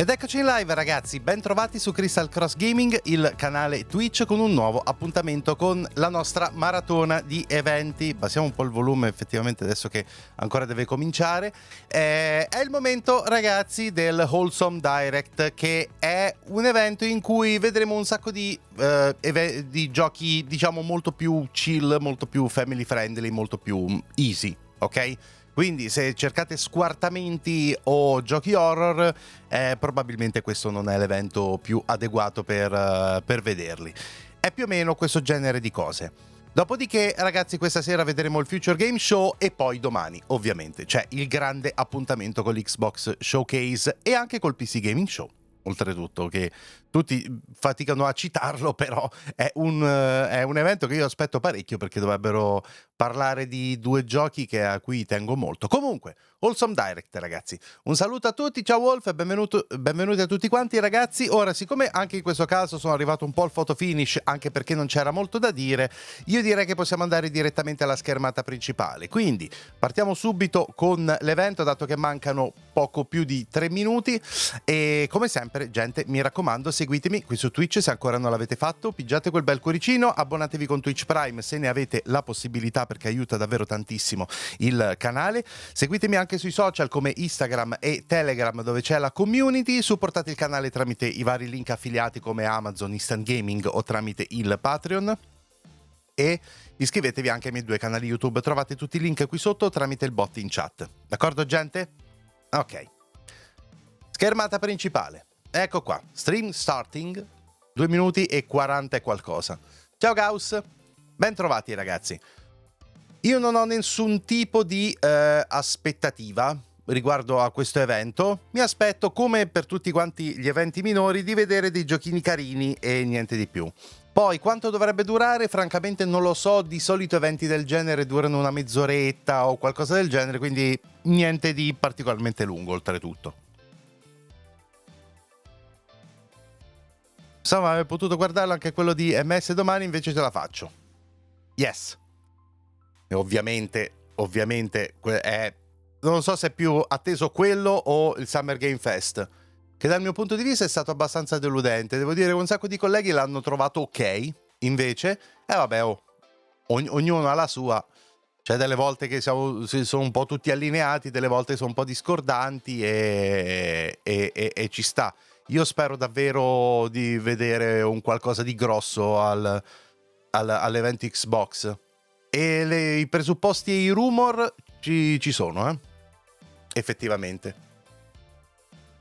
Ed eccoci in live ragazzi, ben trovati su Kristal Cross Gaming, il canale Twitch, con un nuovo appuntamento con la nostra maratona di eventi. Passiamo un po' il volume effettivamente adesso che ancora deve cominciare. È il momento ragazzi del Wholesome Direct, che è un evento in cui vedremo un sacco di giochi diciamo molto più chill, molto più family friendly, molto più easy, ok? Quindi se cercate squartamenti o giochi horror, probabilmente questo non è l'evento più adeguato per vederli. È più o meno questo genere di cose. Dopodiché, ragazzi, questa sera vedremo il Future Game Show e poi domani, ovviamente, c'è il grande appuntamento con l'Xbox Showcase e anche col PC Gaming Show. Oltretutto, che tutti faticano a citarlo, però è un evento che io aspetto parecchio, perché dovrebbero parlare di due giochi a cui tengo molto. Comunque, Wholesome Direct ragazzi, un saluto a tutti, ciao Wolf e benvenuti a tutti quanti ragazzi. Ora, siccome anche in questo caso sono arrivato un po' al photo finish, anche perché non c'era molto da dire, io direi che possiamo andare direttamente alla schermata principale. Quindi partiamo subito con l'evento, dato che mancano poco più di 3 minuti e come sempre gente, mi raccomando, seguitemi qui su Twitch se ancora non l'avete fatto, pigiate quel bel cuoricino, abbonatevi con Twitch Prime se ne avete la possibilità, perché aiuta davvero tantissimo il canale. Seguitemi anche sui social come Instagram e Telegram, dove c'è la community. Supportate il canale tramite i vari link affiliati come Amazon, Instant Gaming o tramite il Patreon. E iscrivetevi anche ai miei 2 canali YouTube, trovate tutti i link qui sotto tramite il bot in chat. D'accordo gente? Ok. Schermata principale. Ecco qua, stream starting, 2 minuti e 40 e qualcosa. Ciao Gauss, ben trovati ragazzi. Io non ho nessun tipo di aspettativa riguardo a questo evento. Mi aspetto, come per tutti quanti gli eventi minori, di vedere dei giochini carini e niente di più. Poi quanto dovrebbe durare, francamente non lo so, di solito eventi del genere durano una mezz'oretta o qualcosa del genere, quindi niente di particolarmente lungo oltretutto. Insomma, avrei potuto guardarlo anche quello di MS domani, invece ce la faccio. Yes. E ovviamente è... non so se è più atteso quello o il Summer Game Fest, che dal mio punto di vista è stato abbastanza deludente. Devo dire che un sacco di colleghi l'hanno trovato ok, invece, e vabbè, ognuno ha la sua. C'è delle volte che sono un po' tutti allineati, delle volte sono un po' discordanti e ci sta. Io spero davvero di vedere un qualcosa di grosso all'evento Xbox. E i presupposti e i rumor ci sono, effettivamente.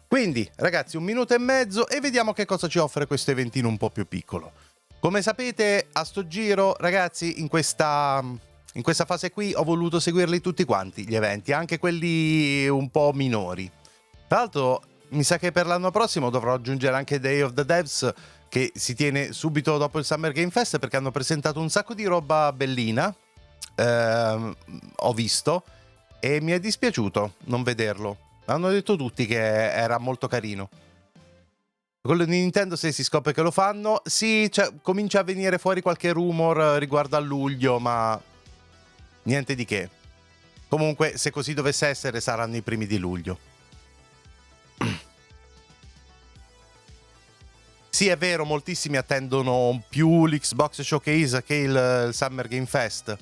Quindi, ragazzi, 1 minuto e mezzo e vediamo che cosa ci offre questo eventino un po' più piccolo. Come sapete, a sto giro, ragazzi, in questa fase qui ho voluto seguirli tutti quanti gli eventi, anche quelli un po' minori. Tra l'altro, mi sa che per l'anno prossimo dovrò aggiungere anche Day of the Devs, che si tiene subito dopo il Summer Game Fest, perché hanno presentato un sacco di roba bellina, ho visto, e mi è dispiaciuto non vederlo. Hanno detto tutti che era molto carino. Quello di Nintendo, se si scopre che lo fanno, sì, cioè, comincia a venire fuori qualche rumor riguardo a luglio, ma niente di che. Comunque, se così dovesse essere, saranno i primi di luglio. Sì, è vero, moltissimi attendono più l'Xbox Showcase che il Summer Game Fest.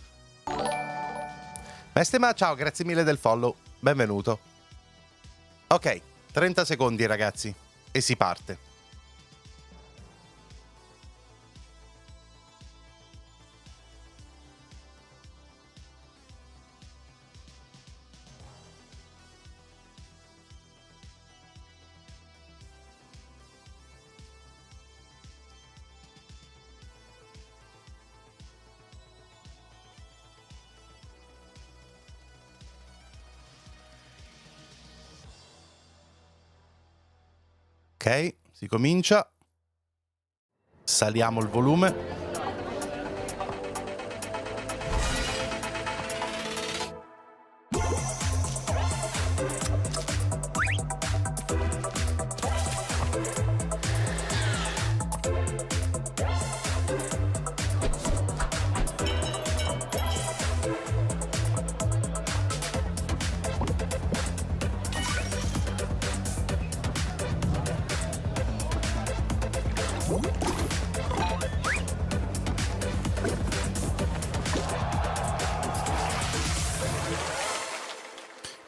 Mestema, ciao, grazie mille del follow. Benvenuto. Ok, 30 secondi, ragazzi, e si parte. Ok, si comincia. Saliamo il volume.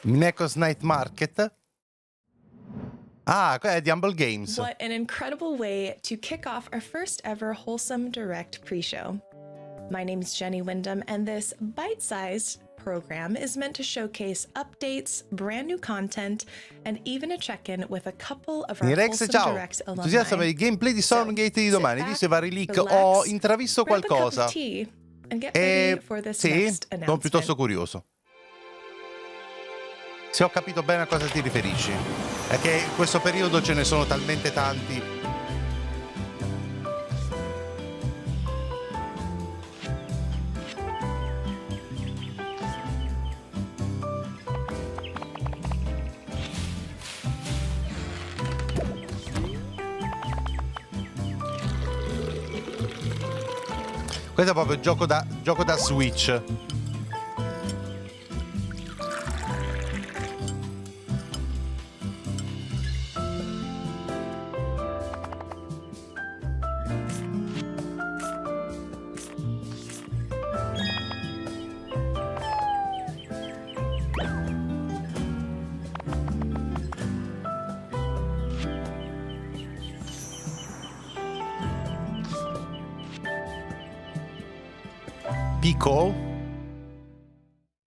Neko's Night Market. Ah, è di Humble Games. What an incredible way to kick off our first ever Wholesome Direct pre-show. My name is Jenny Wyndham, and this bite-sized program is meant to showcase updates, brand new content, and even a check-in with a couple of our Rex, Wholesome ciao. Direct alumni. Entusiasta per il gameplay di Stormgate di domani. Visto i vari leak, ho intravisto qualcosa. Sì, sono piuttosto curioso. Se ho capito bene a cosa ti riferisci. È che in questo periodo ce ne sono talmente tanti. Questo è proprio gioco da Switch. Pico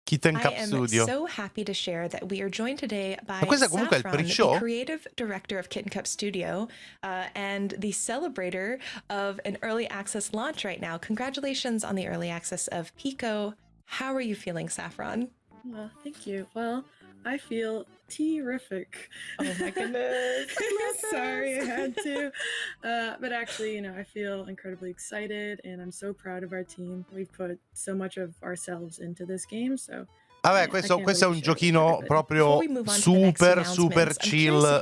Kitten Cup Studio. So happy to share that we are joined today by Ma questo comunque è il pre-show? the creative director of Kitten Cup Studio and the celebrator of an early access launch right now. Congratulations on the early access of Pico. How are you feeling, Saffron? Well, thank you. Well, I feel terrific. Oh my goodness. Sorry I had to. But actually, I feel incredibly excited and I'm so proud of our team. We've put so much of ourselves into this game, so vabbè, questo è un giochino proprio super chill.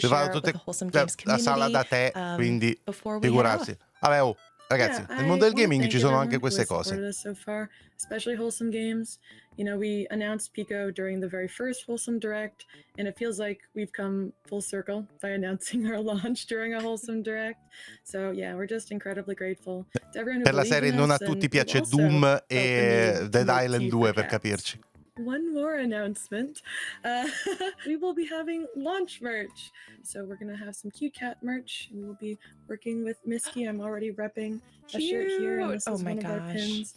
Va tutte la sala da te, quindi figurarsi. Vabbè, oh, ragazzi, nel mondo del gaming ci sono anche queste cose. So far, especially Wholesome Games. We announced Pico during the very first Wholesome Direct, and it feels like we've come full circle by announcing our launch during a Wholesome Direct. So yeah, we're just incredibly grateful to everyone who Per la serie non a tutti piace Doom e Dead Island 2, per capirci. One more announcement. We will be having launch merch. So we're going to have some cute cat merch. We will be working with Misky. I'm already repping a shirt here. And this is one of our pins.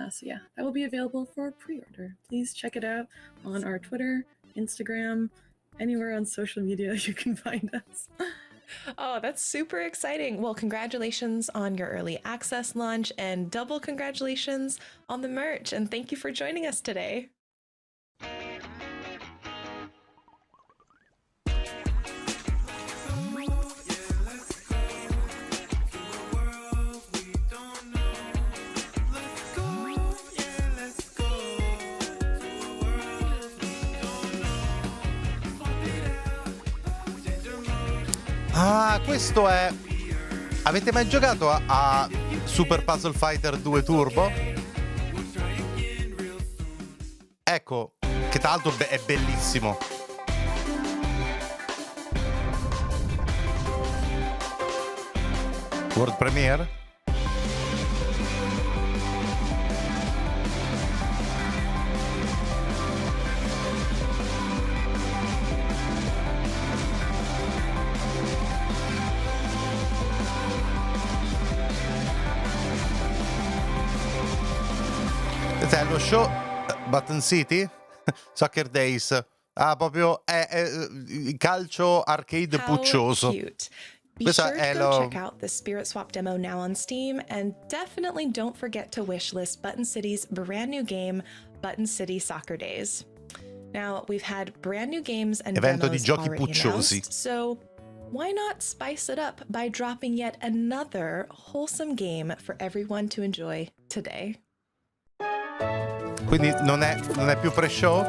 So yeah, that will be available for pre-order. Please check it out on our Twitter, Instagram, anywhere on social media you can find us. Oh, that's super exciting. Well, congratulations on your early access launch and double congratulations on the merch. And thank you for joining us today. Ah, questo è... Avete mai giocato a Super Puzzle Fighter 2 Turbo? Ecco, che tra l'altro è bellissimo. World Premiere? Questo è lo show Button City? Soccer Days. Ah, proprio è calcio arcade puccioso. Cute. Be Questa sure è to go lo... check out the Spirit Swap demo now on Steam, and definitely don't forget to wishlist Button City's brand new game, Button City Soccer Days. Now, we've had brand new games and Evento di demos giochi already pucciosi. announced, so why not spice it up by dropping yet another wholesome game for everyone to enjoy today? Quindi non è più pre-show?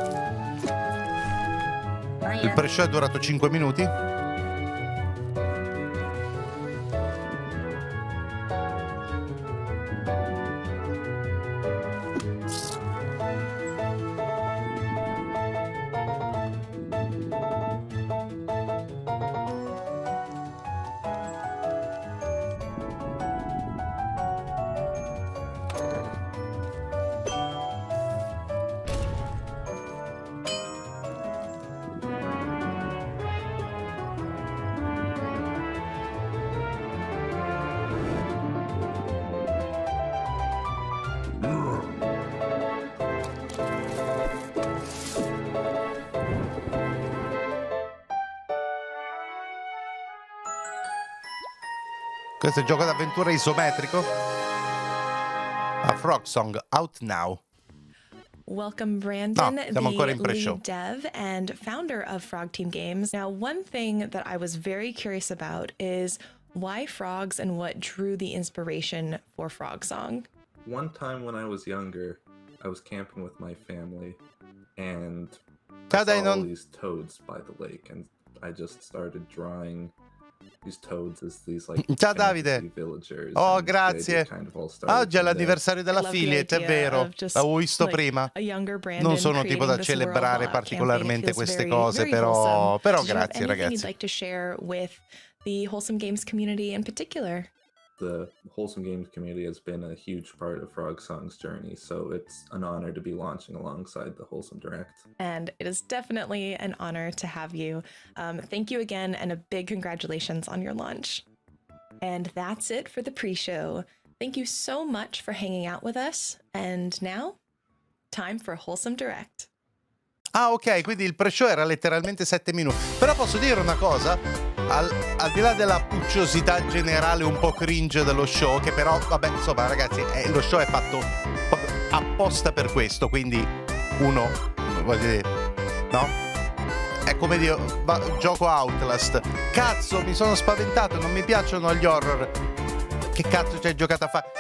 Il pre-show è durato 5 minuti? Questo è il gioco d'avventura isometrico. A Frog Song, out now. Welcome, Brandon, No, siamo ancora in the pre-show. lead dev and founder of Frog Team Games. Now, one thing that I was very curious about is why frogs and what drew the inspiration for Frog Song. One time when I was younger, I was camping with my family, and Ciao, I saw all Dainon. these toads by the lake, and I just started drawing these toads as these like Ciao, fantasy Davide. villagers. Oh, and the idea grazie. kind of all started Oggi è from there. l'anniversario I della love the affiliate, è idea vero. of just, L'avevo visto like, prima. a younger Brandon Non sono tipo creating da this world celebrare while out particolarmente camping. It feels queste very, cose, very però wholesome. però Did you have grazie anything ragazzi. you'd like to share with the Wholesome Games community in particular? The Wholesome Games community has been a huge part of Frog Song's journey, so it's an honor to be launching alongside the Wholesome Direct. And it is definitely an honor to have you. Thank you again, and a big congratulations on your launch. And that's it for the pre-show. Thank you so much for hanging out with us. And now, time for Wholesome Direct. Ah, ok, quindi il pre-show era letteralmente 7 minuti. Però posso dire una cosa? Al di là della pucciosità generale un po' cringe dello show, che però, vabbè, insomma, ragazzi, lo show è fatto proprio apposta per questo, quindi uno, voglio dire, no? È come dire, gioco Outlast. Cazzo, mi sono spaventato, non mi piacciono gli horror. Che cazzo ci hai giocato a fare?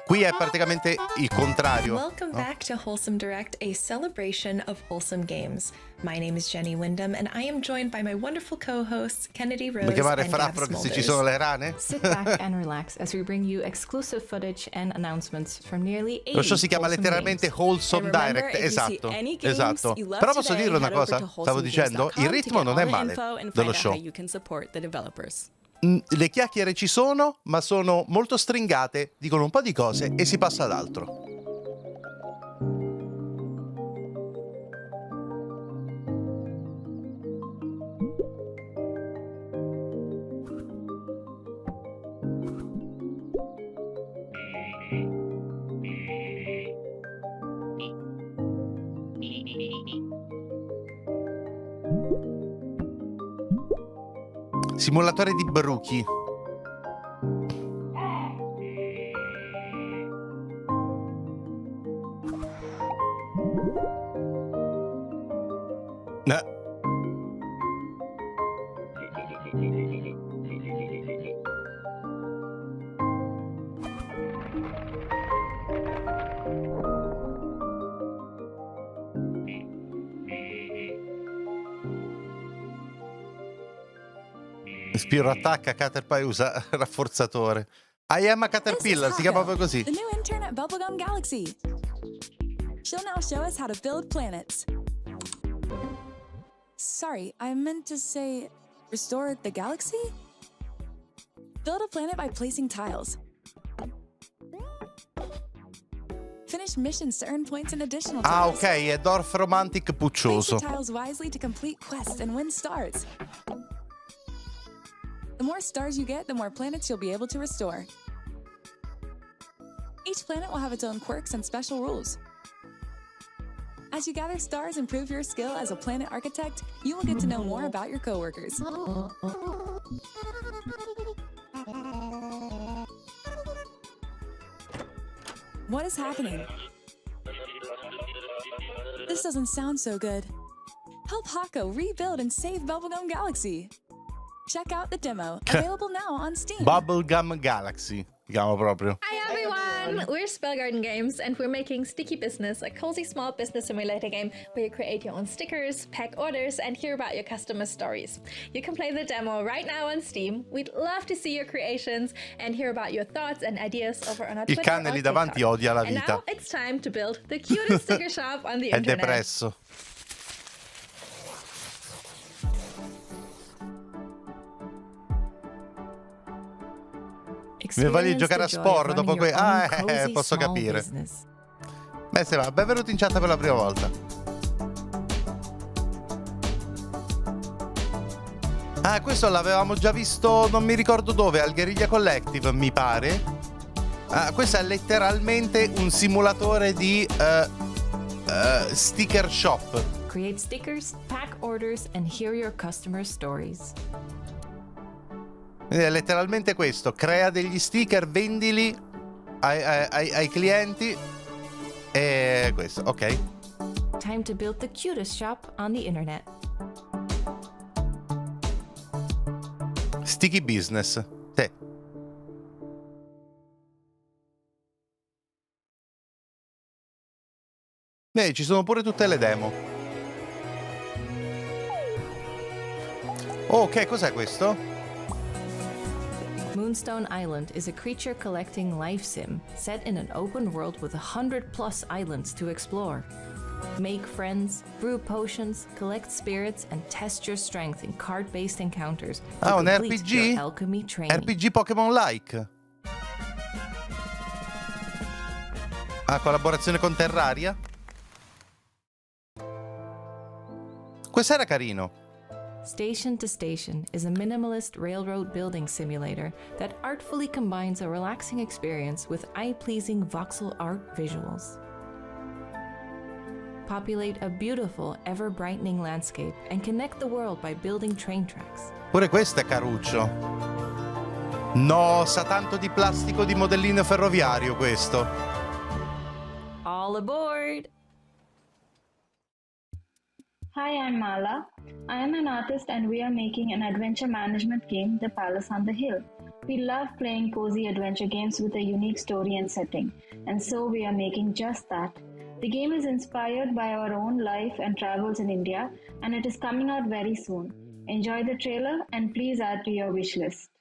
Qui è praticamente il contrario. Welcome back to Wholesome Direct, a celebration of wholesome games. My name is Jenny Wyndham, and I am joined by my wonderful co-hosts Kennedy Rose Vuoi chiamare and Gab Frapro se ci Smulders. sono le rane? Sit back and relax as we bring you exclusive footage and announcements from nearly 80 Lo show si chiama wholesome letteralmente games. Wholesome And remember, Direct, if you see esatto, any games esatto. you love Però posso today, dire una head over cosa, to stavo dicendo, il wholesomegames.com ritmo to get non è all the male info and dello find out show. how you can support the developers. Le chiacchiere ci sono, ma sono molto stringate, dicono un po' di cose e si passa ad altro. Simulatore di bruchi. Spiro attacca, Caterpillar usa rafforzatore. I am a Caterpillar, si chiama proprio così. The new intern at Bubblegum Galaxy. She'll now show us how to build planets. Sorry, I meant to say restore the galaxy? Build a planet by placing tiles. Finish missions to earn points and additional tiles. Ah, ok, è Dorf Romantic puccioso. Place the tiles wisely to complete quests and win stars. The more stars you get, the more planets you'll be able to restore. Each planet will have its own quirks and special rules. As you gather stars and prove your skill as a planet architect, you will get to know more about your coworkers. What is happening? This doesn't sound so good. Help Hako rebuild and save Bubblegum Galaxy. Check out the demo, available now on Steam. Bubblegum Galaxy, si chiama proprio. Hi everyone! We're Spell Garden Games and we're making Sticky Business, a cozy small business simulator game where you create your own stickers, pack orders, and hear about your customers' stories. You can play the demo right now on Steam. We'd love to see your creations and hear about your thoughts and ideas over on our Il Twitter cane lì or davanti TikTok. odia la And vita. now it's time to build the cutest sticker shop on the È internet. depresso. Mi voglio giocare a sport dopo que... posso capire. Beh, se va, benvenuto in chat per la prima volta. Ah, questo l'avevamo già visto, non mi ricordo dove, al Guerriglia Collective, mi pare. Ah, questo è letteralmente un simulatore di sticker shop. Create stickers, pack orders, and hear your customers' stories. È letteralmente questo, crea degli sticker, vendili ai clienti e questo, ok. Time to build the cutest shop on the internet. Sticky business, sì. Ci sono pure tutte le demo. Oh, ok, cos'è questo? Moonstone Island is a creature collecting life sim set in an open world with 100+ islands to explore. Make friends, brew potions, collect spirits, and test your strength in card-based encounters. Ah, un complete RPG? your alchemy training. RPG Pokémon-like. Ah, collaborazione con Terraria? Questo era carino. Station to Station is a minimalist railroad building simulator that artfully combines a relaxing experience with eye-pleasing voxel art visuals. Populate a beautiful, ever-brightening landscape and connect the world by building train tracks. Pure questo è caruccio. No, sa tanto di plastico di modellino ferroviario questo. All aboard! Hi, I'm Mala. I am an artist and we are making an adventure management game, The Palace on the Hill. We love playing cozy adventure games with a unique story and setting, and so we are making just that. The game is inspired by our own life and travels in India, and it is coming out very soon. Enjoy the trailer and please add to your wish list.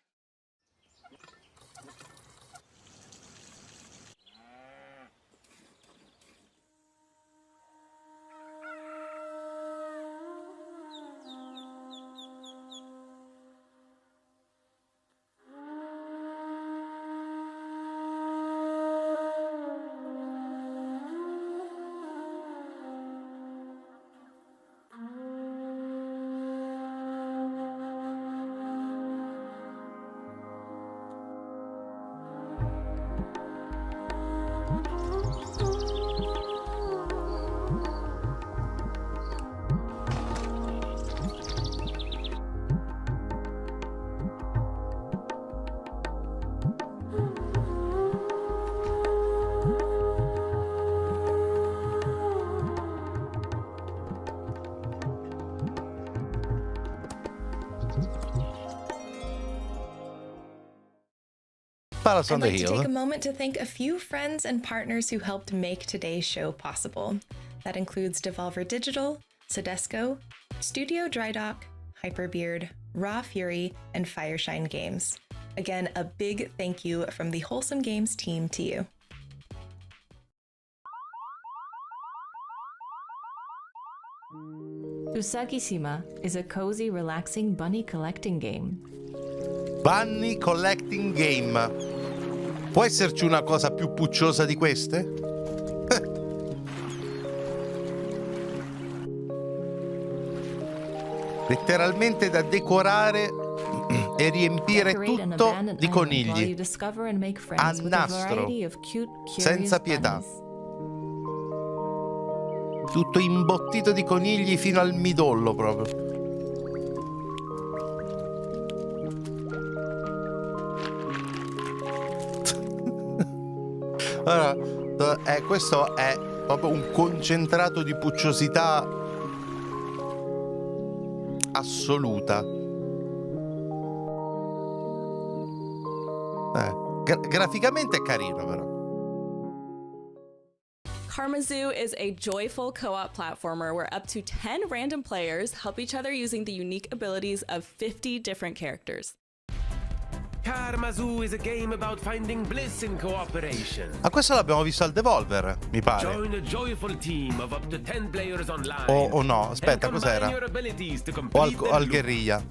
Palace on I'd the like to Hill. take a moment to thank a few friends and partners who helped make today's show possible. That includes Devolver Digital, Sodesco, Studio Drydock, Hyperbeard, Raw Fury, and Fireshine Games. Again, a big thank you from the Wholesome Games team to you. Usagi-shima is a cozy, relaxing bunny collecting game. Bunny collecting game. Può esserci una cosa più pucciosa di queste? Letteralmente da decorare e riempire tutto di conigli. A nastro. Senza pietà. Tutto imbottito di conigli fino al midollo proprio. Allora, questo è proprio un concentrato di pucciosità assoluta. Graficamente è carino però. Karmazoo is a joyful co-op platformer where up to 10 random players help each other using the unique abilities of 50 different characters. Karmazoo is a game about finding bliss in cooperation. Ma questo l'abbiamo visto al Devolver, mi pare. Join a joyful team of up to 10 players online. O no, aspetta, cos'era? O al guerriglia.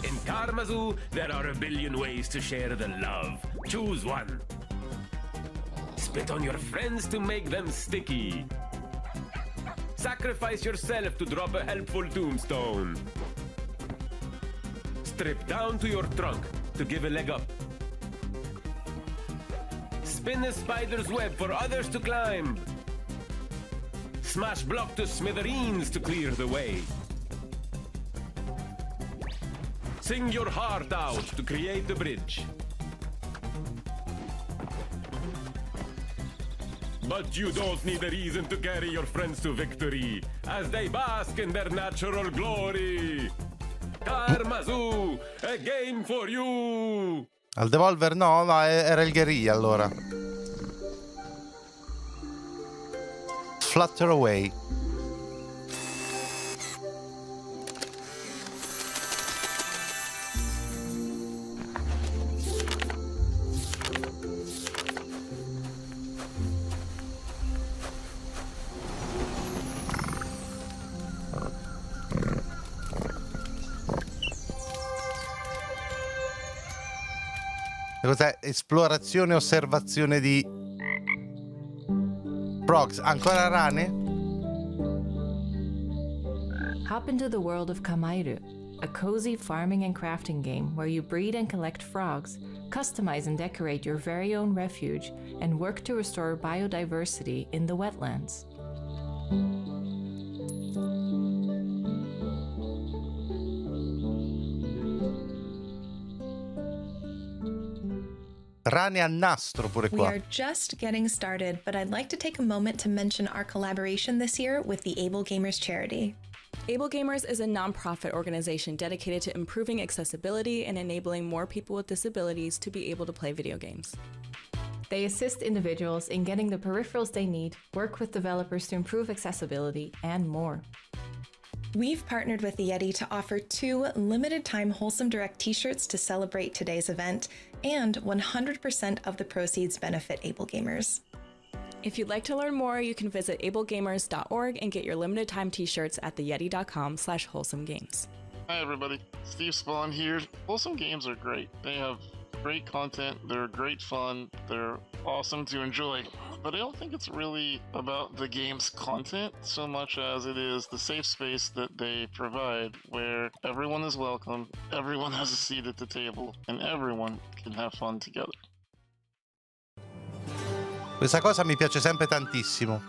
In Karmazoo, there are a billion ways to share the love. Choose one. Spit on your friends to make them sticky. Sacrifice yourself to drop a helpful tombstone. Strip down to your trunk to give a leg up. Spin a spider's web for others to climb. Smash block to smithereens to clear the way. Sing your heart out to create the bridge. But you don't need a reason to carry your friends to victory, as they bask in their natural glory. Karmazoo, a game for you! Al Devolver no, era il guerriglia allora. Flutter Away. Cos'è? Esplorazione e osservazione di Prox. Ancora rane? Hop into the world of Kamairu, a cozy farming and crafting game where you breed and collect frogs, customize and decorate your very own refuge, and work to restore biodiversity in the wetlands. Rane a nastro pure We qua. are just getting started, but I'd like to take a moment to mention our collaboration this year with the Able Gamers charity. Able Gamers is a nonprofit organization dedicated to improving accessibility and enabling more people with disabilities to be able to play video games. They assist individuals in getting the peripherals they need, work with developers to improve accessibility, and more. We've partnered with the Yeti to offer 2 limited-time Wholesome Direct t-shirts to celebrate today's event, and 100% of the proceeds benefit Able Gamers. If you'd like to learn more, you can visit ablegamers.org and get your limited-time t-shirts at theyeti.com/wholesomegames. Hi everybody, Steve Spawn here. Wholesome Games are great. They have great content, they're great fun, they're awesome to enjoy. But I don't think it's really about the game's content so much as it is the safe space that they provide where everyone is welcome, everyone has a seat at the table, and everyone can have fun together. Questa cosa mi piace sempre tantissimo.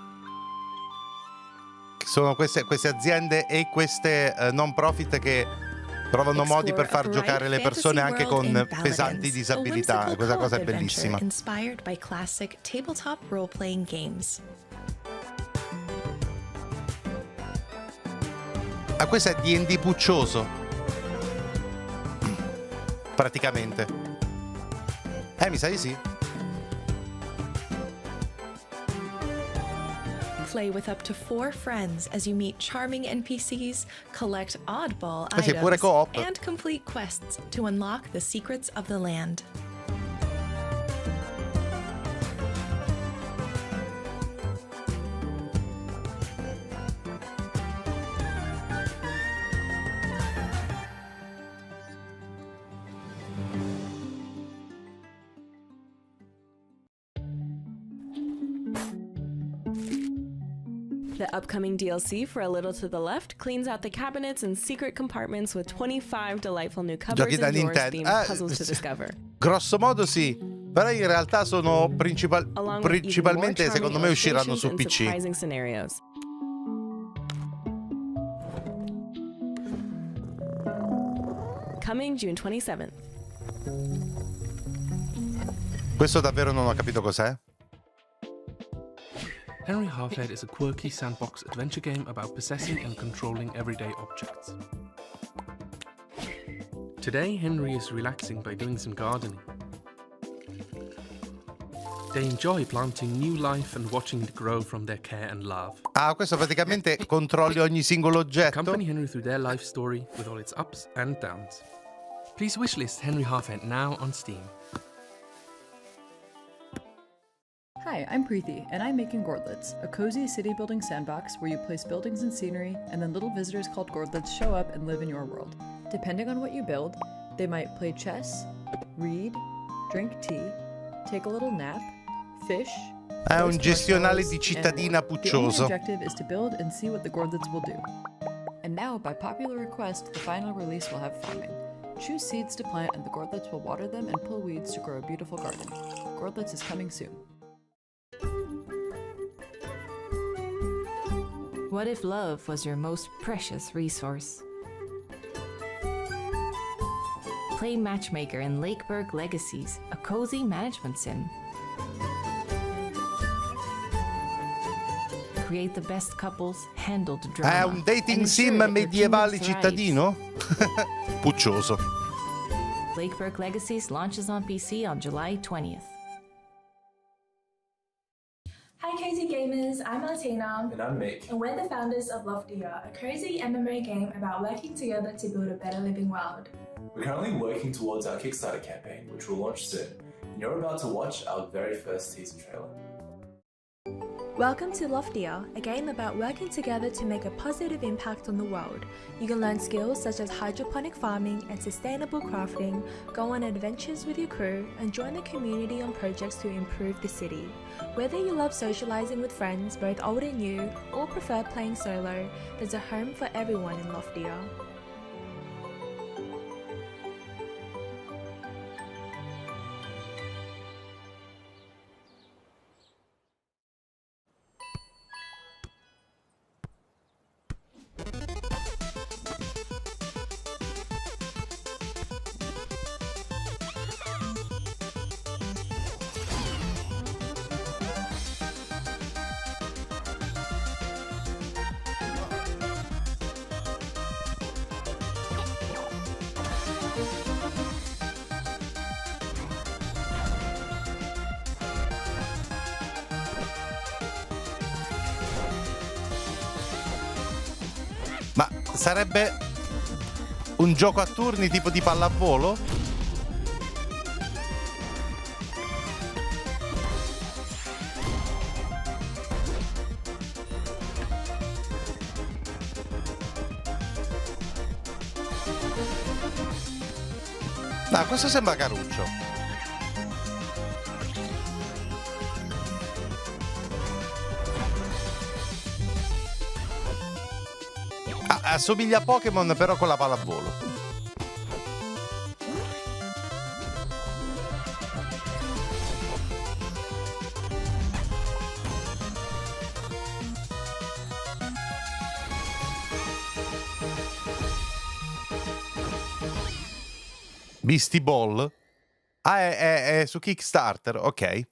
Sono queste aziende e queste non profit che trovano modi per far giocare le persone anche con pesanti disabilità. Questa cosa è bellissima. Inspired by classic tabletop role-playing games. Ah, questo è D&D puccioso. Praticamente. Mi sa di sì. play with up to 4 friends as you meet charming NPCs, collect oddball sì, pure items, co-op. and complete quests to unlock the secrets of the land. The upcoming DLC for A Little to the Left cleans out the cabinets and secret compartments with 25 delightful new covers Giochi da and Nintendo. doors-themed puzzles to discover. Grosso modo sì, però in realtà sono Along with even more principalmente charming secondo me usciranno su illustrations and PC. surprising scenarios. Coming June 27th. Questo davvero non ho capito cos'è. Henry Half-Head is a quirky sandbox adventure game about possessing and controlling everyday objects. Today, Henry is relaxing by doing some gardening. They enjoy planting new life and watching it grow from their care and love. Ah, questo praticamente controlli ogni singolo oggetto. Accompany Henry through their life story with all its ups and downs. Please wishlist Henry Half-Head now on Steam. Hi, I'm Preeti, and I'm making Gordlets, a cozy city-building sandbox where you place buildings and scenery, and then little visitors called Gordlets show up and live in your world. Depending on what you build, they might play chess, read, drink tea, take a little nap, fish. È un gestionale di cittadina The only puccioso. objective is to build and see what the Gordlets will do. And now, by popular request, the final release will have farming. Choose seeds to plant, and the Gordlets will water them and pull weeds to grow a beautiful garden. Gordlets is coming soon. What if love was your most precious resource? Play Matchmaker in Lakeburg Legacies, a cozy management sim. Create the best couples, handle the drama. È un dating and sim ensure that your medievale kingdom cittadino? Puccioso. thrives. Lakeburg Legacies launches on PC on July 20th. Hi cozy gamers, I'm Martina. And I'm Mick. And we're the founders of Loftier, a cozy MMO game about working together to build a better living world. We're currently working towards our Kickstarter campaign, which will launch soon. And you're about to watch our very first teaser trailer. Welcome to Loftier, a game about working together to make a positive impact on the world. You can learn skills such as hydroponic farming and sustainable crafting, go on adventures with your crew, and join the community on projects to improve the city. Whether you love socializing with friends, both old and new, or prefer playing solo, there's a home for everyone in Loftier. Ma sarebbe un gioco a turni tipo di pallavolo? No, questo sembra caruccio. Assomiglia a Pokémon però con la pallavolo. Beastie Ball? Ah, è su Kickstarter, ok.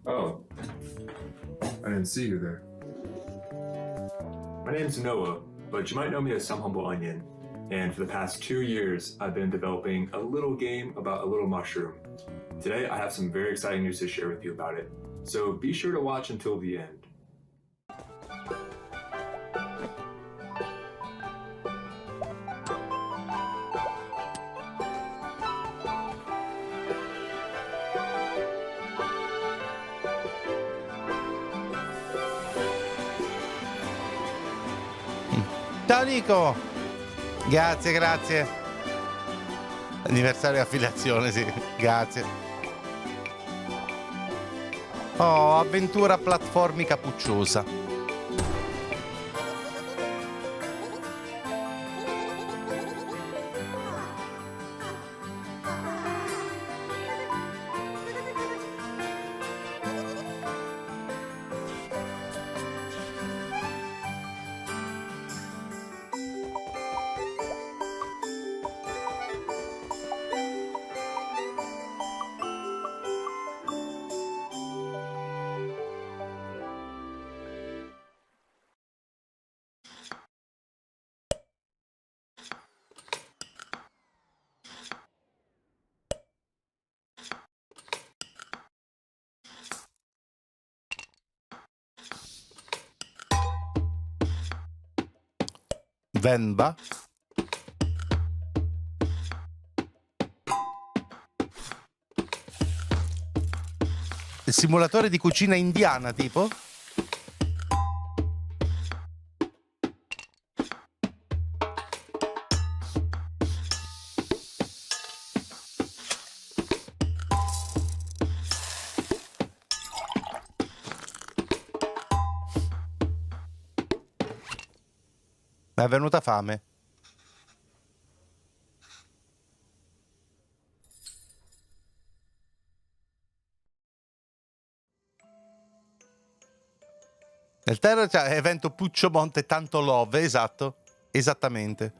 Oh, I didn't see you there. My name's Noah, but you might know me as Some Humble Onion. And for the past 2 years, I've been developing a little game about a little mushroom. Today, I have some very exciting news to share with you about it. so be sure to watch until the end. Ciao Nico! Grazie, grazie. Anniversario di affiliazione, sì, grazie. Oh, avventura platformica pucciosa. Venba. Il simulatore di cucina indiana, tipo? Mi è venuta fame. Nel terra c'è evento Puccio Monte tanto love, esatto, esattamente.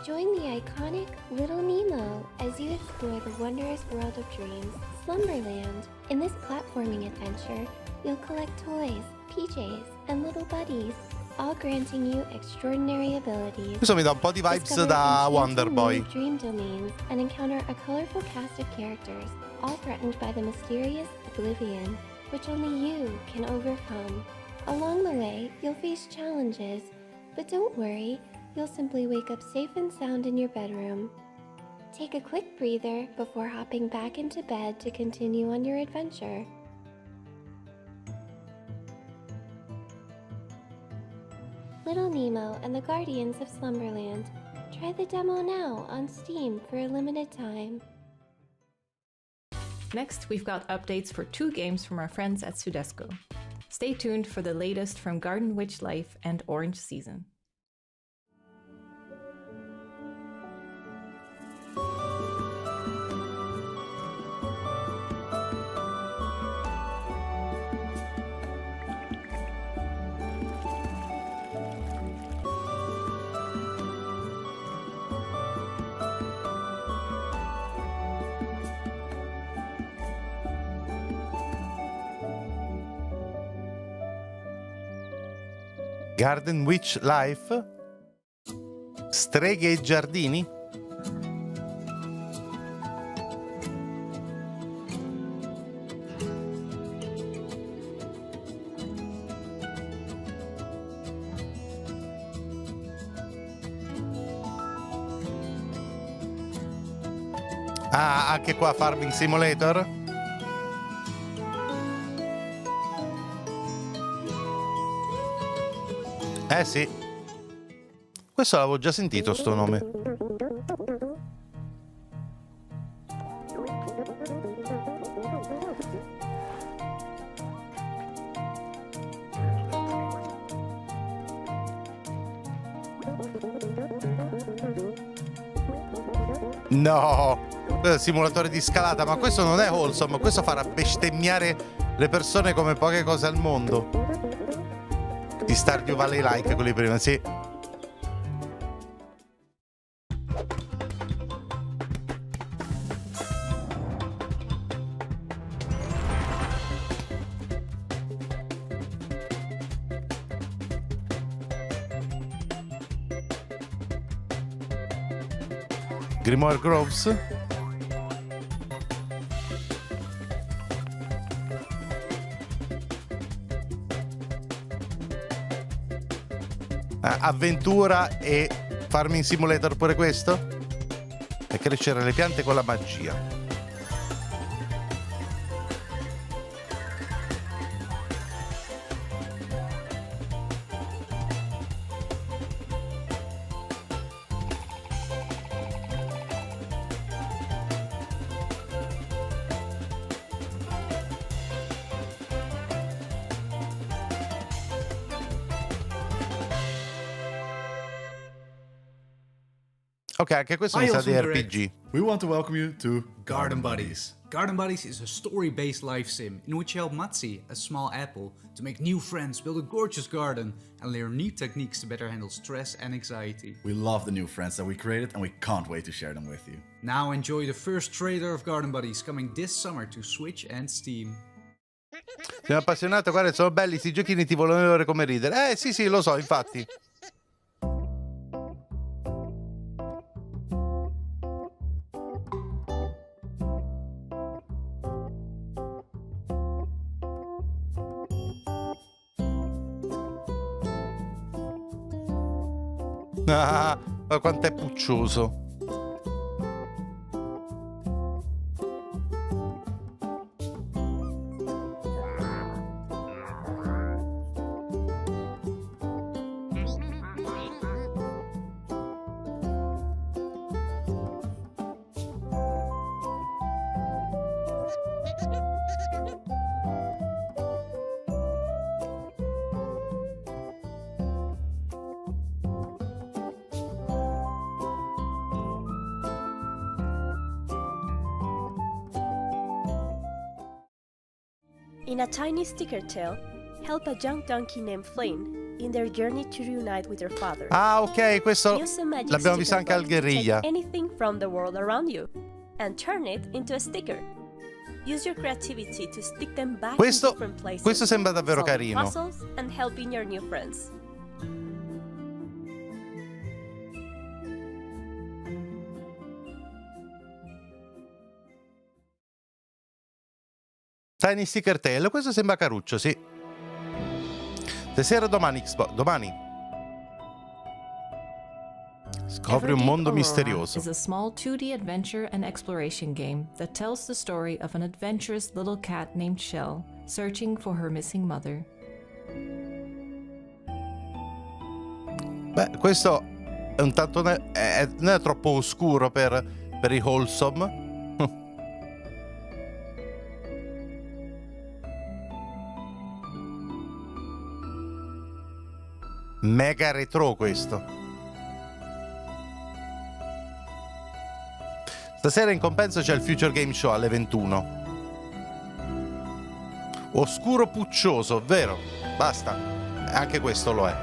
Join the iconic Little Nemo as you explore the wondrous world of dreams, Slumberland. In this platforming adventure, you'll collect toys, PJs, and little buddies, all granting you extraordinary abilities. Questo mi dà un po' di vibes da Wonder Boy. Dream domains and encounter a colorful cast of characters, all threatened by the mysterious oblivion, which only you can overcome. Along the way, you'll face challenges, but don't worry, you'll simply wake up safe and sound in your bedroom. Take a quick breather before hopping back into bed to continue on your adventure. Little Nemo and the Guardians of Slumberland. Try the demo now on Steam for a limited time. Next, we've got updates for 2 games from our friends at Sudesco. Stay tuned for the latest from Garden Witch Life and Orange Season. Garden Witch Life? Streghe e giardini? Ah, anche qua Farming Simulator? Eh sì. Questo l'avevo già sentito, sto nome. No, questo è il simulatore di scalata, ma questo non è wholesome, questo farà bestemmiare le persone come poche cose al mondo. Di Stardew Valley like quelli prima, sì. Grimoire Groves. avventura e farming simulator pure questo? E crescere le piante con la magia. Ok, anche questo mi sa di RPG. We want to welcome you to Garden Buddies. Garden Buddies is a story-based life sim in which you help Matsi, a small apple, to make new friends, build a gorgeous garden, and learn new techniques to better handle stress and anxiety. We love the new friends that we created and we can't wait to share them with you. Now enjoy the first trailer of Garden Buddies coming this summer to Switch and Steam. Sono appassionato, guarda, sono belli sti giochini, ti volevo come ridere. Sì, lo so, infatti. Ah, ma quanto è puccioso. In a tiny sticker tale, help a young donkey named Flynn in their journey to reunite with their father. Ah, ok, questo l'abbiamo visto anche al Guerriglia. Take anything from the world around you and turn it into a sticker. Use your creativity to stick them back in different places. Questo sembra davvero solving carino. puzzles and helping your new friends. Tiny Sticker Tale, questo sembra caruccio, sì. Stasera domani domani. Scopri un mondo misterioso. Is a small 2D adventure and exploration game that tells the story of an adventurous little cat named Shell searching for her missing mother. Beh, questo è un tanto non è troppo oscuro per i wholesome. Mega retro questo. Stasera in compenso c'è il Future Game Show alle 21. Oscuro puccioso, vero? Basta. Anche questo lo è.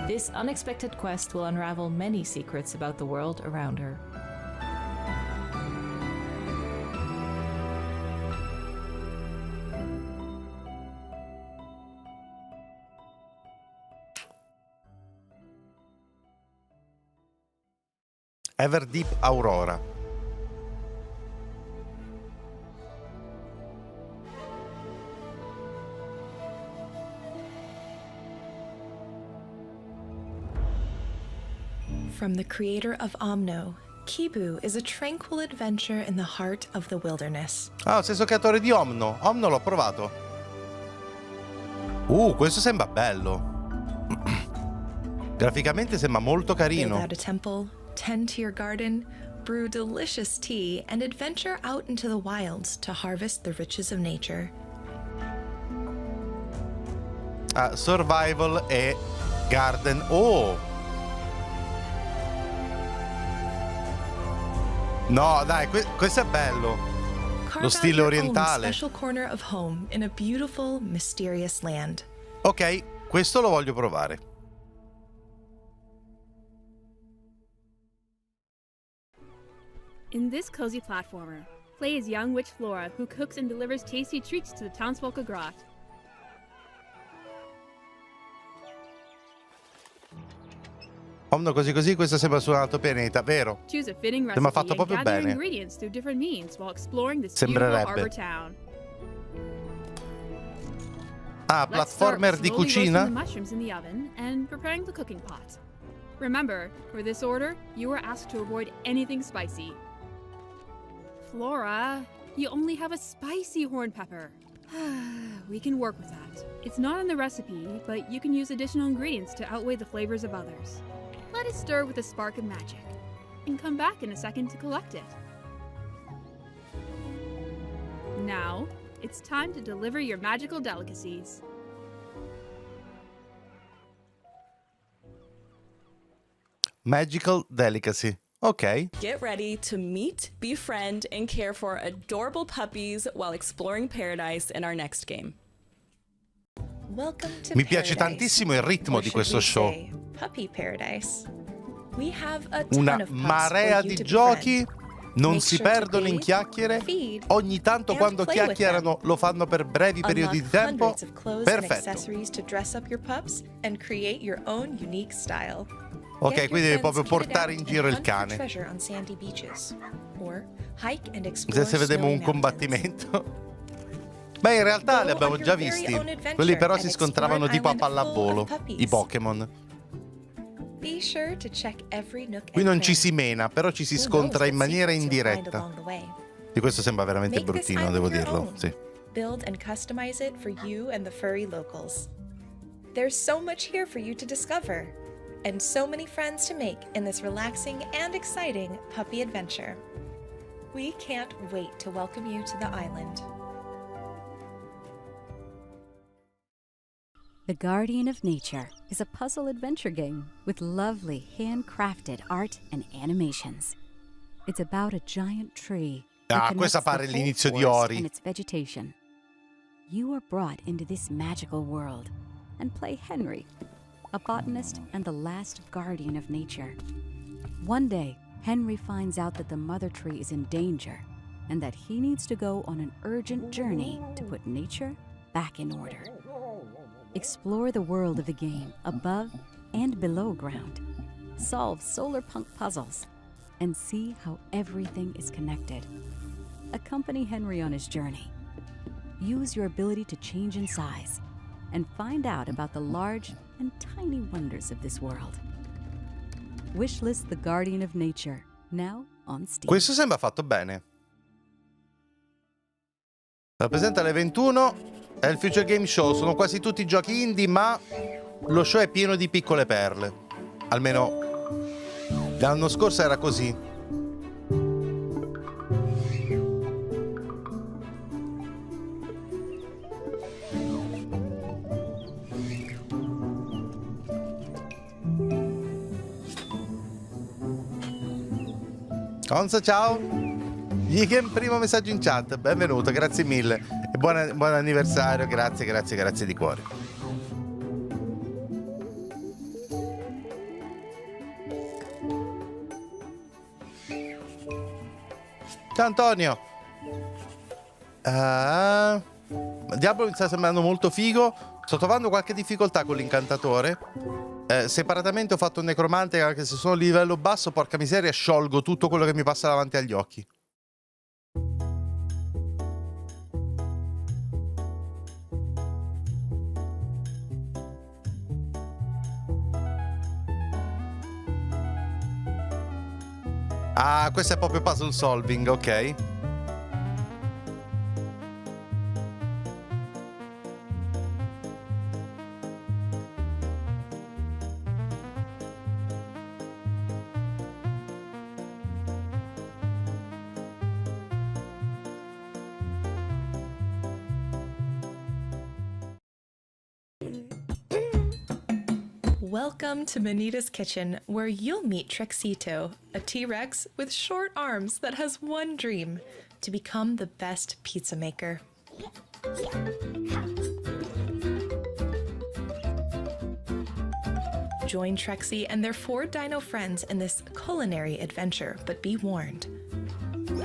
This unexpected quest will unravel many secrets about the world around her. Everdeep Aurora. From the creator of Omno, Kibu is a tranquil adventure in the heart of the wilderness. Ah, stesso creatore di Omno. Omno l'ho provato. Questo sembra bello. Graficamente sembra molto carino. Build out a temple, tend to your garden, brew delicious tea, and adventure out into the wilds to harvest the riches of nature. Survival e garden. No, dai, questo è bello. Lo stile orientale. Special corner of home in a beautiful, mysterious land. Ok, questo lo voglio provare. In this cozy platformer, play as young witch Flora, who cooks and delivers tasty treats to the townsfolk of Grot. Omno così così, questo sembra su un altro pianeta, vero? Choose a fitting Sembra recipe fatto and proprio gather bene. ingredients through different means while exploring this beautiful Sembrerebbe. arbor town. Ah, Let's start platformer with di slowly roasting the cucina? mushrooms in the oven and preparing the cooking pot. Remember, for this order, you are asked to avoid anything spicy. Flora, you only have a spicy horn pepper. We can work with that. It's not in the recipe, but you can use additional ingredients to outweigh the flavors of others. Let it stir with a spark of magic, and come back in a second to collect it. Now, it's time to deliver your magical delicacies. Magical delicacy. Ok. Get ready to meet, befriend, and care for adorable puppies while exploring paradise in our next game. Welcome to Mi piace Paradise, tantissimo il ritmo or di should questo we show. say, Puppy Paradise. We have a ton Una of pups marea for you di to giochi, befriend. non Make si sure to perdono in bathe, chiacchiere. feed, Ogni tanto and quando play with chiacchierano lo fanno per brevi periodi Unlock di tempo. hundreds of clothes and Perfetto. accessories to dress up your pups and create your own unique style. Ok, Get your quindi devi friends proprio kitted portare out in and giro il hunt for cane. treasure on sandy beaches. Or hike and explore Se vediamo snowy un mountains. combattimento. Beh, in realtà li abbiamo già visti. Quelli però si scontravano tipo a pallavolo, i Pokémon. Be sure to check every nook Qui and non ci cranny. si mena, però ci si Who scontra knows in what maniera secrets you'll find indiretta. along the way. E questo sembra veramente Make this bruttino, island devo your dirlo. own. Sì. Build and customize it for you and the furry locals. There's so much here for you to discover, and so many friends to make in this relaxing and exciting puppy adventure. We can't wait to welcome you to the island. The Guardian of Nature is a puzzle adventure game with lovely handcrafted art and animations. It's about a giant tree that Ah, questa connects pare the l'inizio whole di forest Ori. and its vegetation. You are brought into this magical world and play Henry, a botanist and the last guardian of nature. One day, Henry finds out that the mother tree is in danger and that he needs to go on an urgent journey to put nature back in order. Explore the world of the game above and below ground. Solve solar punk puzzles and see how everything is connected. Accompany Henry on his journey. Use your ability to change in size and find out about the large and tiny wonders of this world. Wishlist The Guardian of Nature, now on Steam. Questo sembra fatto bene. Rappresenta alle 21. È il Future Game Show. Sono quasi tutti giochi indie, ma lo show è pieno di piccole perle. Almeno l'anno scorso era così. Onza, ciao. Yigen, primo messaggio in chat. Benvenuto, grazie mille. E buon anniversario, grazie di cuore. Ciao Antonio. Diablo mi sta sembrando molto figo. Sto trovando qualche difficoltà con l'incantatore. Separatamente ho fatto un necromante, anche se sono a livello basso, porca miseria, sciolgo tutto quello che mi passa davanti agli occhi. Ah, questo è proprio puzzle solving, ok. Welcome to Manita's Kitchen, where you'll meet Trexito, a T-Rex with short arms that has one dream: to become the best pizza maker. Join Trexie and their 4 dino friends in this culinary adventure, but be warned.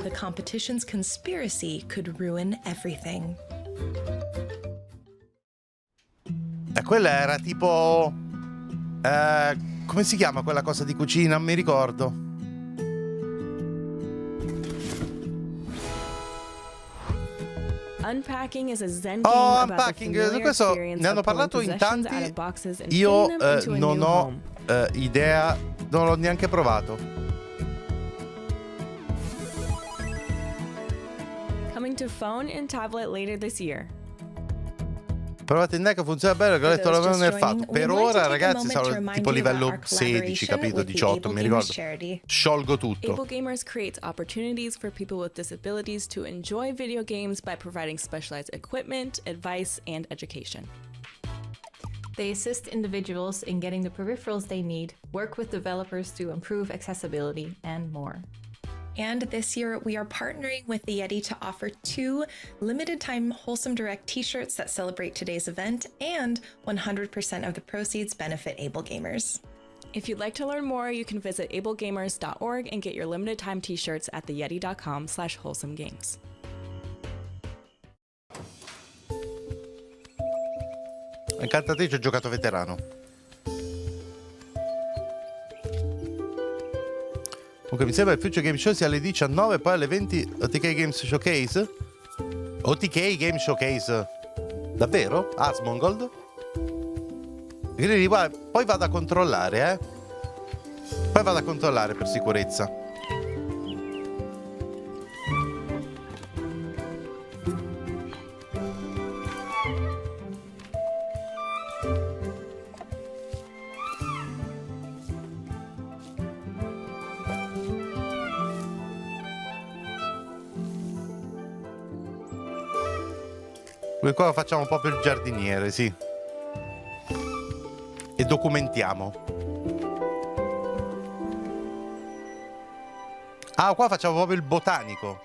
The competition's conspiracy could ruin everything. E quella era tipo... come si chiama quella cosa di cucina? Non mi ricordo. Unpacking is a zen game Oh, about the Unpacking, familiar questo experience ne hanno of pulling parlato in possessions tanti. out of boxes and Io fitting them into a non new ho home. idea, non l'ho neanche provato. Coming to phone and tablet later this year. Provate in deck, funziona bene, che ho letto l'avevano nel fatto. Per ora, ragazzi, sono tipo livello 16, capito? 18, mi ricordo. Sciolgo tutto. Able Gamers creates opportunities for people with disabilities to enjoy video games by providing specialized equipment, advice, and education. They assist individuals in getting the peripherals they need, work with developers to improve accessibility, and more. And this year, we are partnering with the Yeti to offer 2 limited-time Wholesome Direct t-shirts that celebrate today's event, and 100% of the proceeds benefit Able Gamers. If you'd like to learn more, you can visit ablegamers.org and get your limited-time t-shirts at theyeti.com/wholesomegames. Incantatrice ho giocato veterano. Comunque mi sembra il Future Game Show sia alle 19 e poi alle 20 OTK Games Showcase. OTK Game Showcase. Davvero? Asmongold? Quindi poi vado a controllare, Poi vado a controllare per sicurezza. Qua facciamo un po' per il giardiniere, sì. E documentiamo. Ah, qua facciamo proprio il botanico.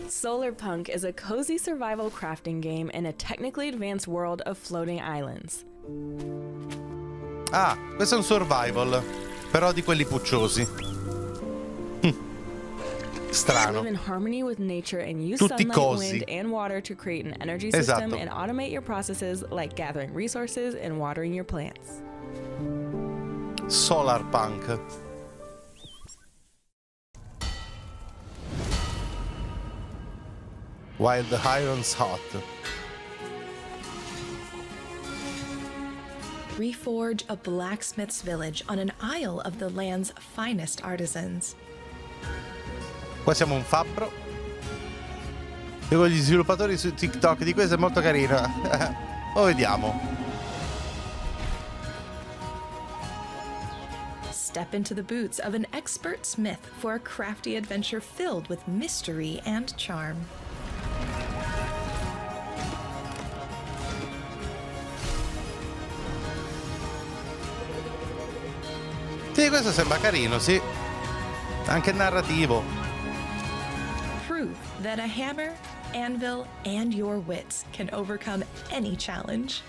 Solarpunk is a cozy survival crafting game in a technically advanced world of floating islands. Ah, questo è un survival. Però di quelli pucciosi. Strano. Live in harmony with nature and use Tutti sunlight, cosi. wind, and water to create an energy system Esatto. and automate your processes like gathering resources and watering your plants. Solarpunk. While the iron's hot. Reforge a blacksmith's village on an isle of the land's finest artisans. Qua siamo un fabbro. Seguo gli sviluppatori su TikTok di questo, è molto carino. Lo vediamo. Step into the boots of an expert smith for a crafty adventure filled with mystery and charm. Sì, questo sembra carino, sì. Anche narrativo. Prove that a hammer, anvil, and your wits can overcome any challenge.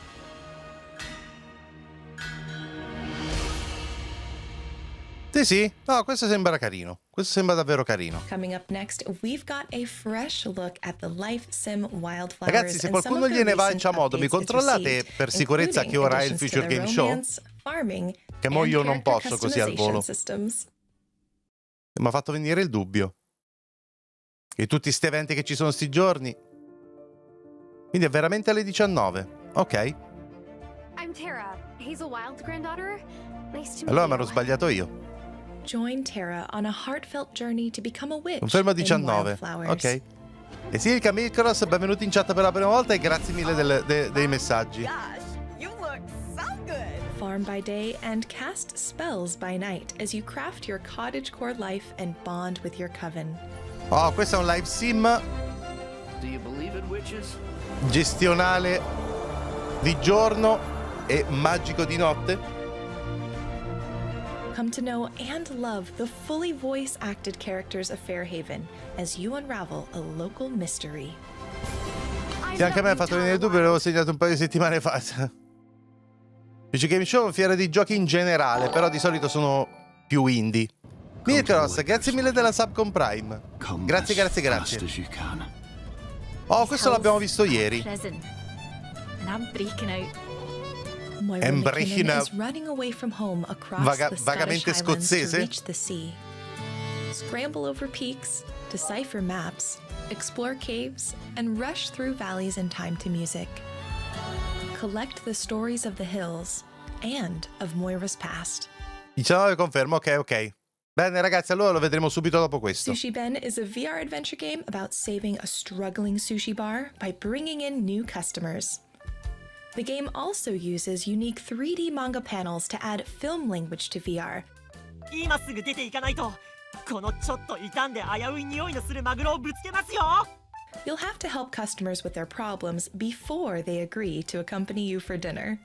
Sì, sì. No, questo sembra carino. Questo sembra davvero carino. Coming up next, we've got a fresh look at the life sim Wildflowers. Ragazzi, se qualcuno gliene va in modo, mi controllate per sicurezza che ora è il Future Game Show? Che mo io non posso così al volo. Mi ha fatto venire il dubbio. E tutti sti eventi che ci sono sti giorni. Quindi è veramente alle 19. Ok. I'm Tara, Hazel Wild's granddaughter. Nice to meet Allora you. mi ero sbagliato io. Join Tara on a heartfelt journey to become a witch. Confermo in 19. Wildflowers. Ok. E sì, il Camille Cross, benvenuti in chat per la prima volta e grazie mille dei messaggi. Farm by day and cast spells by night as you craft your cottagecore life and bond with your coven. Oh, questo è un live sim Do you believe in witches? gestionale di giorno e magico di notte. Come to know and love the fully voice-acted characters of Fairhaven as you unravel a local mystery. Sì, anche a me ha fatto venire il dubbio, l'avevo segnato un paio di settimane fa. Dice Game Show, fiera di giochi in generale, però di solito sono più indie. Mircross, grazie mille della sub con Prime. Grazie. Oh, questo l'abbiamo visto ieri. And I'm breaking out. Moira McKinnon is running away from home across the Scottish Highlands to reach the sea. Scramble over peaks, decipher maps, explore caves, and rush through valleys in time to music. Collect the stories of the hills and of Moira's past. 19 confermo, ok. Bene ragazzi, allora lo vedremo subito dopo questo. Sushi Ben is a VR adventure game about saving a struggling sushi bar by bringing in new customers. The game also uses unique 3D manga panels to add film language to VR. 今すぐ出ていかないと、このちょっと傷んで危うい匂いのするマグロをぶつけますよ。You'll have to help customers with their problems before they agree to accompany you for dinner.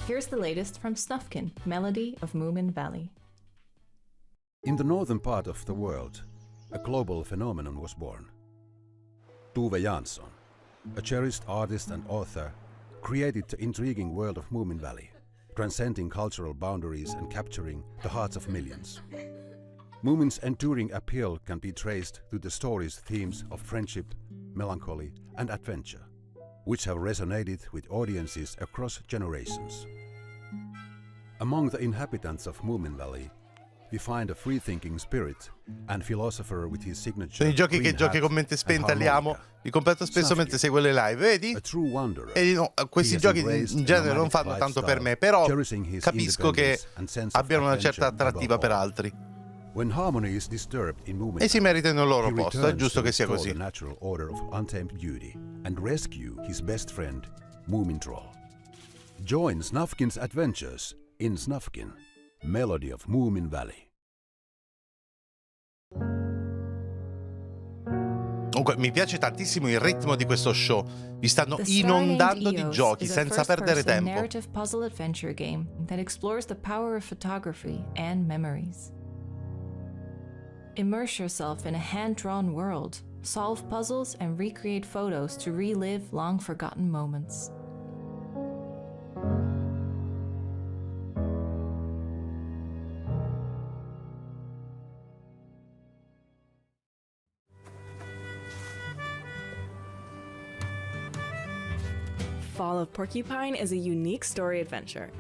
Here's the latest from Snufkin, Melody of Moomin Valley. In the northern part of the world, a global phenomenon was born. Tove Jansson, a cherished artist and author, created the intriguing world of Moomin Valley, transcending cultural boundaries and capturing the hearts of millions. Moomin's enduring appeal can be traced to the story's themes of friendship, melancholy, and adventure, which have resonated with audiences across generations. Among the inhabitants of Moomin Valley, we find a free-thinking spirit and philosopher with his signature. Sono i giochi che giochi con mente spenta li amo, li completo spesso mentre seguo le live, vedi? E no, questi giochi in genere non fanno tanto per me, però capisco che abbiano una certa attrattiva per altri. E si meritano il loro posto, è giusto che sia così. And rescue his best friend, Moomin Troll. Join Snufkin's adventures in Snufkin, Melody of Moomin Valley. Comunque mi piace tantissimo il ritmo di questo show. Vi stanno inondando di giochi senza perdere tempo. It's a narrative puzzle adventure game that explores the power of photography and memories. Immerse yourself in a hand-drawn world. Solve puzzles and recreate photos to relive long-forgotten moments. Fall of Porcupine is a unique story adventure.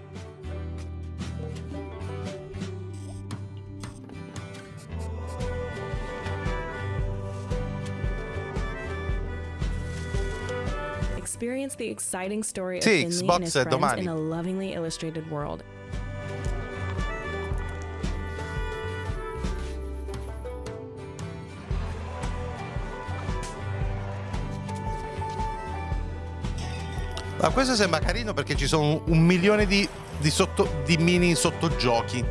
Experience the exciting story of Finley and his friends in a lovingly illustrated world. Ma questo sembra carino perché ci sono 1 milione di mini sottogiochi.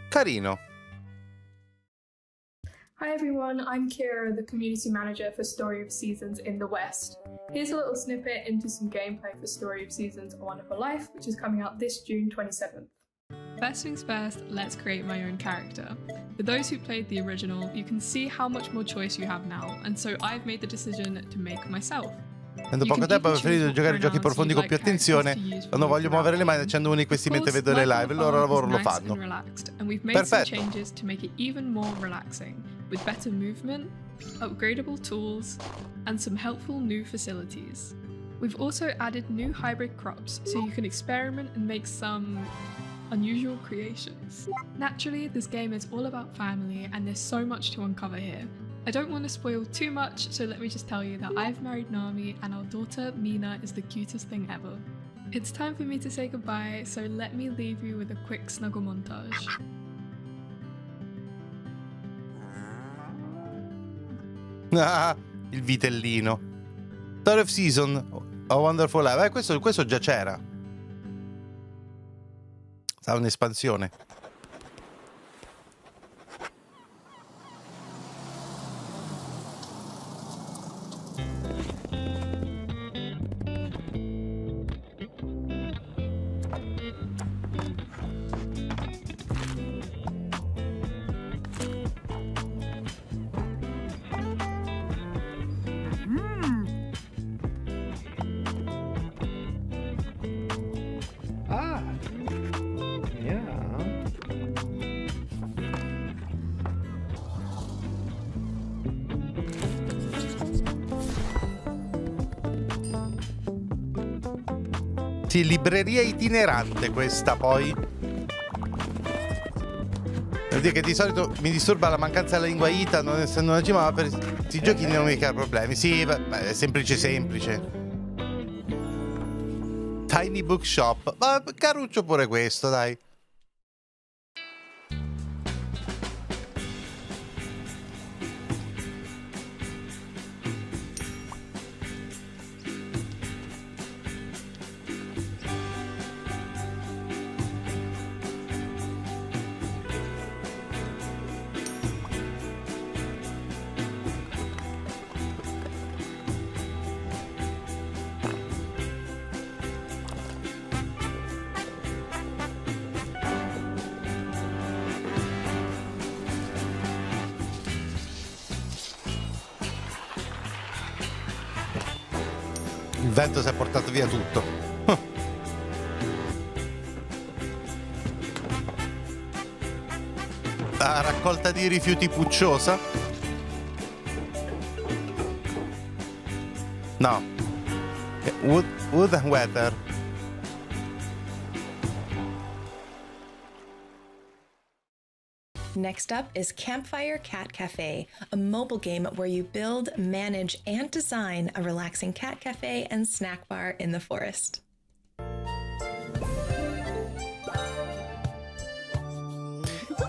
Carino. Hi everyone, I'm Kira, the Community Manager for Story of Seasons in the West. Here's a little snippet into some gameplay for Story of Seasons A Wonderful Life, which is coming out this June 27th. First things first, let's create my own character. For those who played the original, you can see how much more choice you have now, and so I've made the decision to make myself. Avendo poco tempo ho preferito giocare giochi profondi con più attenzione. Quando voglio muovere le mani accendo uno di questi mentre vedo le live, il loro lavoro lo fanno. Perfetto. Changes to make it even more relaxing, with better movement, upgradable tools, and some helpful new facilities. We've also added new hybrid crops, so you can experiment and make some unusual creations. Naturally, this game is all about family, and there's so much to uncover here. I don't want to spoil too much, so let me just tell you that I've married Nami and our daughter Mina is the cutest thing ever. It's time for me to say goodbye, so let me leave you with a quick snuggle montage. Ah, il vitellino. Story of Season, A Wonderful Life. Questo già c'era. Sarà un'espansione. Sì, libreria itinerante questa poi. Devo dire che di solito mi disturba la mancanza della lingua ita, non essendo una gima, ma per questi giochi non mi crea problemi. Sì, beh, è semplice semplice. Tiny Bookshop. Ma caruccio pure questo, dai. Il vento si è portato via tutto. La raccolta di rifiuti pucciosa? No. Wood and weather. Next up is Campfire Cat Cafe, a mobile game where you build, manage, and design a relaxing cat cafe and snack bar in the forest.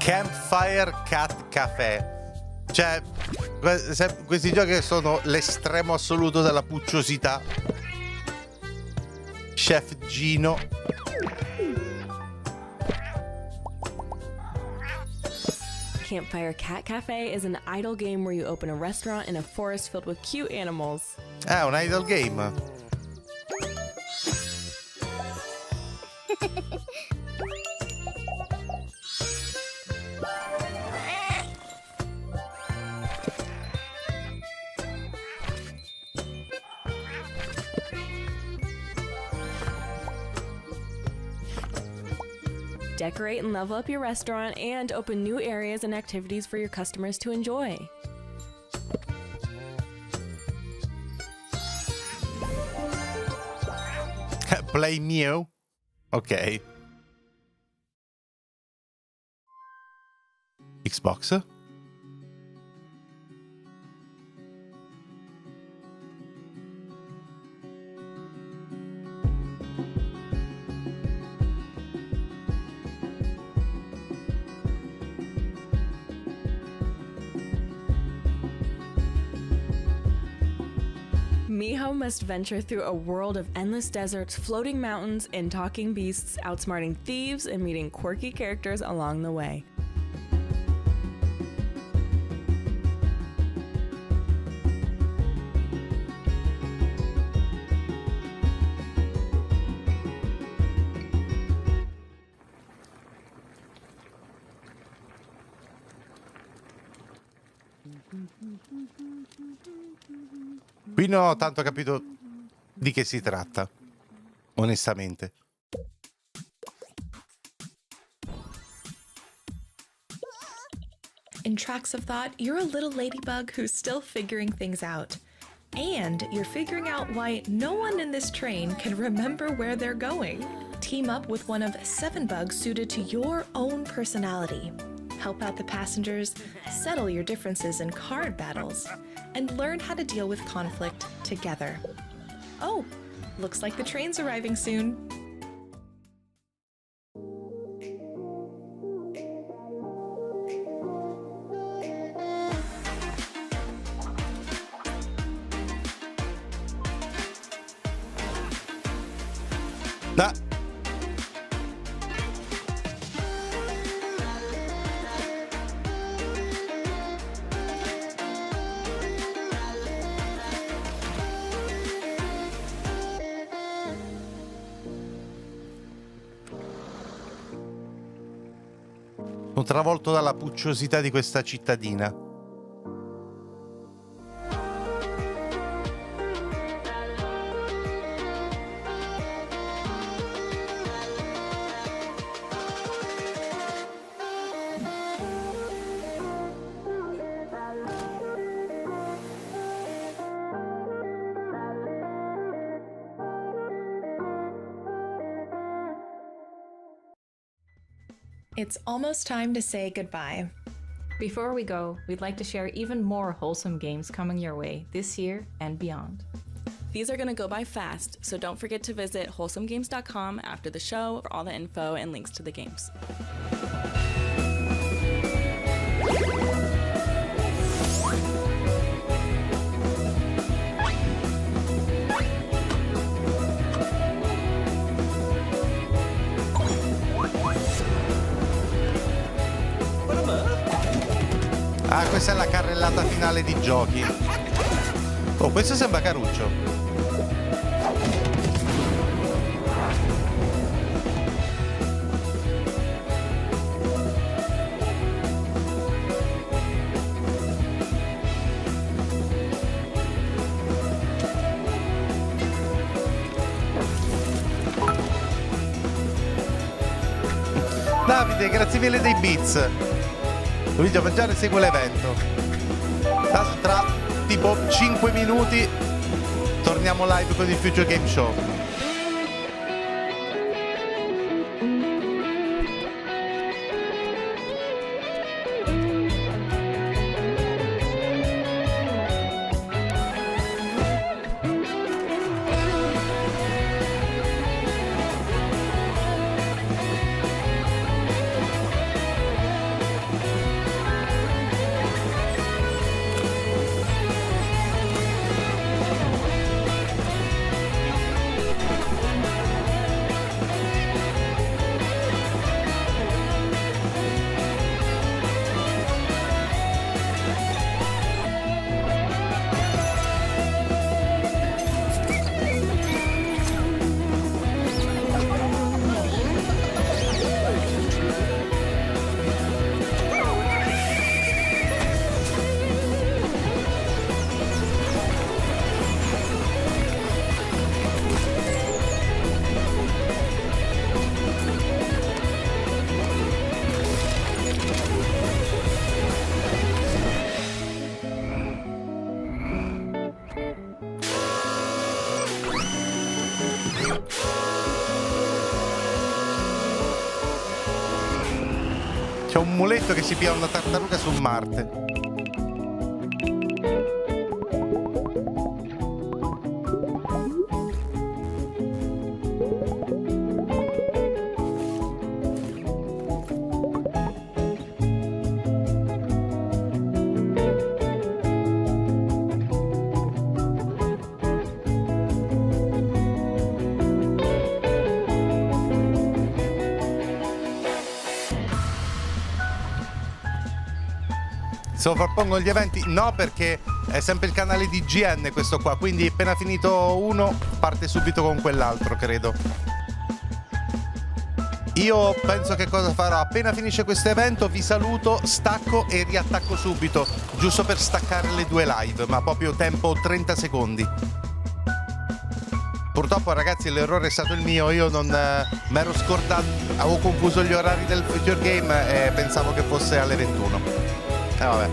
Campfire Cat Café. Cioè, questi giochi sono l'estremo assoluto della pucciosità. Chef Gino. Campfire Cat Cafe is an idle game where you open a restaurant in a forest filled with cute animals. Ah, un idle game. Decorate and level up your restaurant and open new areas and activities for your customers to enjoy. Play Mew? Ok. Xbox? Miho must venture through a world of endless deserts, floating mountains, and talking beasts, outsmarting thieves and meeting quirky characters along the way. Qui non ho tanto capito di che si tratta, onestamente. In Tracks of Thought, you're a little ladybug who's still figuring things out. And you're figuring out why no one in this train can remember where they're going. Team up with one of 7 bugs suited to your own personality. Help out the passengers, settle your differences in card battles, and learn how to deal with conflict together. Oh, looks like the train's arriving soon. Da. Sono travolto dalla pucciosità di questa cittadina. It's almost time to say goodbye. Before we go, we'd like to share even more wholesome games coming your way this year and beyond. These are going to go by fast, so don't forget to visit wholesomegames.com after the show for all the info and links to the games. Ah, questa è la carrellata finale di giochi. Oh, questo sembra caruccio. Davide, grazie mille dei beats. Luigi a mangiare, segue l'evento. Tra tipo 5 minuti torniamo live con il Future Game Show. C'è un muletto che si pia una tartaruga su Marte. Sovrappongo gli eventi? No, perché è sempre il canale di GN questo qua, quindi appena finito uno parte subito con quell'altro, credo. Io penso che cosa farò? Appena finisce questo evento vi saluto, stacco e riattacco subito, giusto per staccare le due live, ma proprio tempo 30 secondi. Purtroppo ragazzi l'errore è stato il mio, io non mi ero scordato, avevo confuso gli orari del Future Game e pensavo che fosse alle 21. Vabbè.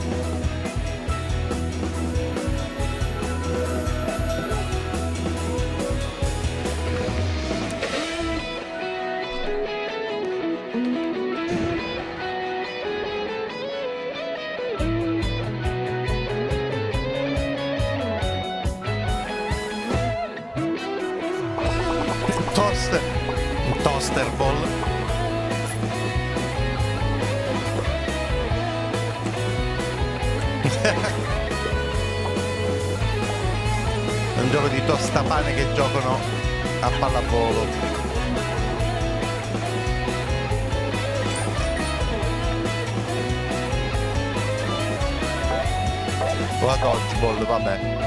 Toaster ball. È un gioco di tostapane che giocano a pallavolo. O a dodgeball, vabbè.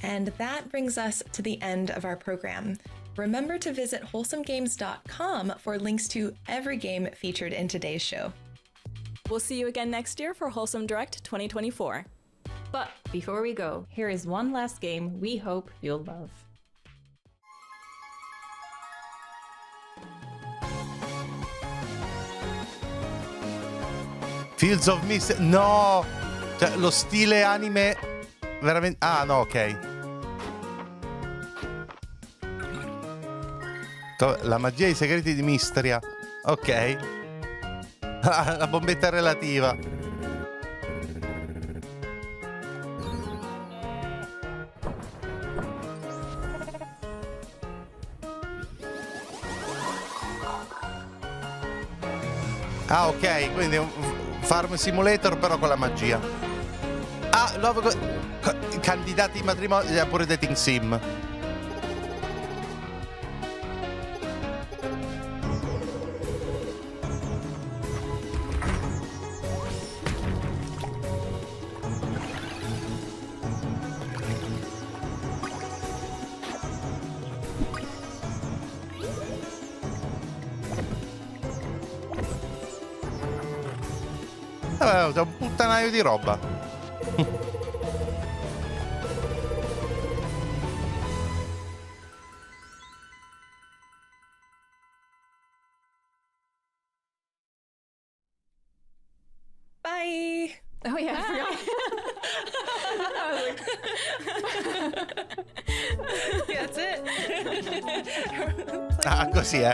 And that brings us to the end of our program. Remember to visit wholesomegames.com for links to every game featured in today's show. We'll see you again next year for Wholesome Direct 2024. But before we go, here is one last game we hope you'll love. Fields of Mist. No! Cioè, lo stile anime veramente... Ah, no, ok. La magia e i segreti di Mistria. Ok. La bombetta relativa. Ah, ok, quindi un farm simulator però con la magia. Ah, candidati in matrimonio, pure dating sim. C'è un puttanaio di roba. Bye. Oh yeah, I forgot. That's it. Ah, così è.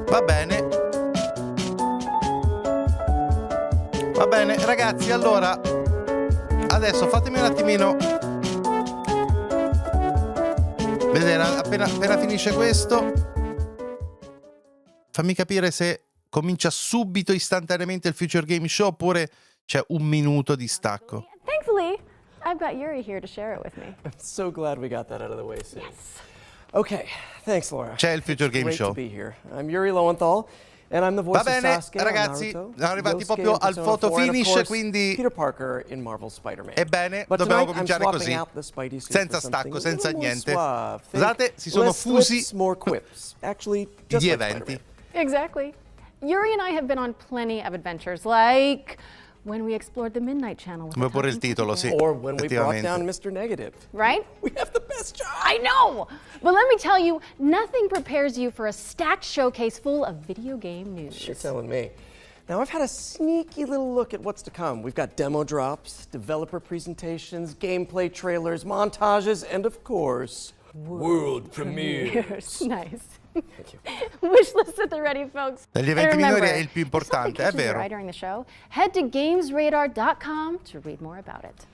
Va bene. Va bene, ragazzi, allora adesso fatemi un attimino vedere appena finisce questo. Fammi capire se comincia subito istantaneamente il Future Game Show oppure c'è un minuto di stacco. Thankfully, I've got Yuri here to share it with me. I'm so glad we got that out of the way soon. Yes. Okay, thanks Laura. C'è il Future Game Show. Great to be here. I'm Yuri Lowenthal. And I'm the voice Va bene, of Sasuke, ragazzi, Naruto, siamo arrivati Yosuke, proprio al Persona photo 4, and of finish, course, quindi Peter Parker in Marvel's Spider-Man. Ebbene, But dobbiamo tonight, cominciare I'm così, out the Spidey suit senza for stacco, something senza a little more niente. suave. Think Scusate, si sono less fusi slips, more quips. Actually, just gli like eventi. Spider-Man. Exactly. Yuri and I have been on plenty of adventures, like when we explored the Midnight Channel. Come pure il titolo, sì. Or when we brought effettivamente. down Mr. Negative. Right? We have the best job. I know! But let me tell you, nothing prepares you for a stacked showcase full of video game news. You're telling me. Now, I've had a sneaky little look at what's to come. We've got demo drops, developer presentations, gameplay trailers, montages, and of course, world premieres. Nice. Wish list at the ready, folks. Dagli eventi minori è il più importante, è vero. During the show, head to gamesradar.com to read more about it.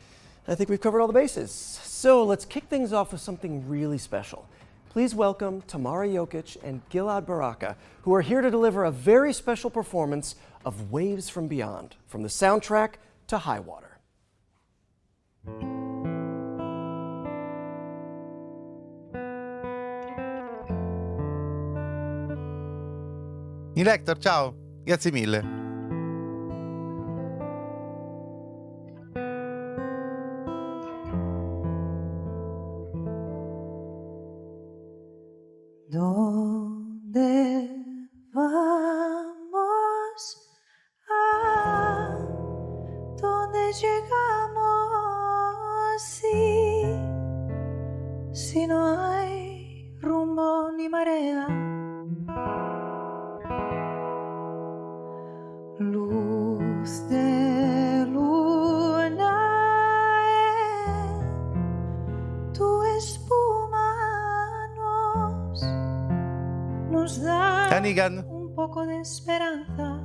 I think we've covered all the bases. So let's kick things off with something really special. Please welcome Tamara Jokic and Gilad Baraka, who are here to deliver a very special performance of Waves from Beyond, from the soundtrack to High Water. Elector, ciao, grazie mille. ¿Dónde vamos? ¿A dónde llegamos? Si no hay rumbo ni marea. Luz de luna en tu espuma nos da Hannigan. un poco de esperanza.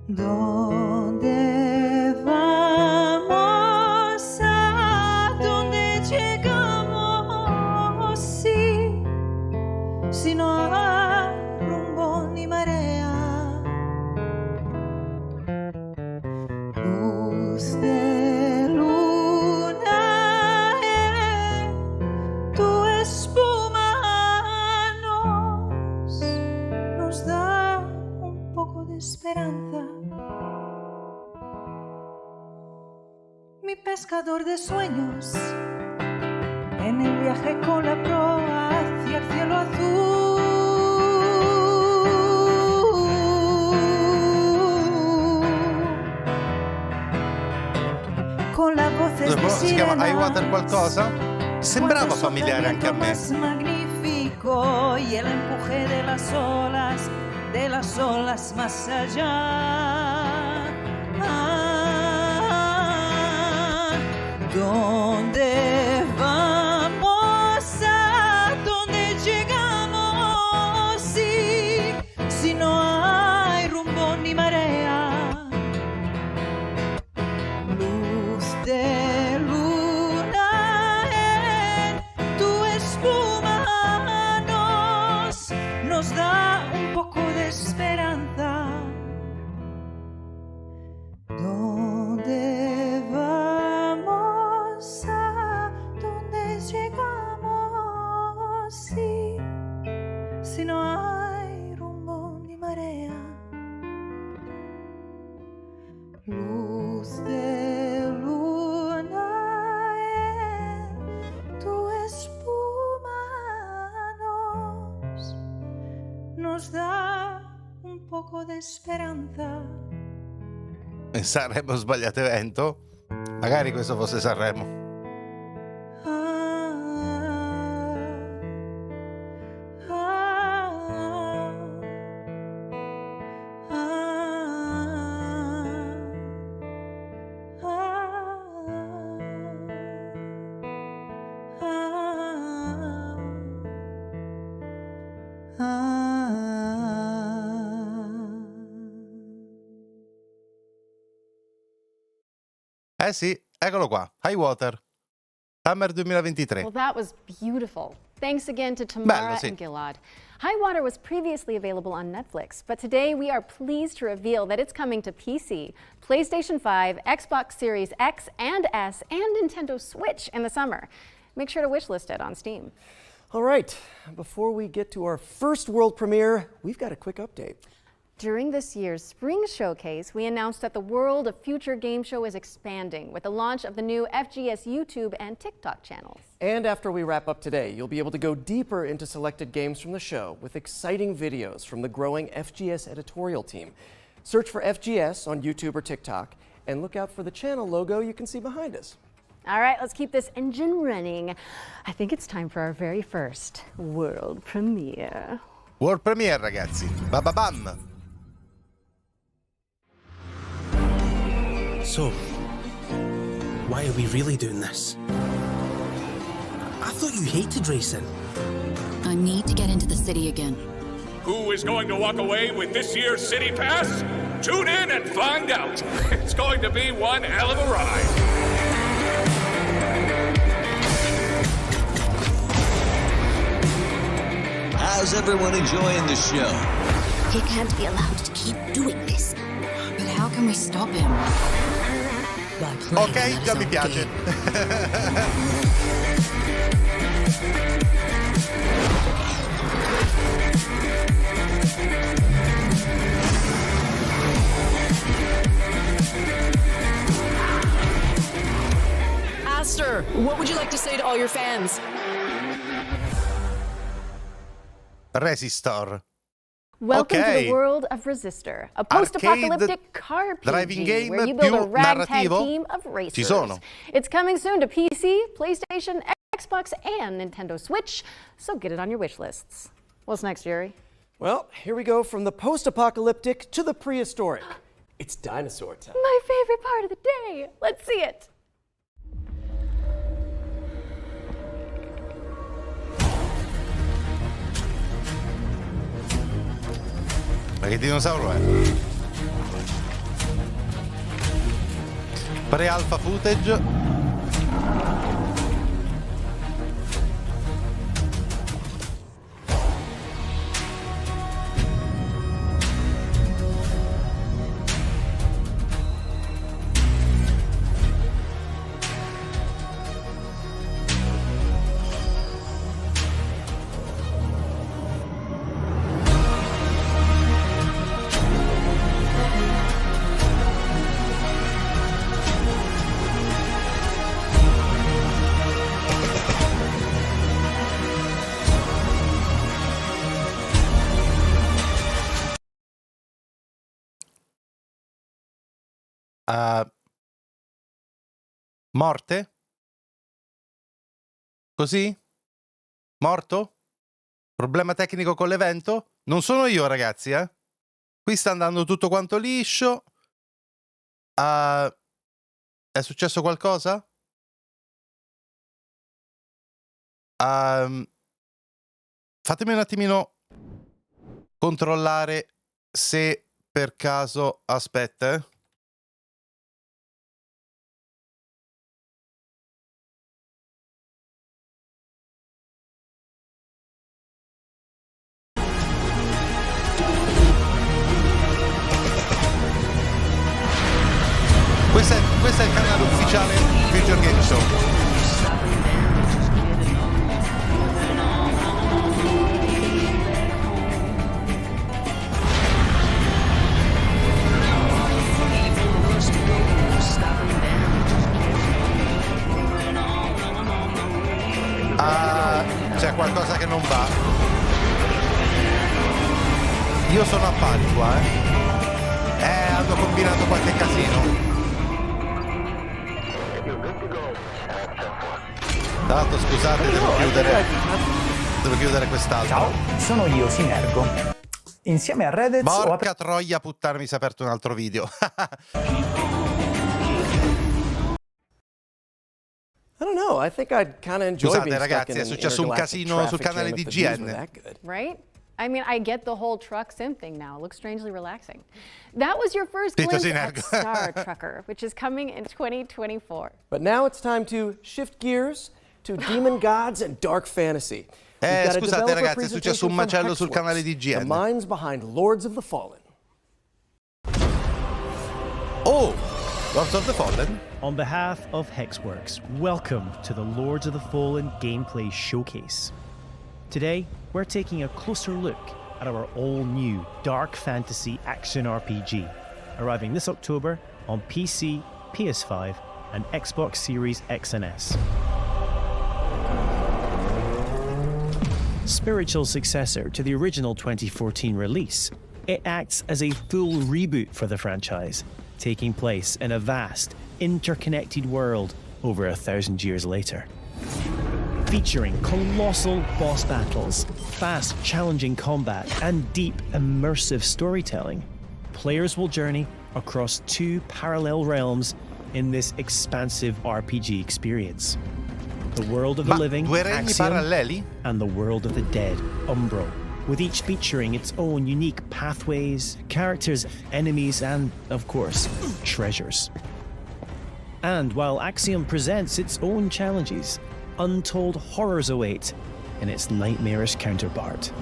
¿Dónde vamos? ¿A dónde llegamos? Si no hay rumbo ni marea. Luz de luna en tu espuma nos da un poco de esperanza. pescador de sueños en el viaje con la proa hacia el cielo azul. Con la voz de si chiama sirena, I Water qualcosa? Sembrava familiare anche a me. más magnífico y el empuje de las olas más allá. ¿Dónde vamos? ¿A dónde llegamos? Si no hay rumbo ni marea, luz de luna en tu espuma nos da un poco de esperanza. ¿Dónde vamos? ¿A dónde llegamos? Si no hay rumbo ni marea, luz de luna en tu espuma nos da un poco de speranza. Sanremo sbagliato evento? Magari questo fosse Sanremo. Eh sì, eccolo qua, High Water, Summer 2023. Well, that was beautiful. Thanks again to Tamara Bello, sì. and Gilad. High Water was previously available on Netflix, but today we are pleased to reveal that it's coming to PC, PlayStation 5, Xbox Series X and S, and Nintendo Switch in the summer. Make sure to wishlist it on Steam. All right, before we get to our first world premiere, we've got a quick update. During this year's Spring Showcase, we announced that the World of Future Game Show is expanding with the launch of the new FGS YouTube and TikTok channels. And after we wrap up today, you'll be able to go deeper into selected games from the show with exciting videos from the growing FGS editorial team. Search for FGS on YouTube or TikTok and look out for the channel logo you can see behind us. All right, let's keep this engine running. I think it's time for our very first world premiere. World premiere, ragazzi. Bababam. So, why are we really doing this? I thought you hated racing. I need to get into the city again. Who is going to walk away with this year's City Pass? Tune in and find out. It's going to be one hell of a ride. How's everyone enjoying the show? He can't be allowed to keep doing this. But how can we stop him? Ok, già mi piace. Aster, what would you like to say to all your fans? Resistor. Welcome to the world of Resistor, a post-apocalyptic car driving game where you build a più ragtag narrativo. team of racers. Ci sono. It's coming soon to PC, PlayStation, Xbox, and Nintendo Switch, so get it on your wish lists. What's next, Yuri? Well, here we go from the post-apocalyptic to the prehistoric. It's dinosaur time. My favorite part of the day. Let's see it. Ma che dinosauro è? Pre-alpha footage. Morte? Così? Morto? Problema tecnico con l'evento? Non sono io, ragazzi, eh? Qui sta andando tutto quanto liscio. È successo qualcosa? Fatemi un attimino controllare se per caso... Aspetta, Questo è il canale ufficiale Future Game Show. C'è qualcosa che non va. Io sono a pari qua, hanno combinato qualche casino. Tra l'altro, scusate, devo chiudere quest'altro. Ciao, sono io, Sinergo. Insieme a Reddit Porca troia puttana, mi si è aperto un altro video. I don't know, I think I'd kind of enjoy Scusate being stuck ragazzi, in è an successo un intergalactic casino sul traffic canale jam di if the views were GN. that good. Right? I mean, I get the whole truck sim thing now. It looks strangely relaxing. That was your first glimpse at Star Trucker, which is coming in 2024. But now it's time to shift gears to demon gods and dark fantasy. We've got a Scusate developer ragazzi, è successo un presentation macello sul from canale di Hexworks, the GN. minds behind Lords of the Fallen. Oh, Lords of the Fallen? On behalf of Hexworks, welcome to the Lords of the Fallen gameplay showcase. Today, we're taking a closer look at our all-new dark fantasy action RPG, arriving this October on PC, PS5, and Xbox Series X and S. Spiritual successor to the original 2014 release, it acts as a full reboot for the franchise, taking place in a vast, interconnected world over 1,000 years later. Featuring colossal boss battles, fast, challenging combat, and deep, immersive storytelling, players will journey across 2 parallel realms in this expansive RPG experience. The world of the living, Axiom, and the world of the dead, Umbral, with each featuring its own unique pathways, characters, enemies, and, of course, treasures. And while Axiom presents its own challenges, untold horrors await in its nightmarish counterpart.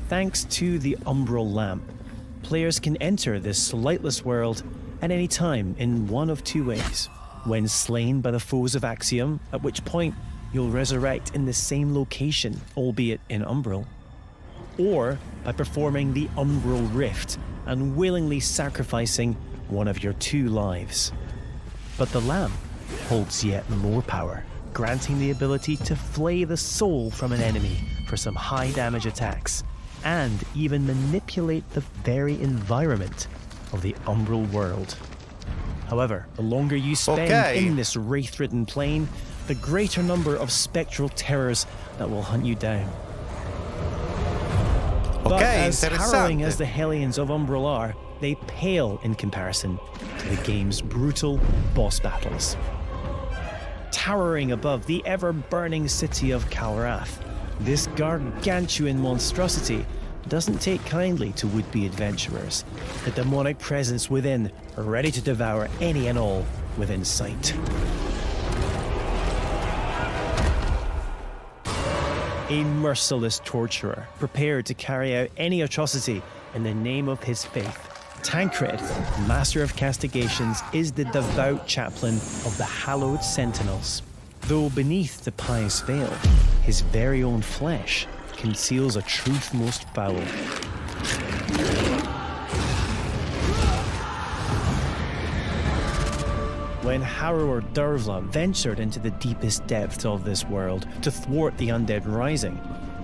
Thanks to the Umbral Lamp, players can enter this lightless world at any time in one of 2 ways. When slain by the foes of Axiom, at which point you'll resurrect in the same location, albeit in Umbral. Or by performing the Umbral Rift and willingly sacrificing one of your 2 lives. But the lamp holds yet more power, granting the ability to flay the soul from an enemy for some high damage attacks, and even manipulate the very environment of the Umbral world. However, the longer you spend in this wraith-ridden plane, the greater number of spectral terrors that will hunt you down. But as harrowing as the Hellions of Umbral are, they pale in comparison to the game's brutal boss battles. Towering above the ever-burning city of Calrath, this gargantuan monstrosity doesn't take kindly to would-be adventurers, the demonic presence within ready to devour any and all within sight. A merciless torturer prepared to carry out any atrocity in the name of his faith. Tancred, master of castigations, is the devout chaplain of the hallowed sentinels. Though beneath the pious veil, his very own flesh conceals a truth most foul. When Harrower Dervla ventured into the deepest depths of this world to thwart the undead rising,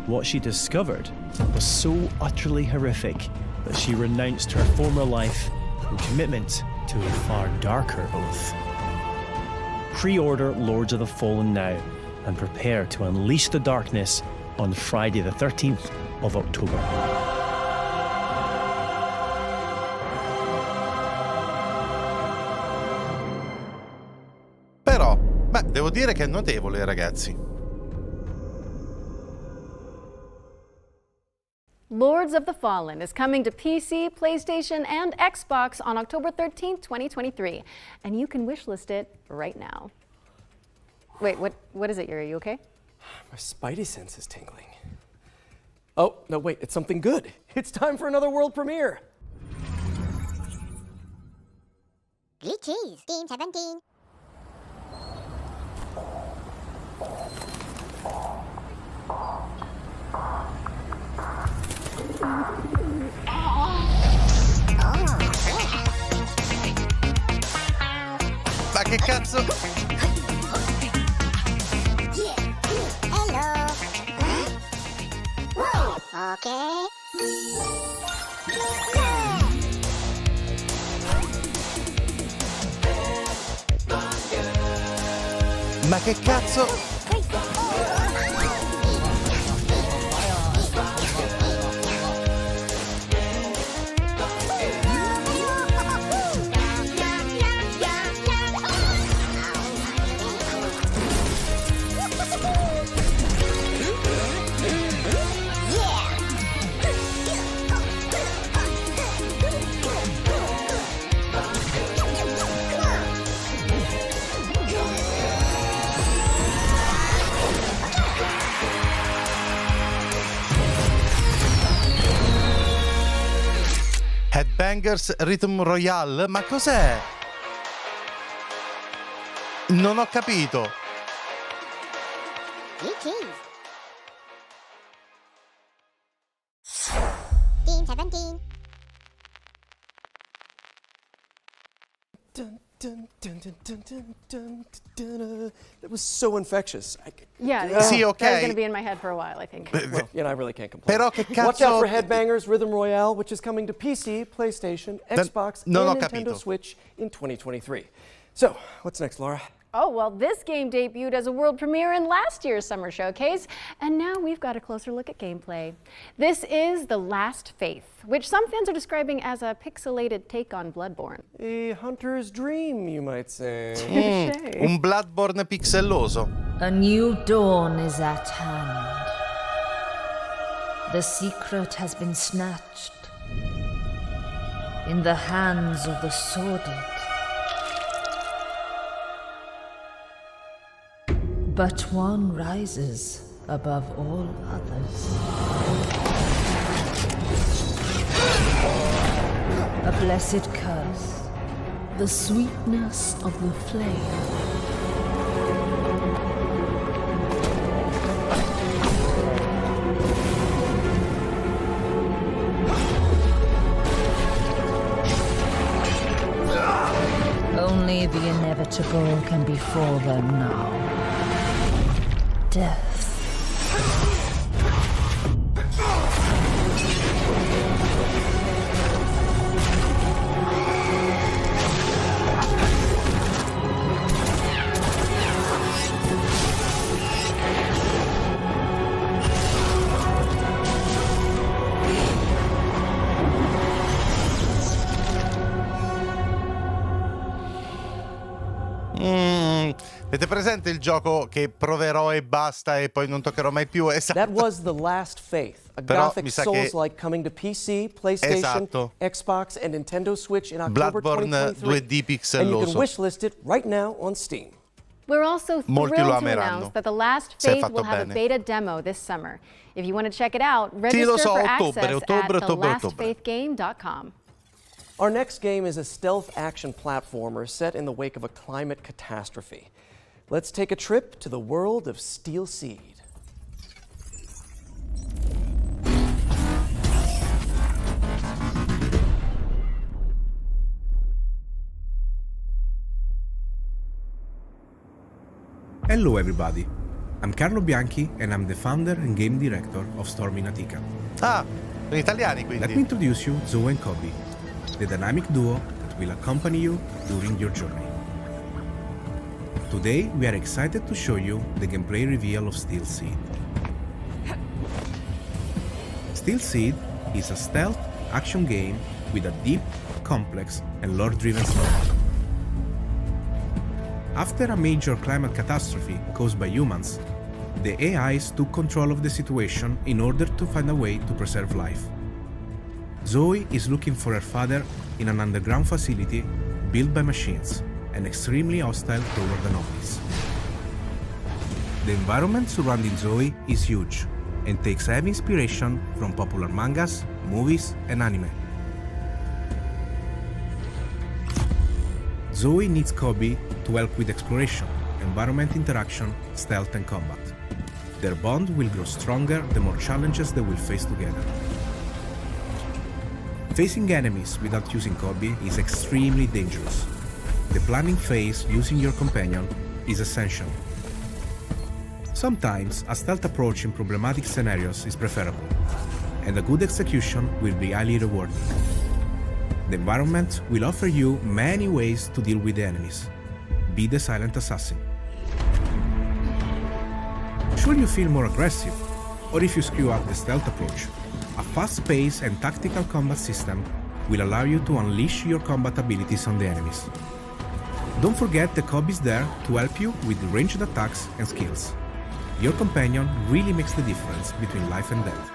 what she discovered was so utterly horrific that she renounced her former life and commitment to a far darker oath. Pre-order Lords of the Fallen now and prepare to unleash the darkness on Friday the 13th of October. Però, devo dire che è notevole, ragazzi. Lords of the Fallen is coming to PC, PlayStation, and Xbox on October 13th, 2023. And you can wishlist it right now. Wait, what is it, Yuri? Are you okay? My spidey sense is tingling. Oh, no, wait, it's something good. It's time for another world premiere. GIOCHI, Team 17. Ma che cazzo? Hello. Ok. Ma che cazzo? Headbangers Rhythm Royale? Ma cos'è? Non ho capito. Team 17. Dun, dun, dun, dun, dun, dun, dun, dun. That was so infectious. Yeah, Sì, ok. That was going to be in my head for a while, I think. Well, I really can't complain. Però che cazzo... Watch out for Headbangers Rhythm Royale, which is coming to PC, PlayStation, Xbox, and Nintendo Switch in 2023. So, what's next, Laura? Oh, well, this game debuted as a world premiere in last year's summer showcase, and now we've got a closer look at gameplay. This is The Last Faith, which some fans are describing as a pixelated take on Bloodborne. A hunter's dream, you might say. Un Bloodborne pixelloso. A new dawn is at hand. The secret has been snatched in the hands of the sordid. But one rises above all others. A blessed curse, the sweetness of the flame. Only the inevitable can befall them now. Death. Avete presente il gioco che proverò e basta e poi non toccherò mai più? Esatto. That was The Last Faith, a Però gothic mi sa Souls-like coming to PC, PlayStation, Xbox, and Nintendo Switch in October Bloodborne 2023. 2D pixelloso. And you can wishlist it right now on Steam. We're also thrilled to announce that The Last Faith will have a beta demo this summer. If you want to check it out, register for access at thelastfaithgame.com. Our next game is a stealth action platformer set in the wake of a climate catastrophe. Let's take a trip to the world of Steel Seed. Hello everybody, I'm Carlo Bianchi and I'm the founder and game director of Storm in Attica. Ah, sono italiani quindi. Let me introduce you Zoe and Kobe, the dynamic duo that will accompany you during your journey. Today we are excited to show you the gameplay reveal of Steel Seed. Steel Seed is a stealth action game with a deep, complex, and lore-driven story. After a major climate catastrophe caused by humans, the AIs took control of the situation in order to find a way to preserve life. Zoe is looking for her father in an underground facility built by machines and extremely hostile toward anomalies. The environment surrounding Zoe is huge and takes heavy inspiration from popular mangas, movies, and anime. Zoe needs Kobe to help with exploration, environment interaction, stealth, and combat. Their bond will grow stronger the more challenges they will face together. Facing enemies without using Kobe is extremely dangerous. The planning phase using your companion is essential. Sometimes a stealth approach in problematic scenarios is preferable, and a good execution will be highly rewarding. The environment will offer you many ways to deal with the enemies. Be the silent assassin. Should you feel more aggressive, or if you screw up the stealth approach, a fast-paced and tactical combat system will allow you to unleash your combat abilities on the enemies. Don't forget the Kobe is there to help you with ranged attacks and skills. Your companion really makes the difference between life and death.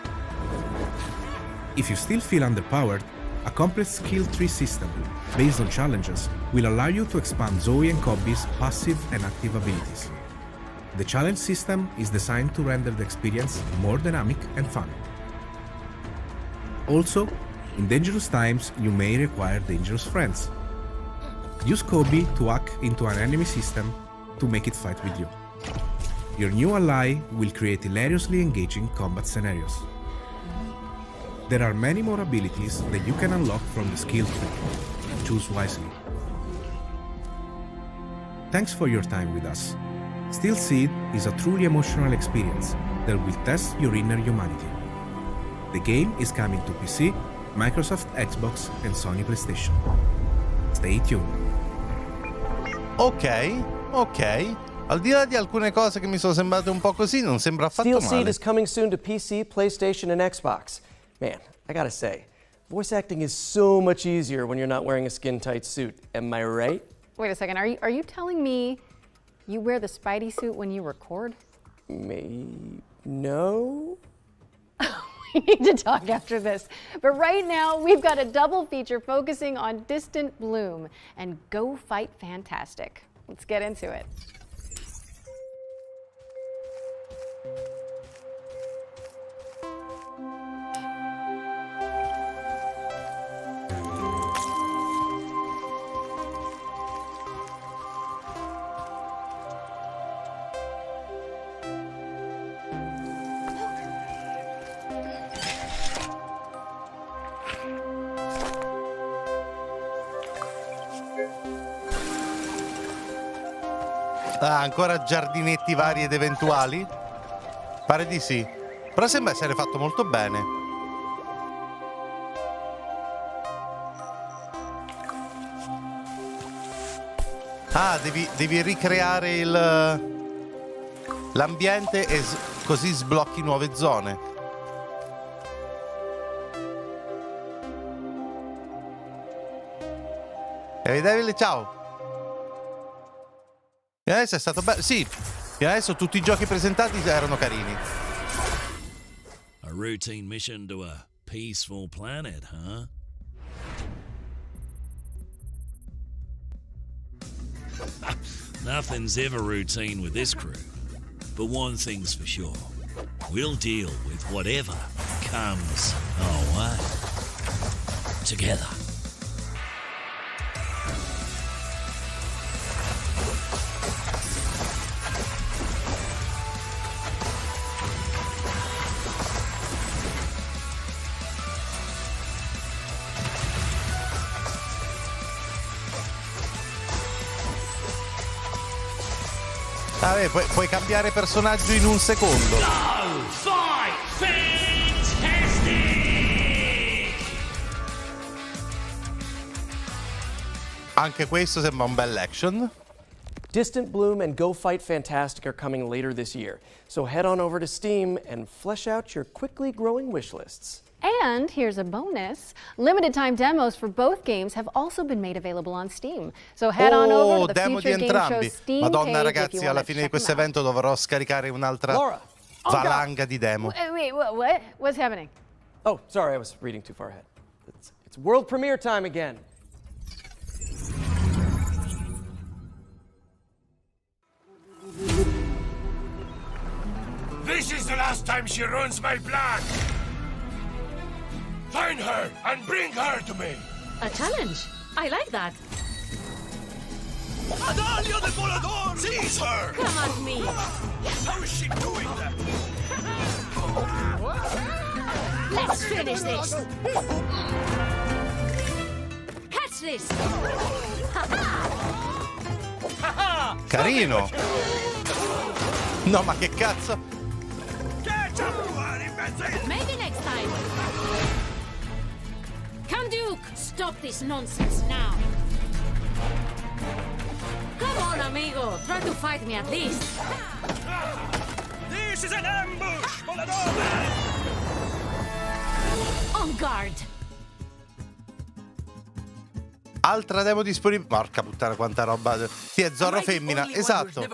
If you still feel underpowered, a complex skill tree system based on challenges will allow you to expand Zoe and Kobe's passive and active abilities. The challenge system is designed to render the experience more dynamic and fun. Also, in dangerous times, you may require dangerous friends. Use Kobe to hack into an enemy system to make it fight with you. Your new ally will create hilariously engaging combat scenarios. There are many more abilities that you can unlock from the skill tree. Choose wisely. Thanks for your time with us. Steel Seed is a truly emotional experience that will test your inner humanity. The game is coming to PC, Microsoft Xbox, and Sony PlayStation. Stay tuned. Ok. Al di là di alcune cose che mi sono sembrate un po' così, non sembra affatto Steel male. Seed is coming soon to PC, PlayStation, and Xbox. Man, I gotta say, voice acting is so much easier when you're not wearing a skin-tight suit. Am I right? Wait a second, are you telling me you wear the Spidey suit when you record? No? We need to talk after this. But right now, we've got a double feature focusing on Distant Bloom and Go Fight Fantastic. Let's get into it. Ah, ancora giardinetti vari ed eventuali? Pare di sì. Però sembra essere fatto molto bene. Ah, devi ricreare l'ambiente e così sblocchi nuove zone. E Devil, ciao. E adesso è stato bello. Sì, e adesso tutti i giochi presentati erano carini. A routine mission to a peaceful planet, huh? Nothing's ever routine with this crew. But one thing's for sure. We'll deal with whatever comes our way. Together. Vabbè, puoi cambiare personaggio in un secondo. Go fight fantastic! Anche questo sembra un bel action. Distant Bloom and Go Fight Fantastic are coming later this year, so head on over to Steam and flesh out your quickly growing wish lists. And here's a bonus. Limited time demos for both games have also been made available on Steam. So head on over to the demo Future di Game Show entrambi. Steam Madonna page ragazzi, if you alla want to fine di check questo them out. evento dovrò scaricare un'altra Laura. valanga di demo. Wait, what? What's happening? Oh, sorry, I was reading too far ahead. It's world premiere time again. This is the last time she ruins my plan! Find her and bring her to me! A challenge? I like that. Medaglia del volador! Seize her! Come at me! How is she doing that? Let's finish this! Catch this! Carino! No, ma che cazzo? Maybe next time. Duke, stop this nonsense now. Come on, amigo. Try to fight me at least. This is an ambush! Volador! On guard. Altra demo disponibile. Porca puttana, quanta roba. Sì, è Zorro femmina, esatto.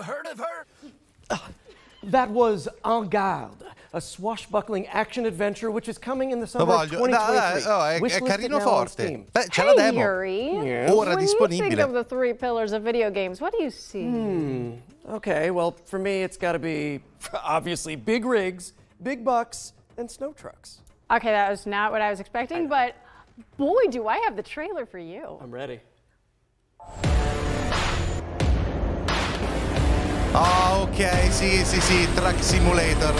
That was En Garde, a swashbuckling action adventure which is coming in the Lo summer of voglio. 2023. È carino now on forte. Steam. Beh, c'è la demo. Yuri. Ora When disponibile. you think of the three pillars of video games, what do you see? Okay, well, for me, it's got to be obviously big rigs, big bucks, and snow trucks. Okay, that was not what I was expecting, but boy, do I have the trailer for you. I'm ready. Ah, ok, sì, Truck Simulator.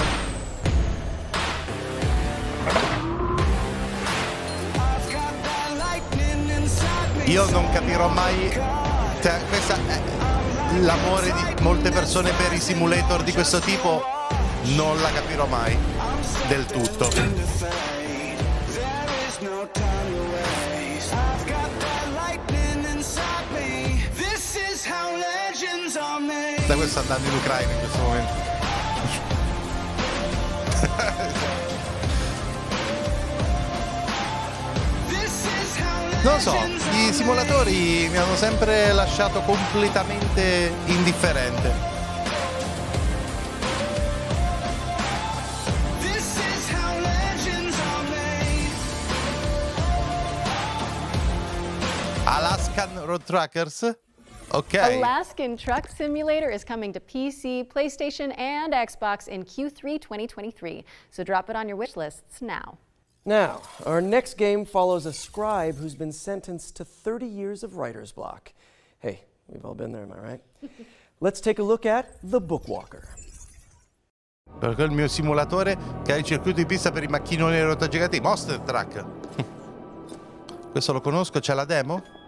Io non capirò mai, cioè, questa è l'amore di molte persone per i simulator di questo tipo, non la capirò mai del tutto. Da questo sta andando in Ucraina in questo momento. Non so, i simulatori mi hanno sempre lasciato completamente indifferente. Alaskan Road Truckers? Okay. Alaskan Truck Simulator is coming to PC, PlayStation, and Xbox in Q3 2023. So drop it on your wish lists now. Now, our next game follows a scribe who's been sentenced to 30 years of writer's block. Hey, we've all been there, am I right? Let's take a look at The Bookwalker. Perché il mio simulatore che ha il circuito di pista per i macchinoni e rotagigati, Monster Truck. Questo lo conosco, c'è la demo?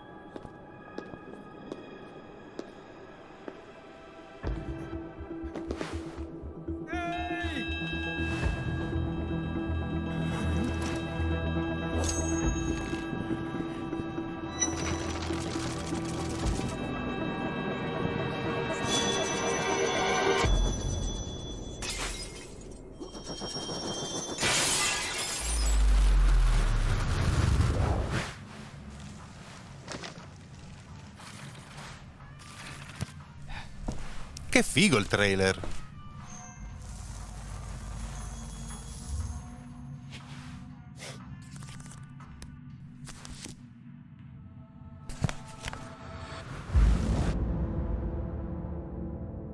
Che figo il trailer.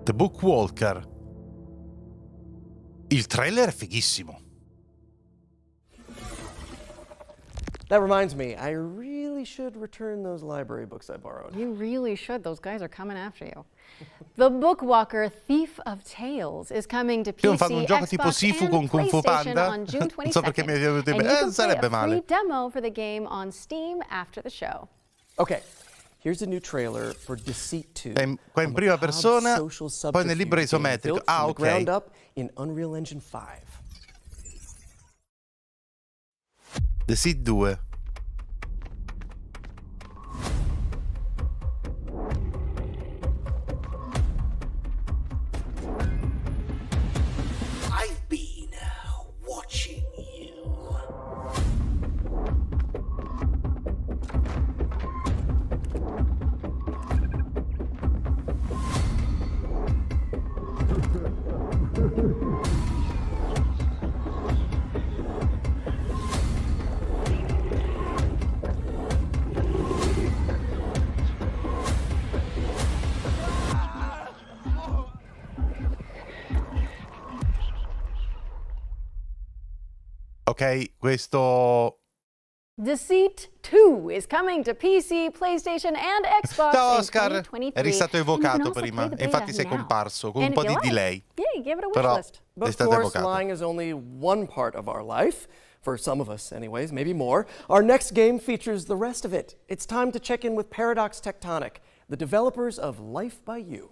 The Bookwalker. Il trailer è fighissimo. That reminds me, I really should return those library books I borrowed. You really should. Those guys are coming after you. The Bookwalker Thief of Tales is coming to PC, fanno un gioco tipo Xbox, Sifu and con Kung Fu PlayStation Panda. on June 22nd. Non so perché mi è venuto in And you can play sarebbe a free male. demo for the game on Steam after the show. Okay, here's a new trailer for Deceit 2. Qua in prima persona, poi nel libro isometrico. Ah, ok. Ground up in Unreal Engine 5. Deceit 2. Ok, questo... Deceit 2 is coming to PC, PlayStation, and Xbox Ciao in Oscar, 2023. eri stato And you can evocato also prima, play the e infatti beta sei now. comparso con un And po' if di you like, delay. yeah, give it a wish Però list. But è of stato course, evocato. lying is only one part of our life. For some of us, anyways, maybe more. Our next game features the rest of it. It's time to check in with Paradox Tectonic, the developers of Life by You.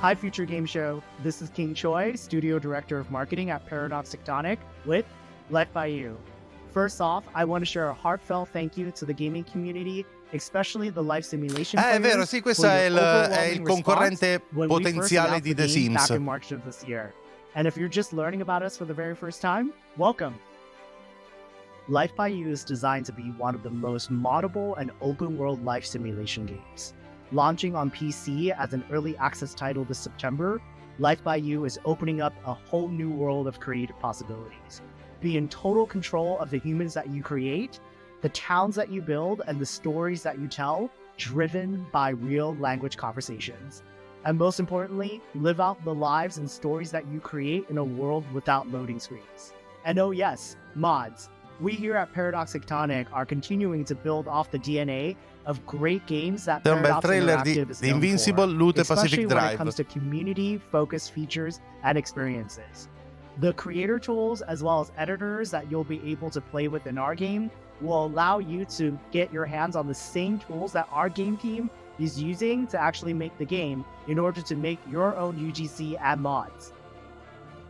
Hi, Future Game Show. This is King Choi, Studio Director of Marketing at Paradox Tectonic with Life by You. First off, I want to share a heartfelt thank you to the gaming community, especially the life simulation players. È vero, sì, questo è il concorrente potenziale di The Sims. Back in March of this year. And if you're just learning about us for the very first time, welcome. Life by You is designed to be one of the most moddable and open-world life simulation games. Launching on PC as an early access title this September, Life by You is opening up a whole new world of creative possibilities. Be in total control of the humans that you create, the towns that you build, and the stories that you tell, driven by real language conversations. And most importantly, live out the lives and stories that you create in a world without loading screens. And oh yes, mods. We here at Paradox Tectonic are continuing to build off the DNA of great games that C'è un bel Paradox trailer di Interactive is known Invincible, for, Loot e especially Pacific when it Drive. comes to community-focused features and experiences. The creator tools as well as editors that you'll be able to play with in our game will allow you to get your hands on the same tools that our game team is using to actually make the game in order to make your own UGC and mods.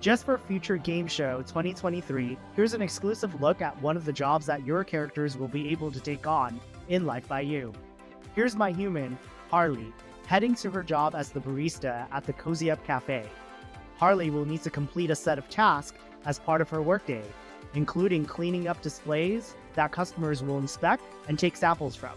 Just for Future Game Show 2023, here's an exclusive look at one of the jobs that your characters will be able to take on in Life by You. Here's my human, Harley, heading to her job as the barista at the Cozy Up Cafe. Harley will need to complete a set of tasks as part of her workday, including cleaning up displays that customers will inspect and take samples from.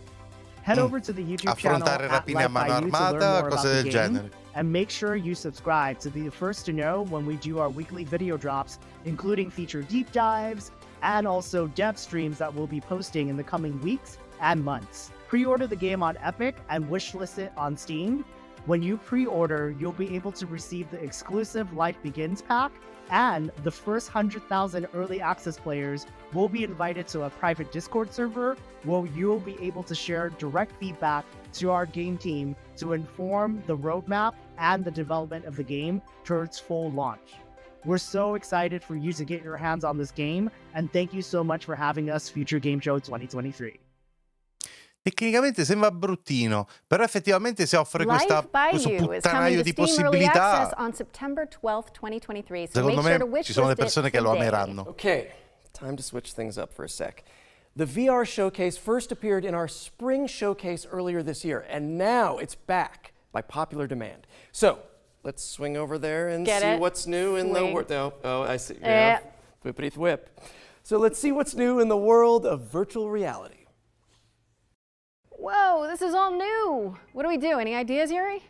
Head over to the YouTube channel Affrontare at rapine a Life by mano You to learn armata, more about cose the del game, genere. and make sure you subscribe to be the first to know when we do our weekly video drops, including feature deep dives, and also dev streams that we'll be posting in the coming weeks and months. Pre-order the game on Epic and wishlist it on Steam. When you pre-order, you'll be able to receive the exclusive Life Begins pack, and the first 100,000 early access players will be invited to a private Discord server where you'll be able to share direct feedback to our game team to inform the roadmap and the development of the game towards full launch. We're so excited for you to get your hands on this game, and thank you so much for having us, Future Game Show 2023. Tecnicamente sembra bruttino, però effettivamente se offre questo puttanaio di Steam Early possibilità, Access on September 12th, 2023. So secondo make sure me to wish ci sono le list it persone che lo today. ameranno. Okay, time to switch things up for a sec. The VR showcase first appeared in our spring showcase earlier this year, and now it's back by popular demand. So let's swing over there and see what's new in the world. Oh, I see. Yeah. Whippity whip. So let's see what's new in the world of virtual reality. Whoa, this is all new. What do we do? Any ideas, Yuri?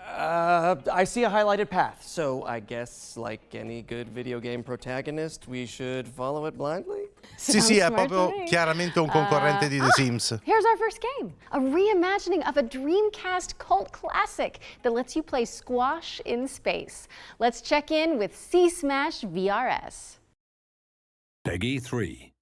I see a highlighted path, so I guess, like any good video game protagonist, we should follow it blindly? Sì, è proprio chiaramente un concorrente di The Sims. Here's our first game, a reimagining of a Dreamcast cult classic that lets you play squash in space. Let's check in with C-Smash VRS. Peggy 3.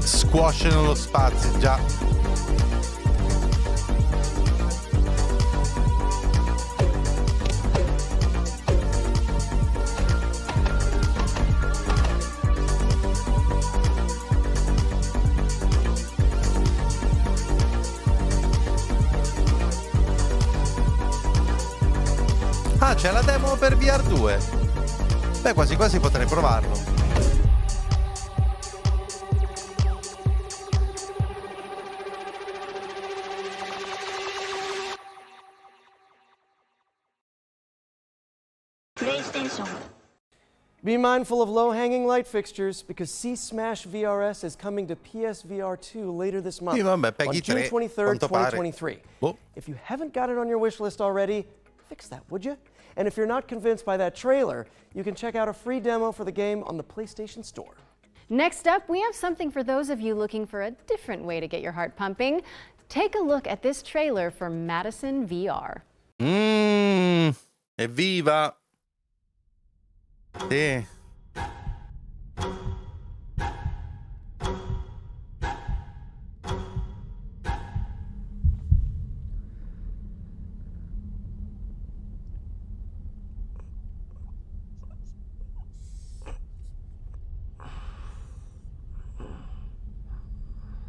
Squash nello spazio, già. Ah, c'è la demo per VR2. Beh, quasi quasi potrei provarlo. Be mindful of low-hanging light fixtures because C-Smash VRS is coming to PSVR 2 later this month, Sì, vabbè, on Peggy June 3, 23rd, quanto pare. 2023. Boh. If you haven't got it on your wish list already, fix that, would you? And if you're not convinced by that trailer, you can check out a free demo for the game on the PlayStation Store. Next up, we have something for those of you looking for a different way to get your heart pumping. Take a look at this trailer for Madison VR. Evviva! Sì.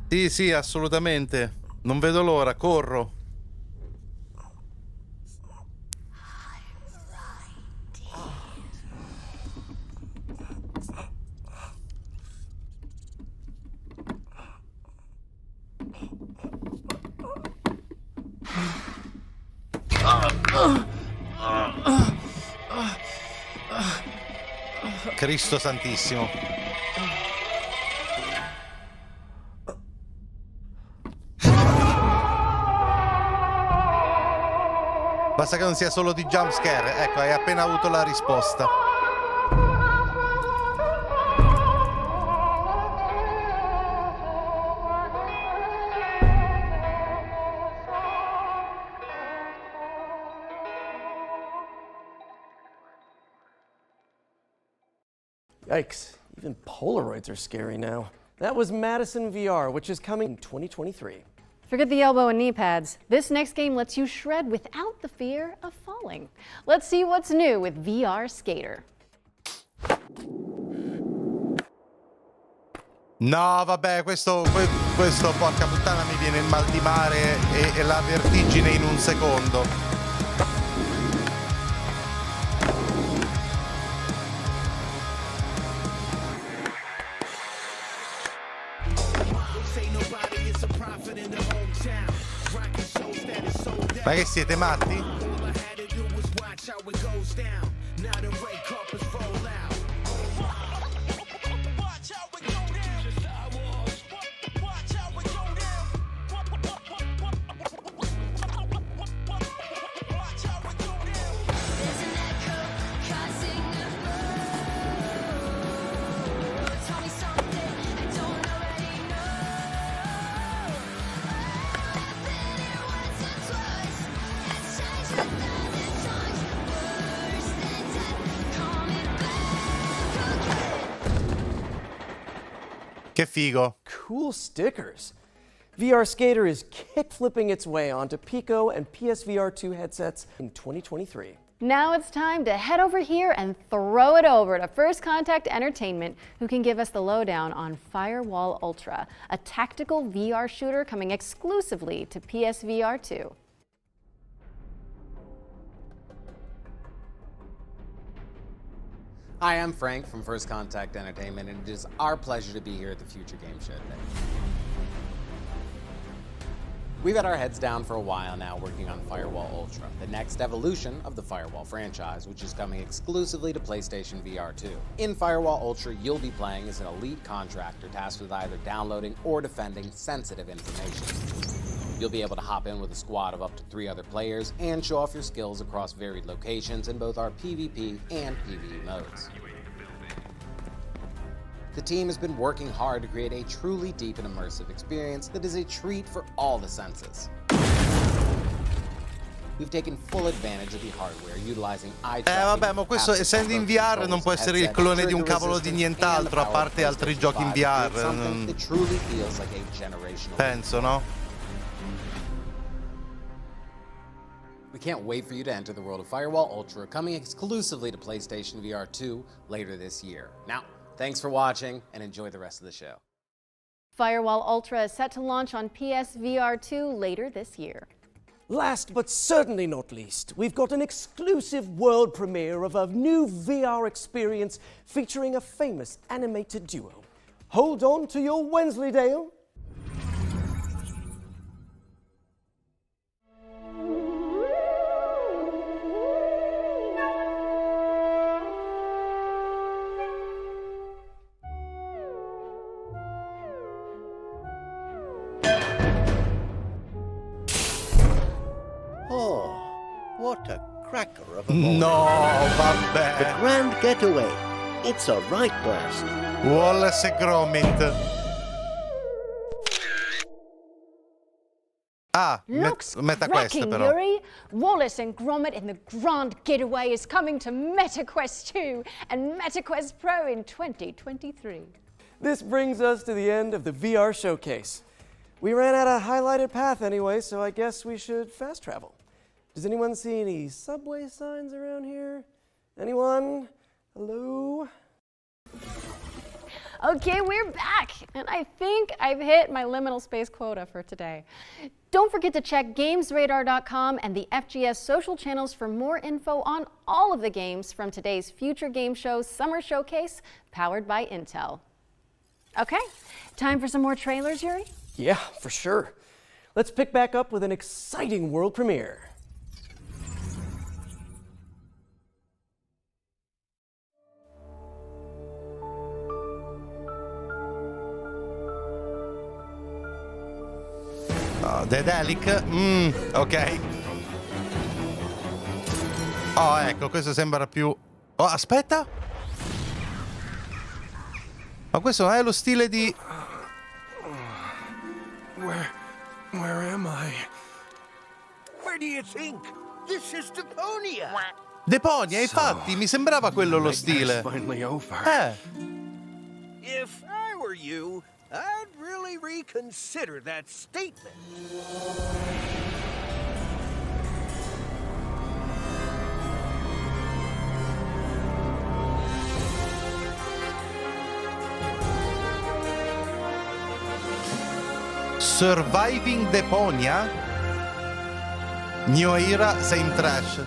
Sì, sì, assolutamente. Non vedo l'ora, corro. Cristo Santissimo. Basta che non sia solo di jumpscare. Ecco, hai appena avuto la risposta. Yikes, even Polaroids are scary now. That was Madison VR, which is coming in 2023. Forget the elbow and knee pads. This next game lets you shred without the fear of falling. Let's see what's new with VR Skater. No, vabbè, questo porca puttana mi viene il mal di mare e la vertigine in un secondo. Ma che siete matti? Che figo. Cool stickers. VR Skater is kick-flipping its way onto Pico and PSVR 2 headsets in 2023. Now it's time to head over here and throw it over to First Contact Entertainment, who can give us the lowdown on Firewall Ultra, a tactical VR shooter coming exclusively to PSVR 2. Hi, I'm Frank from First Contact Entertainment, and it is our pleasure to be here at the Future Game Show today. We've had our heads down for a while now working on Firewall Ultra, the next evolution of the Firewall franchise, which is coming exclusively to PlayStation VR 2. In Firewall Ultra, you'll be playing as an elite contractor tasked with either downloading or defending sensitive information. You'll be able to hop in with a squad of up to 3 other players and show off your skills across varied locations in both our PvP and PvE modes. The team has been working hard to create a truly deep and immersive experience that is a treat for all the senses. We've taken full advantage of the hardware, utilizing eye tracking. Vabbè, ma questo essendo in VR non può essere il clone di un cavolo di nient'altro, a parte altri giochi in VR. Penso, no? We can't wait for you to enter the world of Firewall Ultra, coming exclusively to PlayStation VR 2 later this year. Now, thanks for watching, and enjoy the rest of the show. Firewall Ultra is set to launch on PSVR 2 later this year. Last but certainly not least, we've got an exclusive world premiere of a new VR experience featuring a famous animated duo. Hold on to your Wensleydale. Oh, what a cracker of a morning. No, vabbè. The grand getaway. It's a right blast. Wallace e Gromit. Ah, Looks metta questa cracking, però. Yuri. Wallace and Gromit in the Grand Getaway is coming to MetaQuest 2 and MetaQuest Pro in 2023. This brings us to the end of the VR showcase. We ran out of highlighted path anyway, so I guess we should fast travel. Does anyone see any subway signs around here? Anyone? Hello? Okay, we're back, and I think I've hit my liminal space quota for today. Don't forget to check GamesRadar.com and the FGS social channels for more info on all of the games from today's Future Game Show's Summer Showcase, powered by Intel. Okay, time for some more trailers, Yuri? Yeah, for sure. Let's pick back up with an exciting world premiere. Dedelic? Ok. Oh, ecco, questo sembra più... Oh, aspetta! Ma questo non è lo stile di... Where am I? Where do you think? This is Deponia. Deponia, infatti, mi sembrava quello lo stile. Finally over. If I were you, I'd really reconsider that statement. Surviving Deponia? New Era, same trash.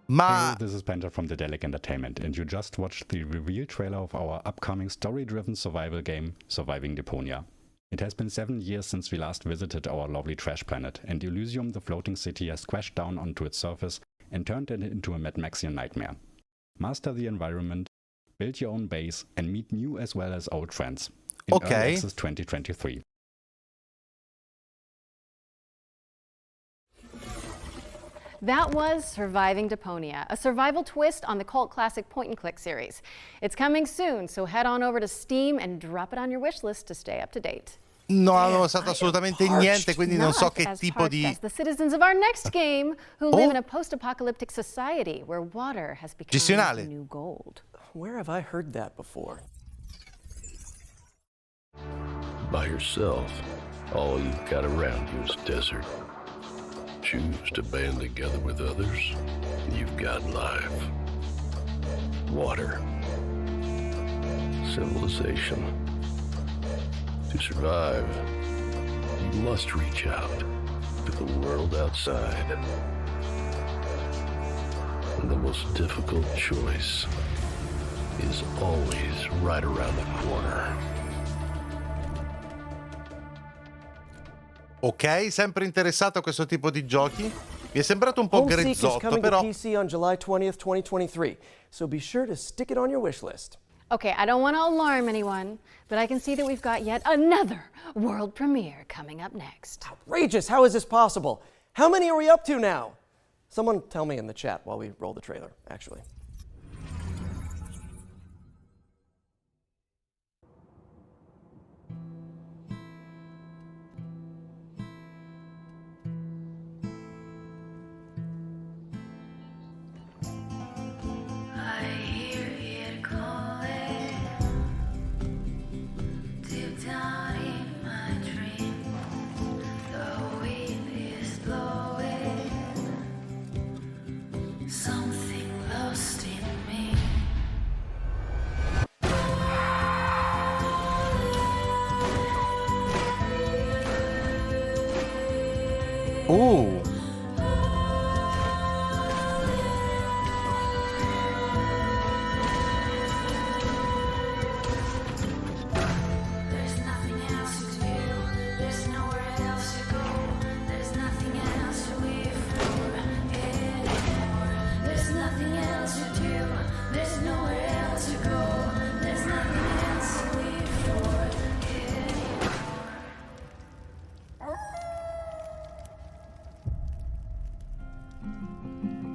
Ma... Hey, this is Penta from Dedelic Entertainment, and you just watched the reveal trailer of our upcoming story-driven survival game, Surviving Deponia. It has been 7 years since we last visited our lovely trash planet, and Elysium, the floating city, has crashed down onto its surface and turned it into a Mad Maxian nightmare. Master the environment, build your own base, and meet new as well as old friends. In Early Access 2023. That was Surviving Deponia, a survival twist on the cult classic point-and-click series. It's coming soon, so head on over to Steam and drop it on your wish list to stay up to date. Non hanno usato assolutamente niente, quindi non so che tipo di... As the citizens of our next game, who live in a post-apocalyptic society where water has become the new gold. Where have I heard that before? By yourself, all you've got around you is desert. Choose to band together with others, you've got life. Water. Civilization. To survive, you must reach out to the world outside. And the most difficult choice is always right around the corner. Ok, sempre interessato a questo tipo di giochi. Mi è sembrato un po' grezzotto, però... Coming to PC on July 20th, 2023. So be sure to stick it on your wish list. Okay, I don't want to alarm anyone, but I can see that we've got yet another world premiere coming up next. Outrageous! How is this possible? How many are we up to now? Someone tell me in the chat while we roll the trailer, actually.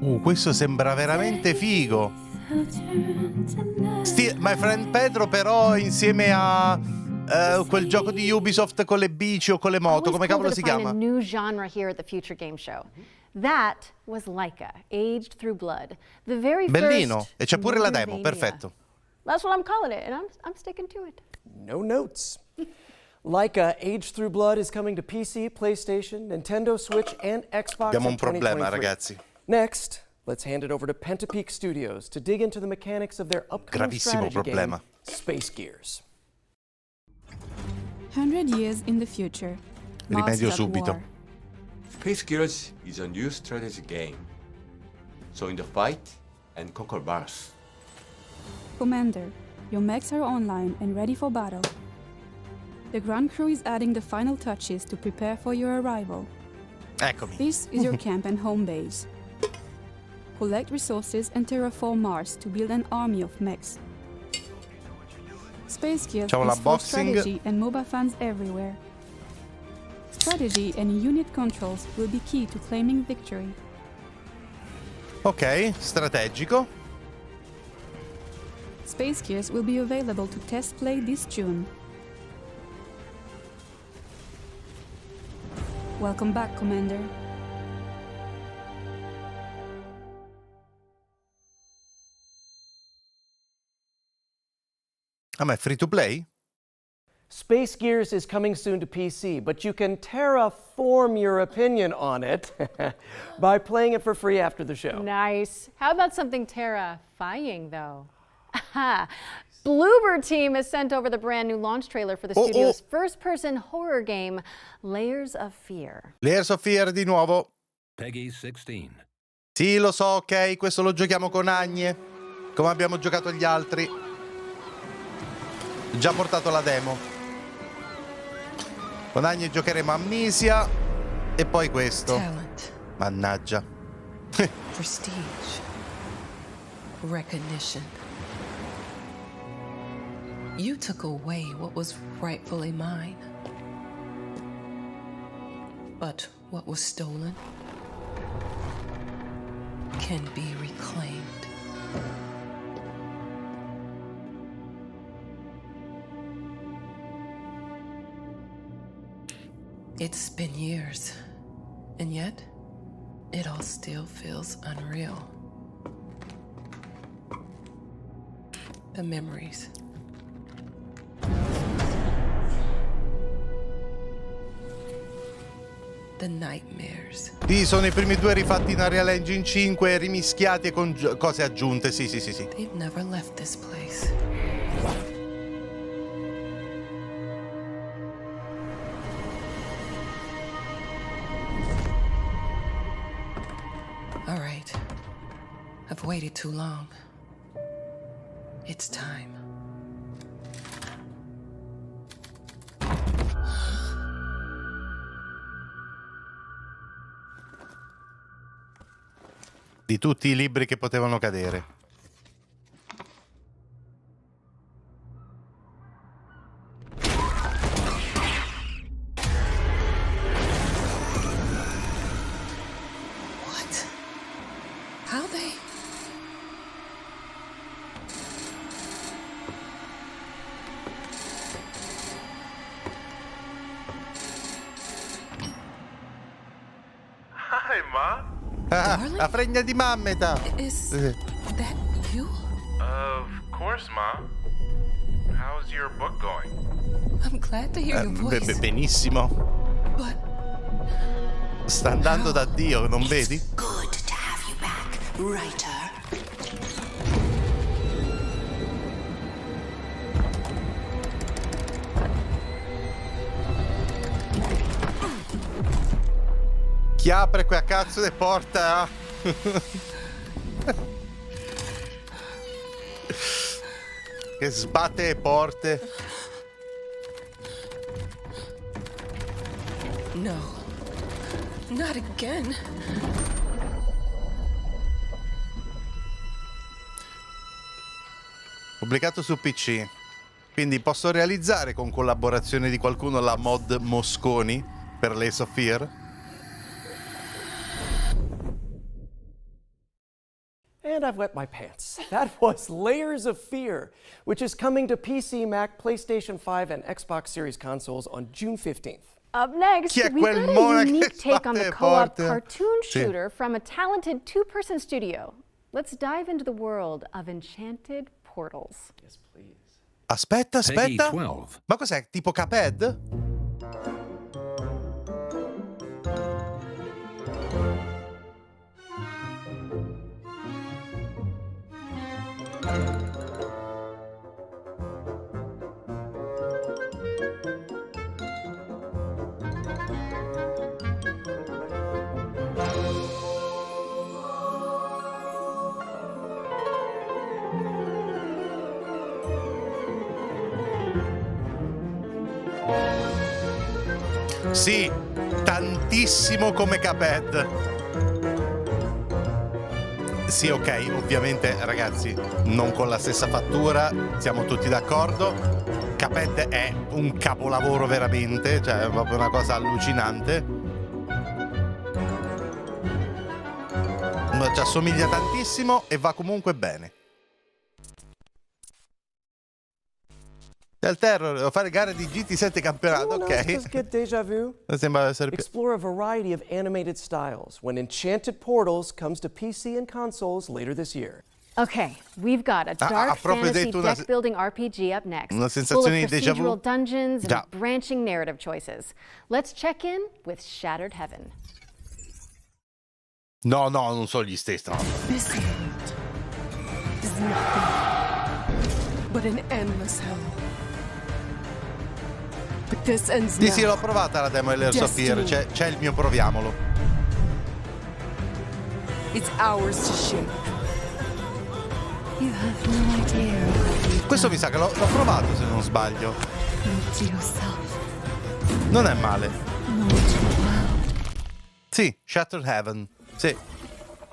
Questo sembra veramente figo. My Friend Pedro però insieme a quel gioco di Ubisoft con le bici o con le moto, come cavolo si chiama? A new genre here at the Future Game Show. That was Laika, Aged Through Blood. The very Bellino, first e c'è pure la demo, Metroidvania. perfetto. That's what I'm calling it, and I'm sticking to it. No notes. Laika, Aged Through Blood is coming to PC, PlayStation, Nintendo Switch, and Xbox Abbiamo in un problema, 2023. ragazzi. Next, let's hand it over to Pentapeak Studios to dig into the mechanics of their upcoming Gravissimo strategy problema. game, Space Gears. 100 years in the future. Rimedio Mars is at subito. war. Space Gears is a new strategy game. So in the fight and conquer Mars. Commander, your mechs are online and ready for battle. The ground crew is adding the final touches to prepare for your arrival. Eccomi. This is your camp and home base. Collect resources and terraform Mars to build an army of mechs. Space Gears Facciamo is for l'unboxing. strategy and MOBA fans everywhere. Strategy and unit controls will be key to claiming victory. Ok, strategico. Space Gears will be available to test play this June. Welcome back, Commander. Ah, ma è free to play? Space Gears is coming soon to PC, but you can terraform your opinion on it by playing it for free after the show. Nice. How about something terrifying, though? Aha! Bloober Team has sent over the brand new launch trailer for the studio's first-person horror game, Layers of Fear. Layers of Fear di nuovo. Peggy 16. Sì, lo so, ok, questo lo giochiamo con Agne, come abbiamo giocato gli altri. Ho già portato la demo. Con Agne giocheremo Amnesia e poi questo. Talent. Mannaggia. Prestige. Recognition. You took away what was rightfully mine. But what was stolen can be reclaimed. It's been years, and yet it all still feels unreal. The memories. The nightmares. Sì, sono i primi due rifatti in Unreal Engine 5, rimischiati e con cose aggiunte, sì. They've never left this place. All right. I've waited too long. It's time. Di tutti i libri che potevano cadere. What? How they? Hi, Ma. Ah, la fregna di Mammeta. Is that you? Of course, Ma. How's your book going? I'm glad to hear your voice. Benissimo. But sta andando da Dio, non vedi? good to have you back, writer. Chi apre quella cazzo di porta? Che sbatte le porte. No, not again. Pubblicato su PC. Quindi posso realizzare con collaborazione di qualcuno la mod Mosconi per Layers of Fear? And I've wet my pants. That was Layers of Fear, which is coming to PC, Mac, PlayStation 5, and Xbox Series consoles on June 15th. Up next, we've got a unique take on the co-op cartoon shooter from a talented two-person studio. Let's dive into the world of Enchanted Portals. Yes, please. Aspetta. Peggy 12. Ma cos'è? Tipo Cuphead? Sì, tantissimo come Cuphead. Sì, ok, ovviamente ragazzi, non con la stessa fattura, siamo tutti d'accordo. Cuphead è un capolavoro veramente, cioè è proprio una cosa allucinante. Ci assomiglia tantissimo e va comunque bene. Del terror, devo fare gare di GT7 campionato, ok. Just get déjà vu. Sembra essere più... Explore a variety of animated styles when Enchanted Portals comes to PC and consoles later this year. Okay, we've got a dark fantasy deck-building RPG up next, una full of sensazione di déjà vu. procedural dungeons and branching narrative choices. Let's check in with Shattered Heaven. No, non sono gli stessi, no. This world is nothing but an endless hell. But this ends now. Sì, l'ho provata la demo di Layers of Fear, c'è il mio proviamolo. It's ours to shape. You have no idea. Questo mi sa che l'ho provato, se non sbaglio. Non è male. Sì, Shattered Heaven. Sì,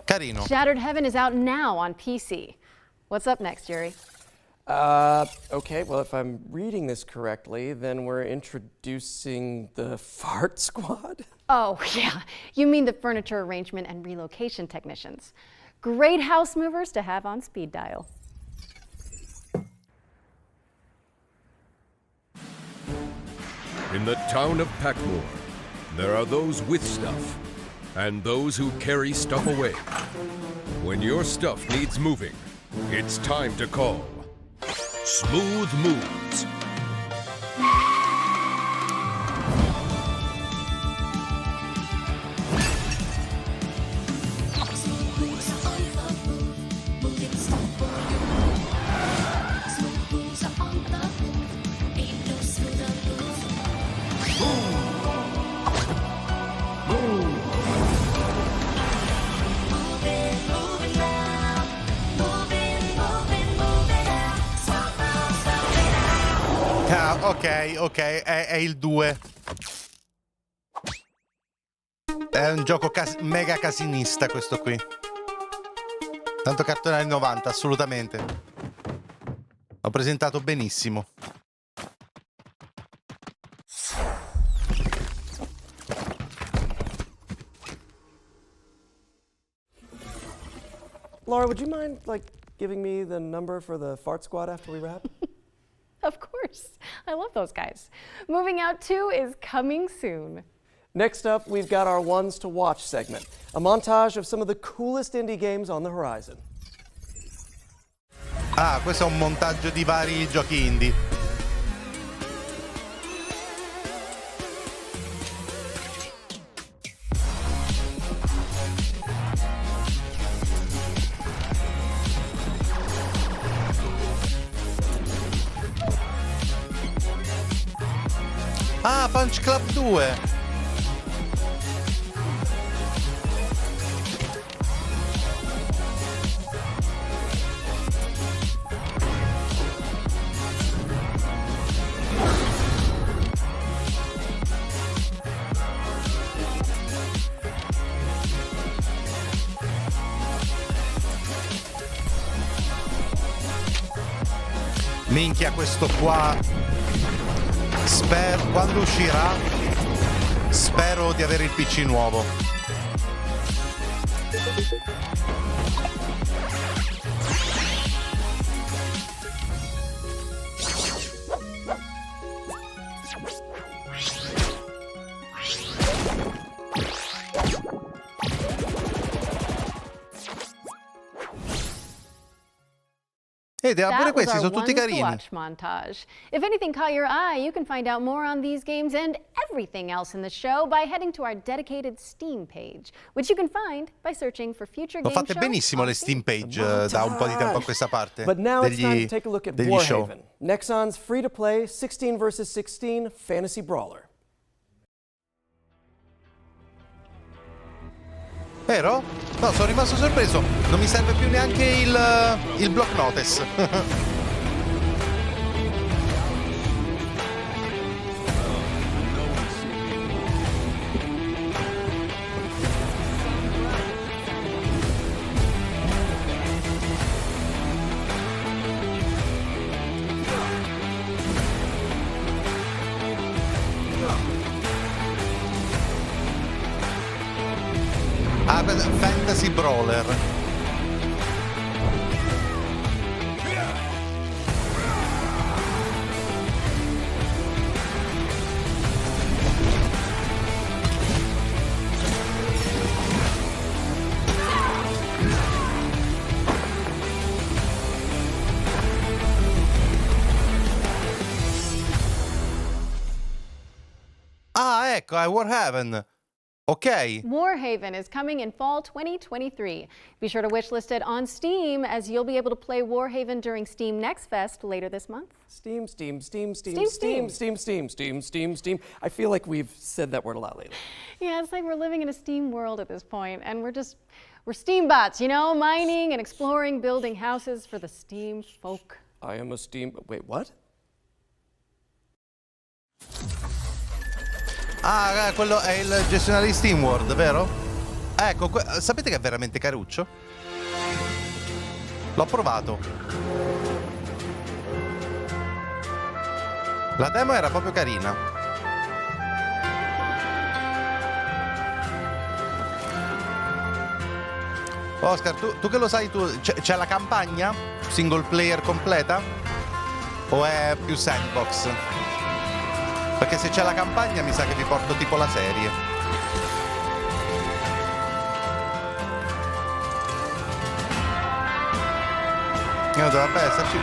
carino. Shattered Heaven is out now on PC. What's up next, Jerry? Okay, well, if I'm reading this correctly, then we're introducing the Fart Squad? Oh, yeah. You mean the furniture arrangement and relocation technicians. Great house movers to have on speed dial. In the town of Packmore, there are those with stuff and those who carry stuff away. When your stuff needs moving, it's time to call Smooth Moves. Ok, è il 2. È un gioco mega casinista questo qui. Tanto cartone anni 90, assolutamente. L'ho presentato benissimo. Laura, would you mind, giving me the number for the Fart Squad after we wrap? Of course. I love those guys. Moving Out 2 is coming soon. Next up, we've got our Ones to Watch segment, a montage of some of the coolest indie games on the horizon. Ah, questo è un montaggio di vari giochi indie. Ah, Punch Club 2. Minchia, questo qua. Quando uscirà, spero di avere il PC nuovo. Pure questi sono tutti carini. Watch montage. If anything caught your eye, you can find out more on these games and everything else in the show by heading to our dedicated Steam page, which you can find by searching for future game L'ho fatte show benissimo le Steam page da un po' di tempo a questa parte. But now it's time to take a look at degli show. Warhaven, Nexon's free-to-play 16 vs 16 fantasy brawler. Vero? No, sono rimasto sorpreso. Non mi serve più neanche il block notice. Ah, Fantasy Brawler. Ah, ecco, è Warhaven. Okay. Warhaven is coming in fall 2023. Be sure to wishlist it on Steam, as you'll be able to play Warhaven during Steam Next Fest later this month. Steam. I feel like we've said that word a lot lately. Yeah, it's like we're living in a Steam world at this point, and we're Steam bots, you know, mining and exploring, building houses for the Steam folk. I am a Steam... Wait, what? Ah, quello è il gestionale di SteamWorld, vero? Ecco, sapete che è veramente caruccio? L'ho provato. La demo era proprio carina. Oscar, tu che lo sai, c'è la campagna? Single player completa? O è più sandbox? Perché se c'è la campagna mi sa che vi porto tipo la serie. Dovrebbe esserci.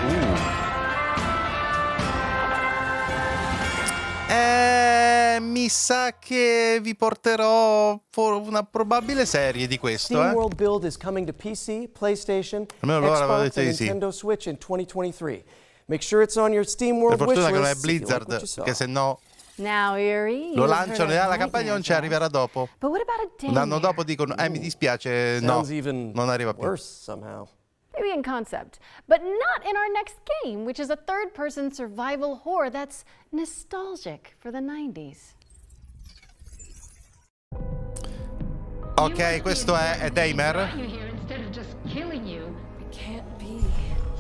Mi sa che vi porterò una probabile serie di questo. Steam World Build is coming to PC, PlayStation, Xbox, and Nintendo Switch in 2023. Make sure it's on your Steam World per fortuna che non è wishlist. Blizzard, perché se no lo lanciano e la campagna non ci arriverà dopo. Un anno dopo dicono mi dispiace, no, non arriva più. Maybe in concept, but not in our next game, which is a third-person survival horror that's nostalgic for the 90s. Ok, questo è Damer.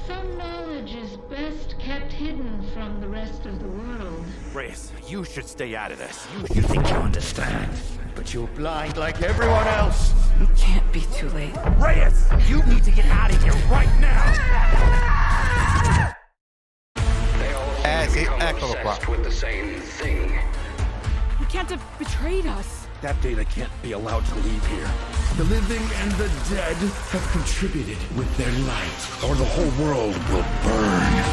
Some knowledge is best kept hidden from the rest of the world. Reyes, you should stay out of this. You think you understand, but you're blind like everyone else. It can't be too late. Reyes, you need to get out of here right now. Sì, eccolo qua. He can't have betrayed us. That data can't be allowed to leave here. The living and the dead have contributed with their light, or the whole world will burn.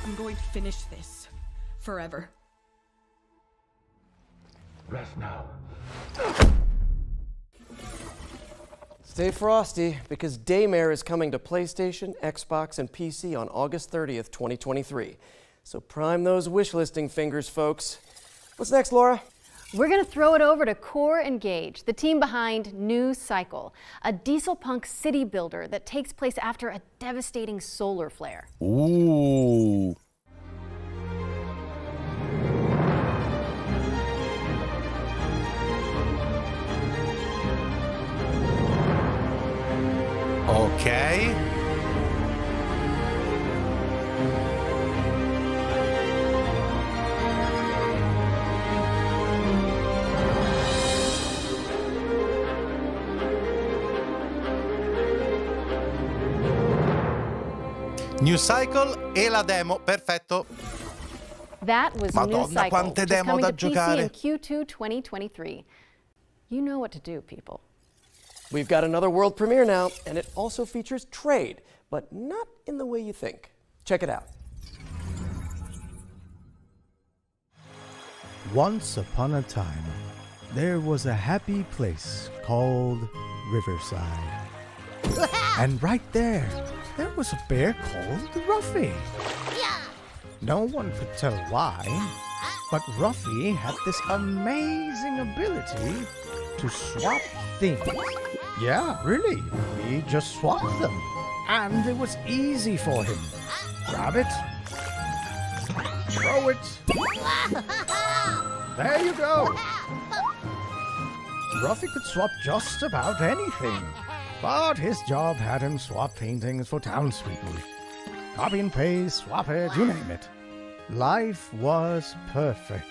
I'm going to finish this. Forever. Rest now. Stay frosty, because Daymare is coming to PlayStation, Xbox, and PC on August 30th, 2023. So prime those wishlisting fingers, folks. What's next, Laura? We're going to throw it over to Core Engage, the team behind New Cycle, a diesel punk city builder that takes place after a devastating solar flare. Ooh. Ok. New Cycle e la demo, perfetto. That was Madonna, New Cycle, quante which is demo coming da to PC giocare. in Q2 2023. You know what to do, people. We've got another world premiere now, and it also features trade, but not in the way you think. Check it out. Once upon a time, there was a happy place called Riverside. And right there was a bear called Ruffy. No one could tell why, but Ruffy had this amazing ability to swap things. Yeah, really, he just swapped them. And it was easy for him. Grab it, throw it. There you go. Ruffy could swap just about anything, but his job had him swap paintings for townspeople. Copy and paste, swap it, you name it. Life was perfect.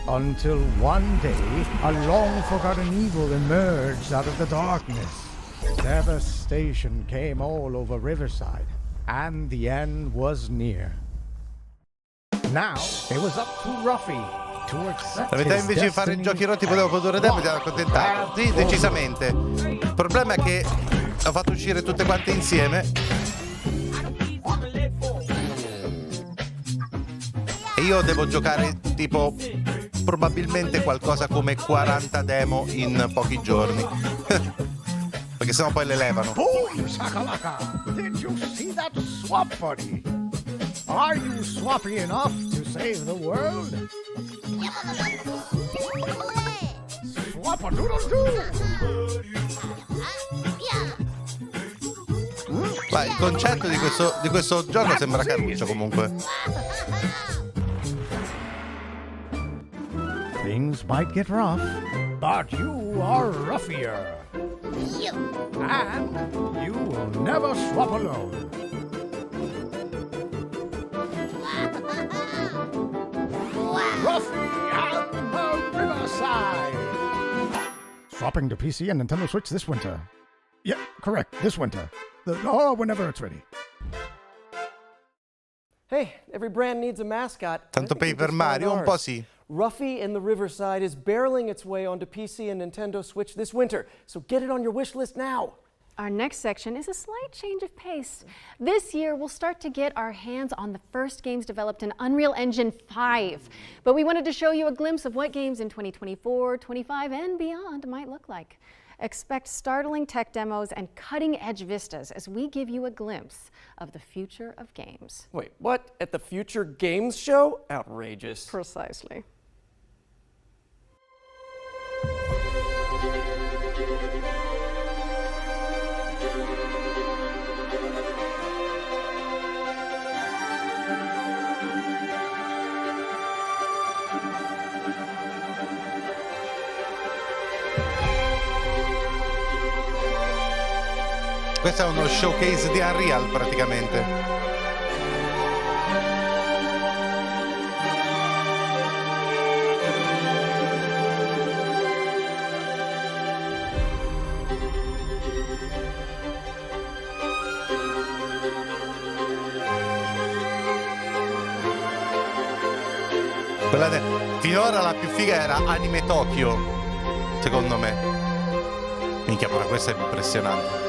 Until one day, a long-forgotten evil emerged out of the darkness. Devastation came all over Riverside, and the end was near. Now, it was up to Ruffy to accept La verità his invece di fare i destiny giochi rotti potevo produrre tempo e ti hanno accontentato. Sì, decisamente. Il problema è che ho fatto uscire tutte quante insieme e io devo giocare tipo probabilmente qualcosa come 40 demo in pochi giorni. Perché sennò poi le levano. Boom, shakalaka! Did you see that swap, buddy? Are you swappy enough to save the world? Swap-a-doodle-doo! Ma il concetto di questo gioco sembra caruccio comunque. Things might get rough, but you are ruffier. And you will never swap alone. Ruffy and the Riverside! Swapping to PC and Nintendo Switch this winter. Yeah, correct, this winter. Or whenever it's ready. Hey, every brand needs a mascot. Tanto Paper Mario, un po' sì. Ruffy in the Riverside is barreling its way onto PC and Nintendo Switch this winter, so get it on your wish list now. Our next section is a slight change of pace. This year, we'll start to get our hands on the first games developed in Unreal Engine 5. But we wanted to show you a glimpse of what games in 2024, 25, and beyond might look like. Expect startling tech demos and cutting-edge vistas as we give you a glimpse of the future of games. Wait, what? At the Future Games Show? Outrageous. Precisely. Questo è uno showcase di Unreal praticamente. Finora la più figa era Anime Tokyo, secondo me. Minchia, però questa è impressionante.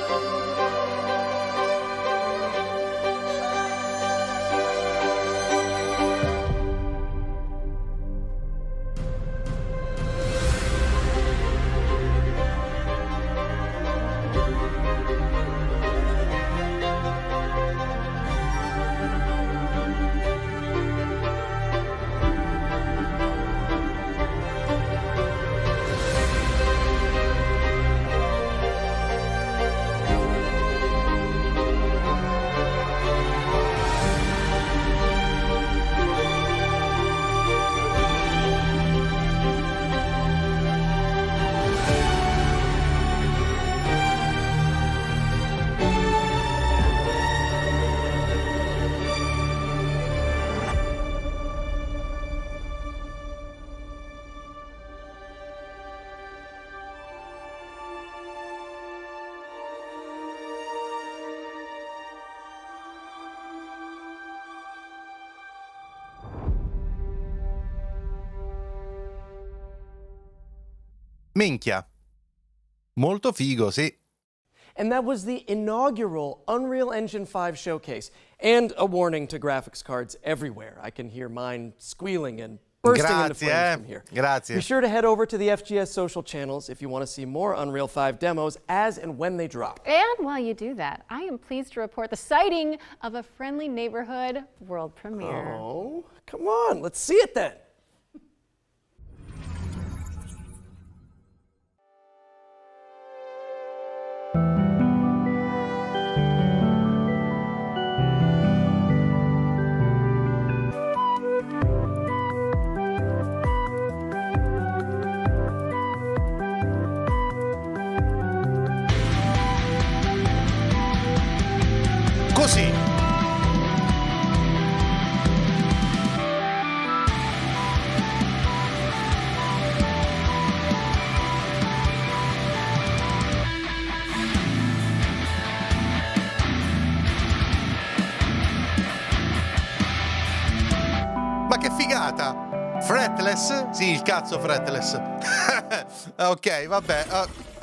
Minchia. Molto figo, sì. And that was the inaugural Unreal Engine 5 showcase. And a warning to graphics cards everywhere. I can hear mine squealing and bursting into flames from here. Grazie. Be sure to head over to the FGS social channels if you want to see more Unreal 5 demos as and when they drop. And while you do that, I am pleased to report the sighting of a Friendly Neighborhood world premiere. Oh, come on, let's see it then. Così. Ma che figata! Fretless? Sì, il cazzo fretless. Ok, vabbè.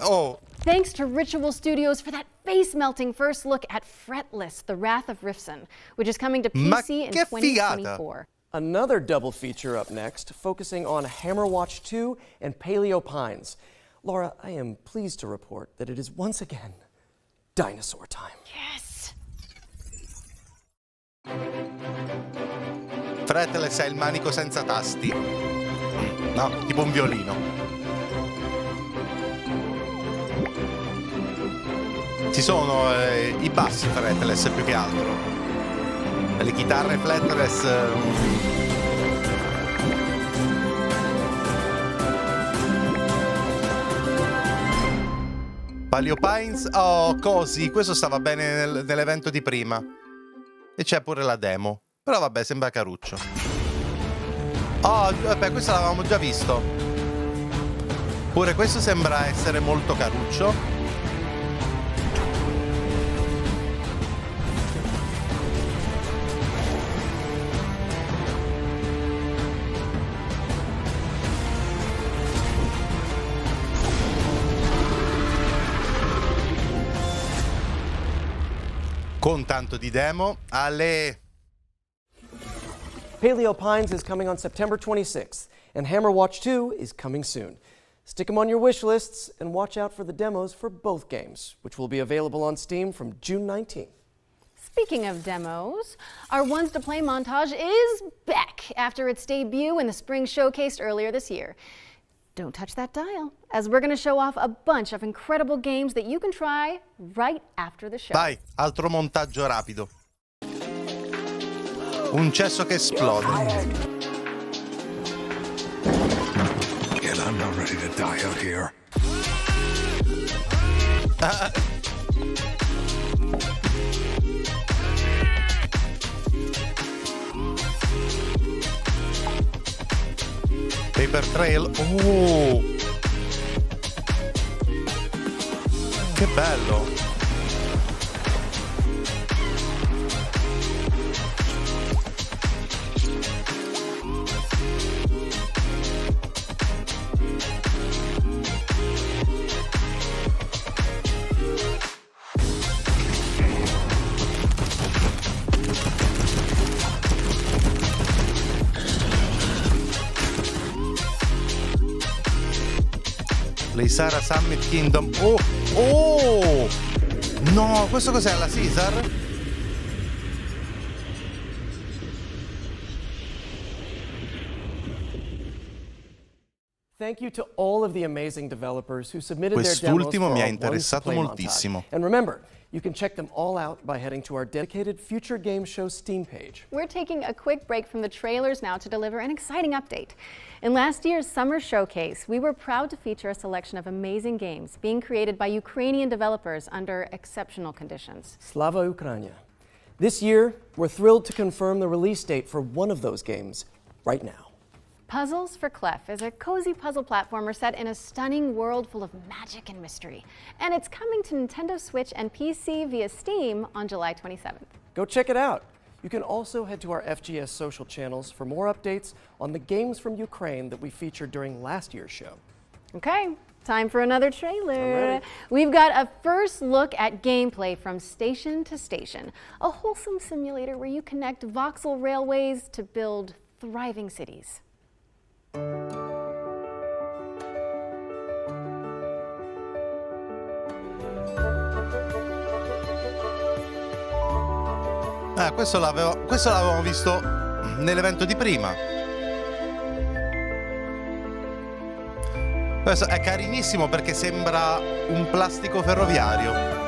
Oh. Thanks to Ritual Studios for that face-melting first look at Fretless, The Wrath of Rifson, which is coming to PC in 2024. Another double feature up next, focusing on Hammerwatch 2 and Paleo Pines. Laura, I am pleased to report that it is once again dinosaur time. Yes! Fretless è il manico senza tasti. No, tipo un violino. Ci sono i bassi fretless più che altro. Le chitarre fretless. Paleo Pines. Oh, così. Questo stava bene nell'evento di prima. E c'è pure la demo. Però vabbè, sembra caruccio. Oh, vabbè, questo l'avevamo già visto. Pure questo sembra essere molto caruccio. Con tanto di demo, alle... Paleo Pines is coming on September 26th, and Hammerwatch 2 is coming soon. Stick them on your wish lists and watch out for the demos for both games, which will be available on Steam from June 19th. Speaking of demos, our Ones to Play montage is back after its debut in the spring showcase earlier this year. Don't touch that dial, as we're going to show off a bunch of incredible games that you can try right after the show. Vai, altro montaggio rapido. Un cesso che esplode. And I'm not ready to die out here. Paper Trail. Oh! Che bello! Leisara Summit Kingdom. Oh! Oh! No, questo cos'è? La Caesar? Thank you to all of the amazing developers who submitted their demos for Quest'ultimo mi ha our interessato Ones to Play moltissimo. montage. And remember, you can check them all out by heading to our dedicated Future Game Show Steam page. We're taking a quick break from the trailers now to deliver an exciting update. In last year's summer showcase, we were proud to feature a selection of amazing games being created by Ukrainian developers under exceptional conditions. Slava Ukraina. This year, we're thrilled to confirm the release date for one of those games right now. Puzzles for Clef is a cozy puzzle platformer set in a stunning world full of magic and mystery. And it's coming to Nintendo Switch and PC via Steam on July 27th. Go check it out. You can also head to our FGS social channels for more updates on the games from Ukraine that we featured during last year's show. Okay, Time for another trailer. We've got a first look at gameplay from station to station, a wholesome simulator where you connect voxel railways to build thriving cities. Questo l'avevamo visto nell'evento di prima. Questo è carinissimo perché sembra un plastico ferroviario.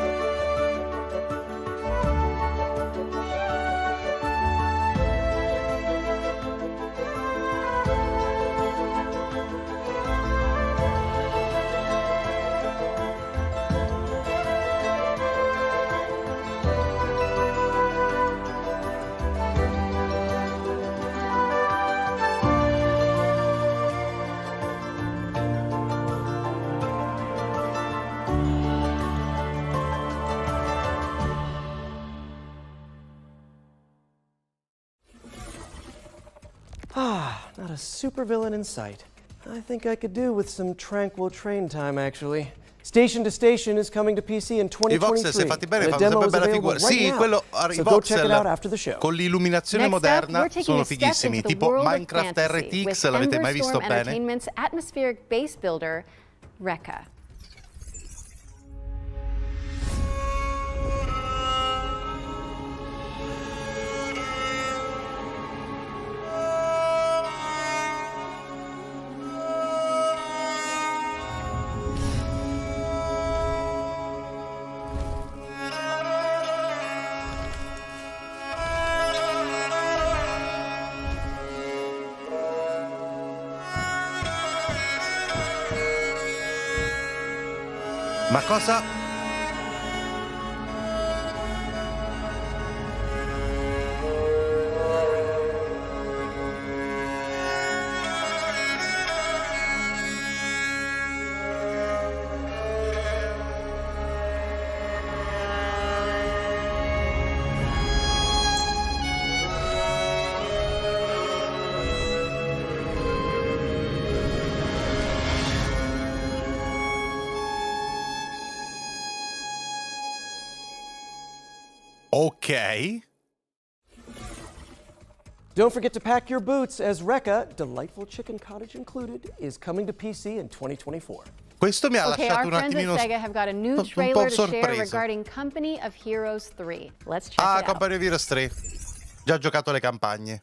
Not a supervillain in sight. I think I could do with some tranquil train time, actually. Station to Station is coming to PC in 2023. I voxel, se fatti bene, fanno demo sempre is bella available figura. right Sì, now. quello, So i go check it out voxel after the show. con l'illuminazione Next up, moderna we're taking sono a step fighissimi, into the tipo world of Minecraft fantasy RTX, with l'avete mai visto Emberstorm bene? Entertainment's atmospheric base builder, Rekka. Ma cosa? Ok. Don't forget to pack your boots as Rekka, delightful chicken cottage included, is coming to PC in 2024. Questo mi ha Okay, lasciato our un friends attimino at Sega have got a new un po' trailer to share sorpreso. regarding Company of Heroes 3. Let's check it out. Company of Heroes 3. Già giocato le campagne.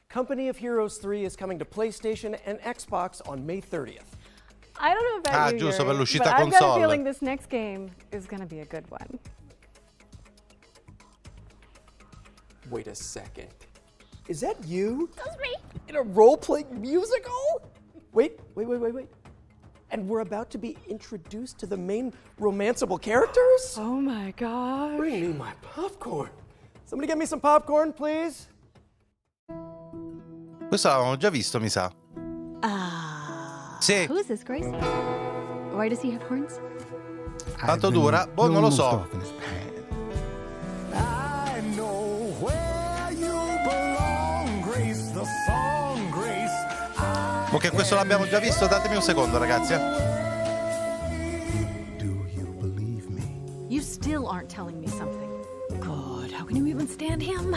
Company of Heroes 3 is coming to PlayStation and Xbox on May 30th. I don't know about you, giusto, Yuri, per l'uscita but I've got a console. feeling this next game is going to be a good one. Wait a second. Is that you? That's me. In a role-playing musical? Wait. And we're about to be introduced to the main romanceable characters? Oh my gosh. Bring me my popcorn. Somebody get me some popcorn, please. Questo l'avevamo già visto, mi sa. Sì. Who is this, Grace? Why does he have horns? Quanto dura? Boh, non lo so. I know where you belong, Grace, the song, Grace. Ok, questo l'abbiamo già visto, datemi un secondo, ragazzi. You still aren't telling me something. God, how can you even stand him?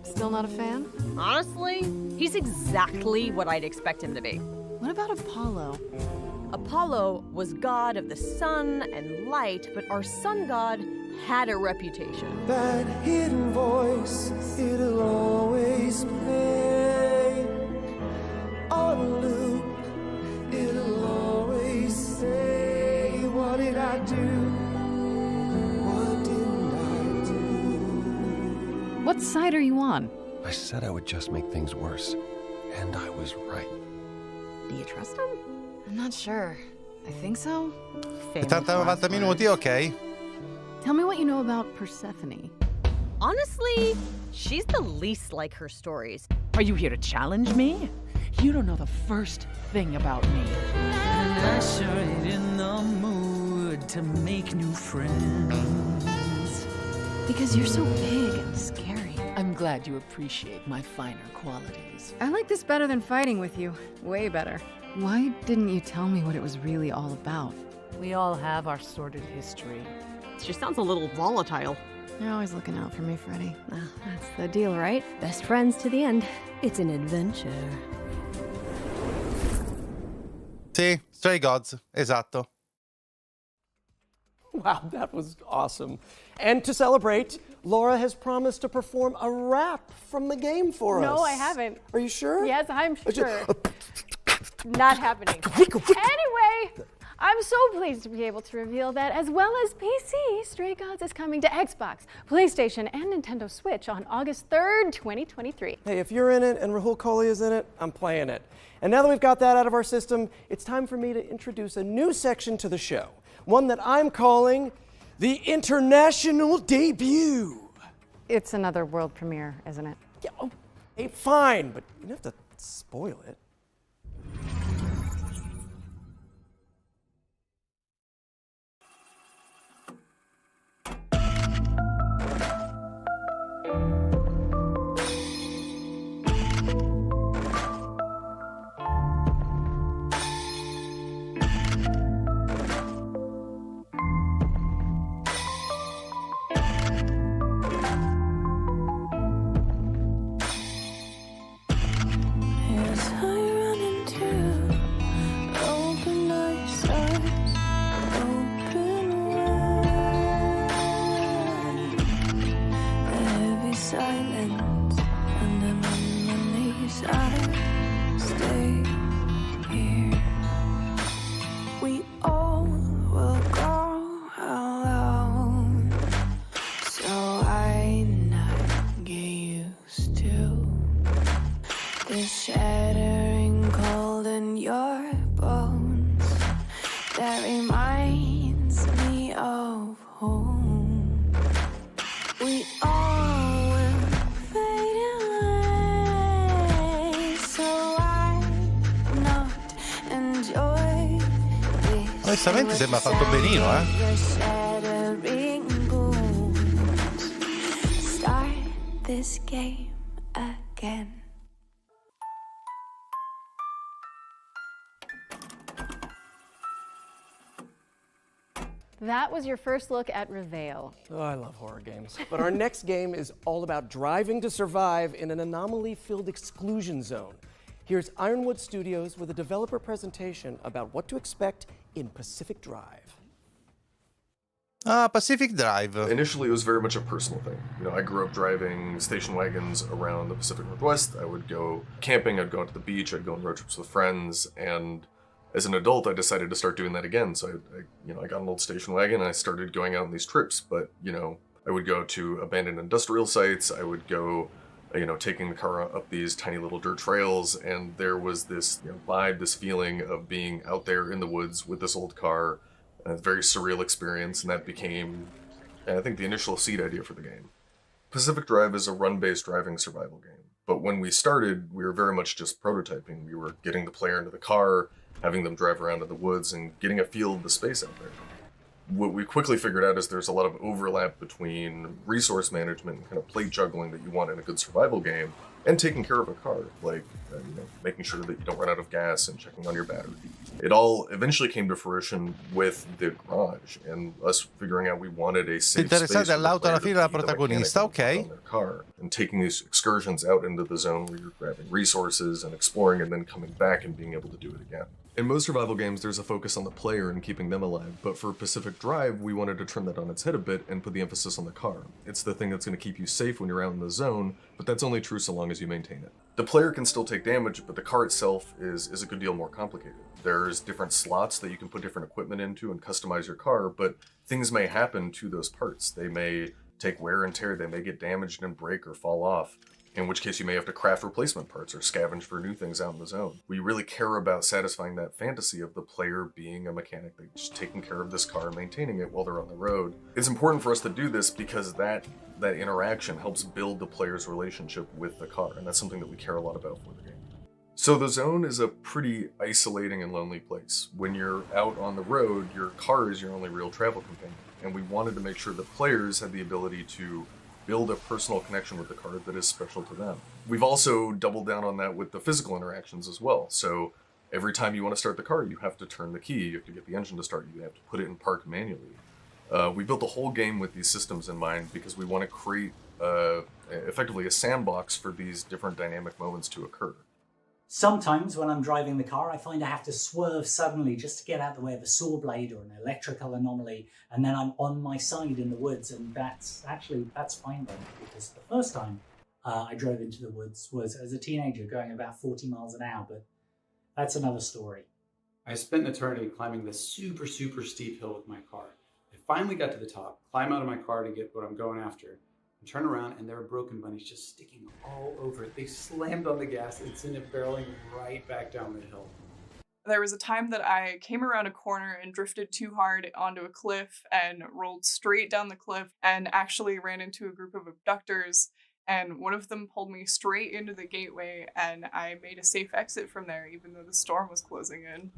Still not a fan? Honestly, he's exactly what I'd expect him to be. What about Apollo? Apollo was god of the sun and light, but our sun god had a reputation. That hidden voice, it'll always play on loop. It'll always say, what did I do? What didn't I do? What side are you on? I said I would just make things worse, and I was right. Do you trust him? I'm not sure. I think so. 70-90 minuti, ok. Tell me what you know about Persephone. Honestly, she's the least like her stories. Are you here to challenge me? You don't know the first thing about me. And I sure ain't in the mood to make new friends. Because you're so big and scary. I'm glad you appreciate my finer qualities. I like this better than fighting with you. Way better. Why didn't you tell me what it was really all about? We all have our sordid history. She sounds a little volatile. You're always looking out for me, Freddy. That's the deal, right? Best friends to the end. It's an adventure. Sì, Stray Gods, esatto. Wow, that was awesome. And to celebrate, Laura has promised to perform a rap from the game for us. No, I haven't. Are you sure? Yes, I'm sure. Not happening. Anyway, I'm so pleased to be able to reveal that, as well as PC, Stray Gods is coming to Xbox, PlayStation, and Nintendo Switch on August 3rd, 2023. Hey, if you're in it and Rahul Kohli is in it, I'm playing it. And now that we've got that out of our system, it's time for me to introduce a new section to the show. One that I'm calling the International Debut. It's another world premiere, isn't it? Yeah, oh, hey, fine, but you don't have to spoil it. Onestamente sembra fatto benino, eh? Start this game again. That was your first look at Reveal. Oh, I love horror games. But our next game is all about driving to survive in an anomaly-filled exclusion zone. Here's Ironwood Studios with a developer presentation about what to expect in Pacific Drive. Pacific Drive. Initially, it was very much a personal thing. You know, I grew up driving station wagons around the Pacific Northwest. I would go camping, I'd go out to the beach, I'd go on road trips with friends, and as an adult, I decided to start doing that again. So I got an old station wagon and I started going out on these trips. But, you know, I would go to abandoned industrial sites. I would go, you know, taking the car up these tiny little dirt trails. And there was this vibe, this feeling of being out there in the woods with this old car. A very surreal experience. And that became, I think, the initial seed idea for the game. Pacific Drive is a run-based driving survival game. But when we started, we were very much just prototyping. We were getting the player into the car, having them drive around in the woods and getting a feel of the space out there. What we quickly figured out is there's a lot of overlap between resource management and kind of plate juggling that you want in a good survival game and taking care of a car, like making sure that you don't run out of gas and checking on your battery. It all eventually came to fruition with the garage and us figuring out we wanted a safe space for dall'auto alla fine della the protagonista, ok. on their car, and taking these excursions out into the zone where you're grabbing resources and exploring and then coming back and being able to do it again. In most survival games, there's a focus on the player and keeping them alive, but for Pacific Drive, we wanted to turn that on its head a bit and put the emphasis on the car. It's the thing that's going to keep you safe when you're out in the zone, but that's only true so long as you maintain it. The player can still take damage, but the car itself is a good deal more complicated. There's different slots that you can put different equipment into and customize your car, but things may happen to those parts. They may take wear and tear, they may get damaged and break or fall off, in which case you may have to craft replacement parts or scavenge for new things out in the zone. We really care about satisfying that fantasy of the player being a mechanic, like just taking care of this car and maintaining it while they're on the road. It's important for us to do this because that interaction helps build the player's relationship with the car, and that's something that we care a lot about for the game. So the zone is a pretty isolating and lonely place. When you're out on the road, your car is your only real travel companion, and we wanted to make sure that players had the ability to build a personal connection with the car that is special to them. We've also doubled down on that with the physical interactions as well. So every time you want to start the car, you have to turn the key, you have to get the engine to start, you have to put it in park manually. We built the whole game with these systems in mind because we want to create effectively a sandbox for these different dynamic moments to occur. Sometimes when I'm driving the car, I find I have to swerve suddenly just to get out of the way of a saw blade or an electrical anomaly, and then I'm on my side in the woods, and that's fine by me, because the first time I drove into the woods was as a teenager going about 40 miles an hour, but that's another story. I spent an eternity climbing this super steep hill with my car. I finally got to the top, climb out of my car to get what I'm going after, and turn around, and there are broken bunnies just sticking all over it. They slammed on the gas and sent it barreling right back down the hill. There was a time that I came around a corner and drifted too hard onto a cliff and rolled straight down the cliff and actually ran into a group of abductors, and one of them pulled me straight into the gateway, and I made a safe exit from there even though the storm was closing in.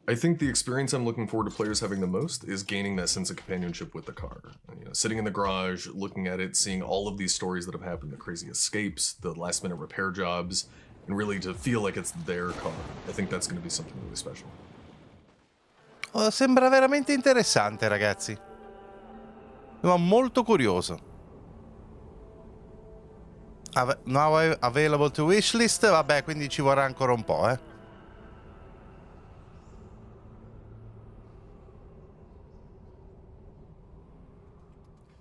I think the experience I'm looking forward to players having the most is gaining that sense of companionship with the car. You know, sitting in the garage, looking at it, seeing all of these stories that have happened, the crazy escapes, the last minute repair jobs, and really to feel like it's their car. I think that's going to be something really special. Oh, sembra veramente interessante, ragazzi. Sono molto curioso. Now available to wishlist, vabbè, quindi ci vorrà ancora un po', eh.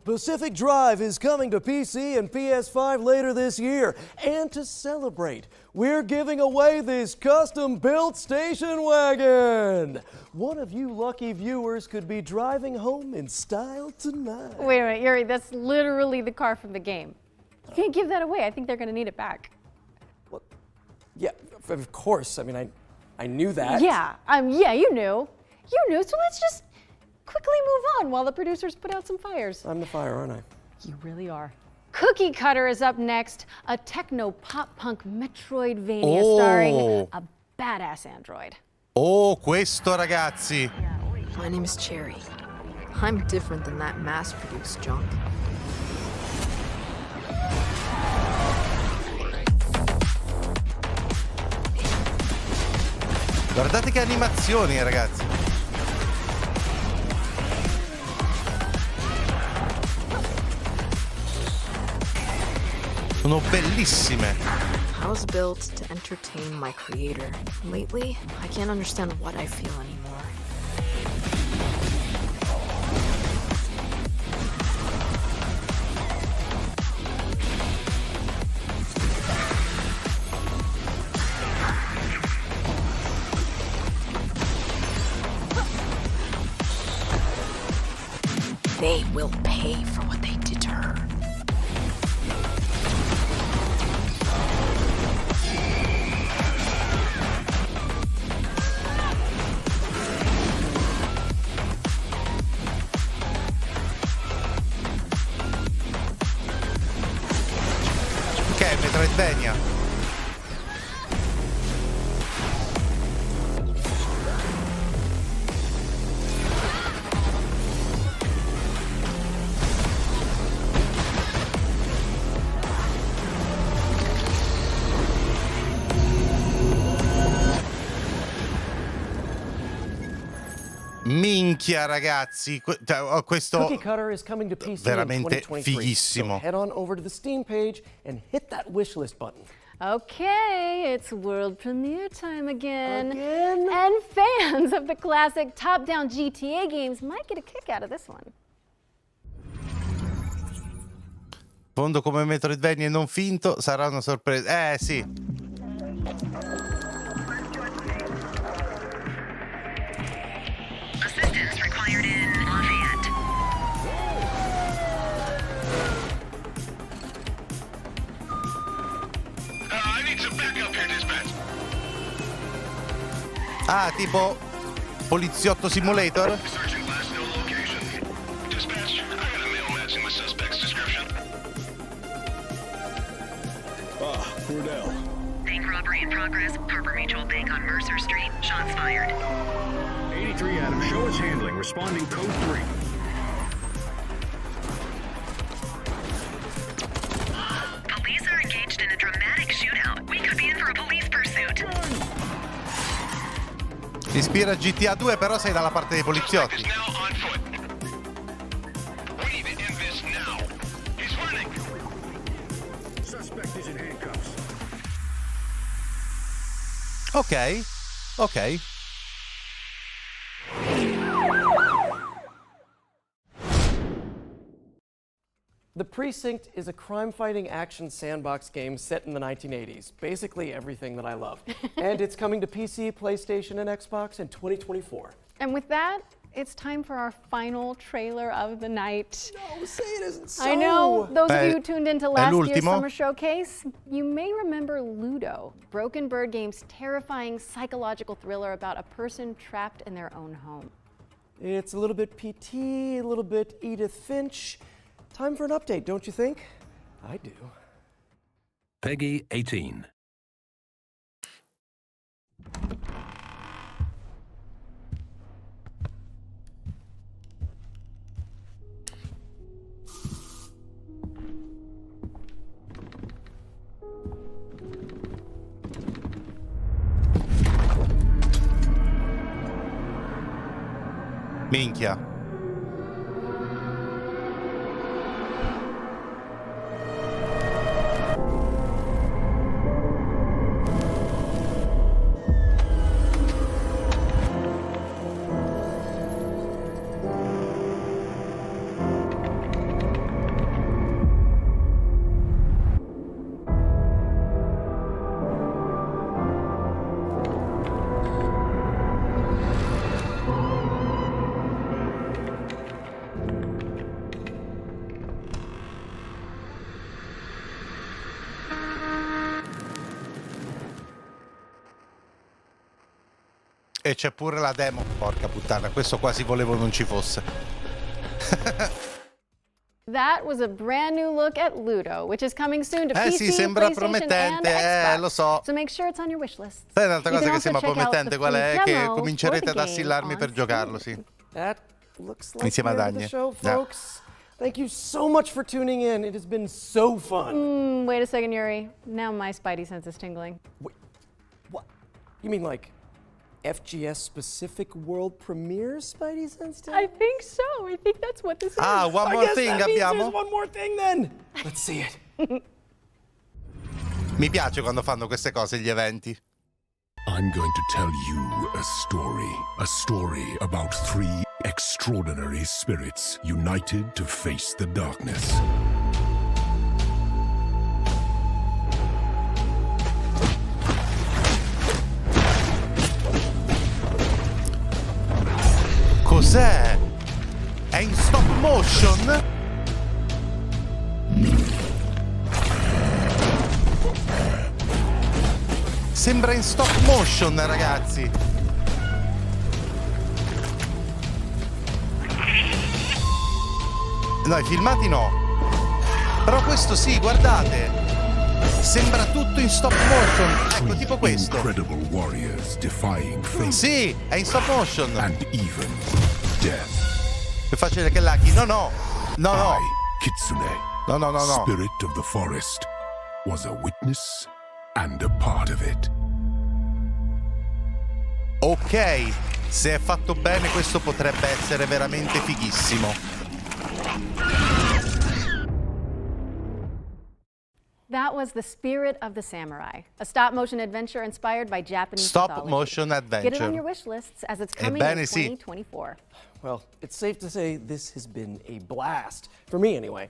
Pacific Drive is coming to PC and PS5 later this year. And to celebrate, we're giving away this custom-built station wagon. One of you lucky viewers could be driving home in style tonight. Wait a minute, Yuri, that's literally the car from the game. You can't give that away. I think they're going to need it back. Well, yeah, of course. I mean, I knew that. Yeah, yeah, you knew. You knew, so let's just quickly move on while the producers put out some fires. I'm the fire, aren't I? You really are. Cookie Cutter is up next, a techno pop punk Metroidvania starring a badass android. Oh, questo, ragazzi. My name is Cherry. I'm different than that mass-produced junk. Guardate che animazioni, ragazzi. Sono bellissime. I was built to entertain my creator. Lately, I can't understand what I feel anymore. They will pay for what they did to her. Ok, Metroidvania. Minchia, ragazzi, questo Cookie Cutter is coming to PC veramente in 2023. fighissimo. So head on over to the Steam page and hit that wishlist button. Okay, it's world premiere time again. And fans of the classic top-down GTA games might get a kick out of this one. Fondo come Metroidvania e non finto, sarà una sorpresa. Sì. Assistance required in Lafayette. I need some backup here, dispatch. Ah, tipo poliziotto simulator? Searching last known location. Dispatch, I got a mail matching the suspect's description. Ah, Cordell. Bank robbery in progress. Harbor Mutual Bank on Mercer Street. Shots fired. 83 Adam, show us handling. Responding code 3. Police are engaged in a dramatic shootout. We could be in for a police pursuit. Ispira GTA 2, però sei dalla parte dei poliziotti. Ok, ok. The Precinct is a crime-fighting action sandbox game set in the 1980s. Basically everything that I love. And it's coming to PC, PlayStation, and Xbox in 2024. And with that, it's time for our final trailer of the night. No, say it isn't so. I know. Those of you who tuned into last year's l'ultimo. summer showcase, you may remember Ludo, Broken Bird Game's terrifying psychological thriller about a person trapped in their own home. It's a little bit PT, a little bit Edith Finch. Time for an update, don't you think? I do. Peggy 18. Minchia. E c'è pure la demo, porca puttana, questo quasi volevo non ci fosse. That was a brand new look at Ludo, which is coming soon to PC, sì, sembra PlayStation, promettente, and Xbox. lo so. So make sure it's on your wish list. Sai un'altra You cosa can che also sembra check out promettente the qual è? free Che demo comincerete for ad the game assillarmi per on giocarlo, Steam. sì. That looks like Insieme the ad end of the Agne. show, folks. Thank you so much for tuning in. It has been so fun. Wait a second, Yuri. Now my spidey sense is tingling. Wait, what? You mean like FGS specific world premiere Spidey Sense? I think so. I think that's what this is. Ah, one more thing abbiamo. There's one more thing then. Let's see it. Mi piace quando fanno queste cose gli eventi. I'm going to tell you a story about 3 extraordinary spirits united to face the darkness. Cos'è? È in stop motion? Sembra in stop motion, ragazzi. No, i filmati no. Però questo sì, guardate. Sembra tutto in stop motion. Ecco, tipo questo. Incredible warriors defying fate. Sì, è in stop motion. And even death. Più facile che Lucky. No, no. No, no. Kitsune, no, no, no, no. Spirit of the forest, was a witness and a part of it. Ok, se è fatto bene questo potrebbe essere veramente fighissimo. That that was The Spirit of the Samurai, a stop-motion adventure inspired by Japanese Stop mythology. motion adventure. Get it on your wish lists as it's coming Ebbene in sì. 2024. Well, it's safe to say this has been a blast, for me anyway.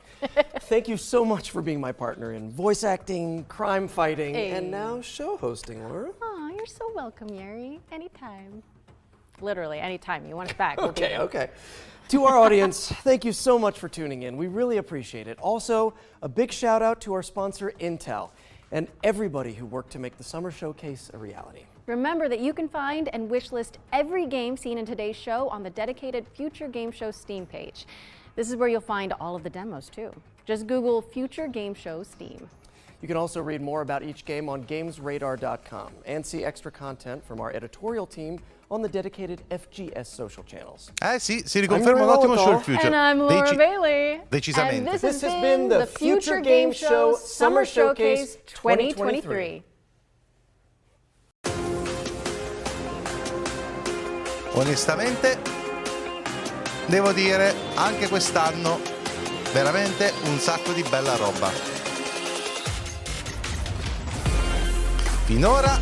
Thank you so much for being my partner in voice acting, crime fighting, and now show hosting, Laura. Aw, you're so welcome, Yuri. Anytime. Literally, anytime you want us back. We'll be there. Okay. To our audience, thank you so much for tuning in. We really appreciate it. Also, a big shout out to our sponsor, Intel, and everybody who worked to make the Summer Showcase a reality. Remember that you can find and wishlist every game seen in today's show on the dedicated Future Game Show Steam page. This is where you'll find all of the demos too. Just Google Future Game Show Steam. You can also read more about each game on gamesradar.com and see extra content from our editorial team on the dedicated FGS social channels. Sì, si riconferma un ottimo show il Future. And I'm Laura Bailey. Decisamente. And this has been the Future Game Show Summer Showcase 2023. Onestamente, devo dire, anche quest'anno, veramente un sacco di bella roba. Finora,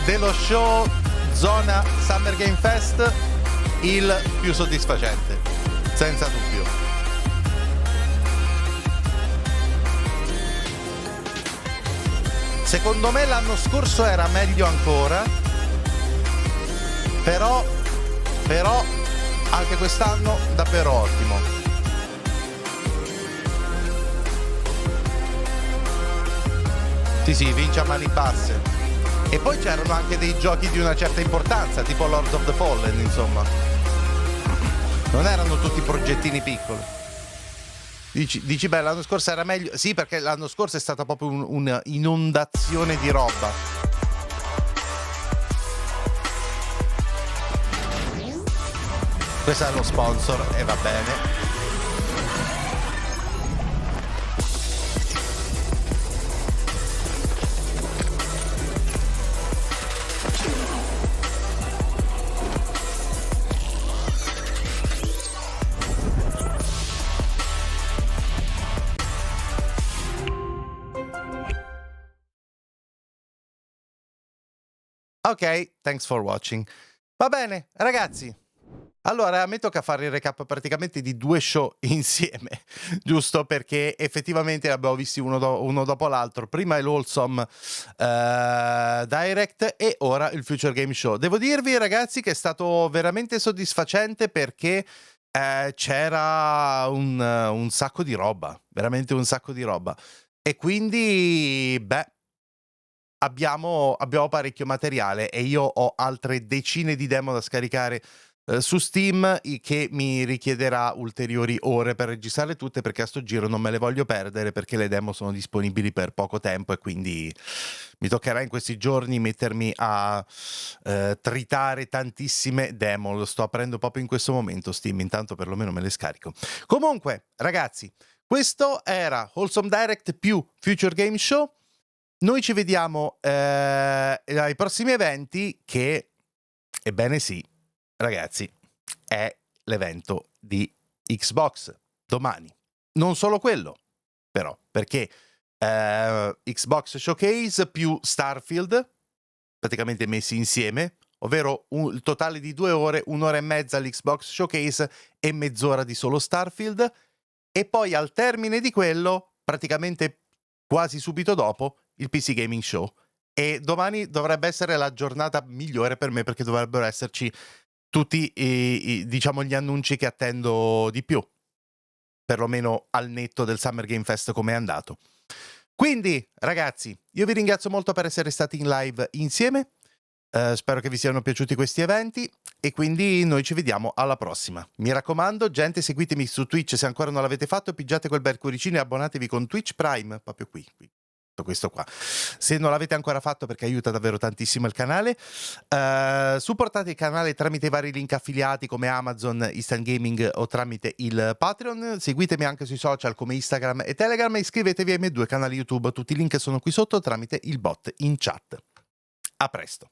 dello show Zona Summer Game Fest, il più soddisfacente, senza dubbio. Secondo me l'anno scorso era meglio ancora, però anche quest'anno davvero ottimo. Sì, vince a mani basse. E poi c'erano anche dei giochi di una certa importanza, tipo Lord of the Fallen, insomma. Non erano tutti progettini piccoli. Dici beh, l'anno scorso era meglio? Sì, perché l'anno scorso è stata proprio un'inondazione di roba. Questo è lo sponsor e va bene. Ok, thanks for watching. Va bene, ragazzi. Allora, a me tocca fare il recap praticamente di 2 show insieme, giusto? Perché effettivamente li abbiamo visti uno dopo l'altro. Prima il Wholesome Direct e ora il Future Game Show. Devo dirvi, ragazzi, che è stato veramente soddisfacente perché c'era un sacco di roba, veramente un sacco di roba. E quindi, beh, abbiamo parecchio materiale e io ho altre decine di demo da scaricare su Steam che mi richiederà ulteriori ore per registrare tutte, perché a sto giro non me le voglio perdere, perché le demo sono disponibili per poco tempo e quindi mi toccherà in questi giorni mettermi a tritare tantissime demo. Lo sto aprendo proprio in questo momento Steam, intanto perlomeno me le scarico. Comunque, ragazzi, questo era Wholesome Direct più Future Game Show. Noi ci vediamo ai prossimi eventi che, ebbene sì, ragazzi, è l'evento di Xbox domani. Non solo quello, però, perché Xbox Showcase più Starfield, praticamente messi insieme, ovvero il totale di 2 ore, 1 ora e mezza all'Xbox Showcase e mezz'ora di solo Starfield, e poi al termine di quello, praticamente quasi subito dopo, il PC Gaming Show. E domani dovrebbe essere la giornata migliore per me, perché dovrebbero esserci tutti diciamo gli annunci che attendo di più, perlomeno al netto del Summer Game Fest come è andato. Quindi, ragazzi, io vi ringrazio molto per essere stati in live insieme. Spero che vi siano piaciuti questi eventi e quindi noi ci vediamo alla prossima. Mi raccomando, gente, seguitemi su Twitch se ancora non l'avete fatto, pigiate quel bel cuoricino e abbonatevi con Twitch Prime, proprio qui. Questo qua, se non l'avete ancora fatto, perché aiuta davvero tantissimo il canale. Supportate il canale tramite i vari link affiliati come Amazon, Instant Gaming o tramite il Patreon. Seguitemi anche sui social come Instagram e Telegram e iscrivetevi ai miei 2 canali YouTube, tutti i link sono qui sotto tramite il bot in chat. A presto.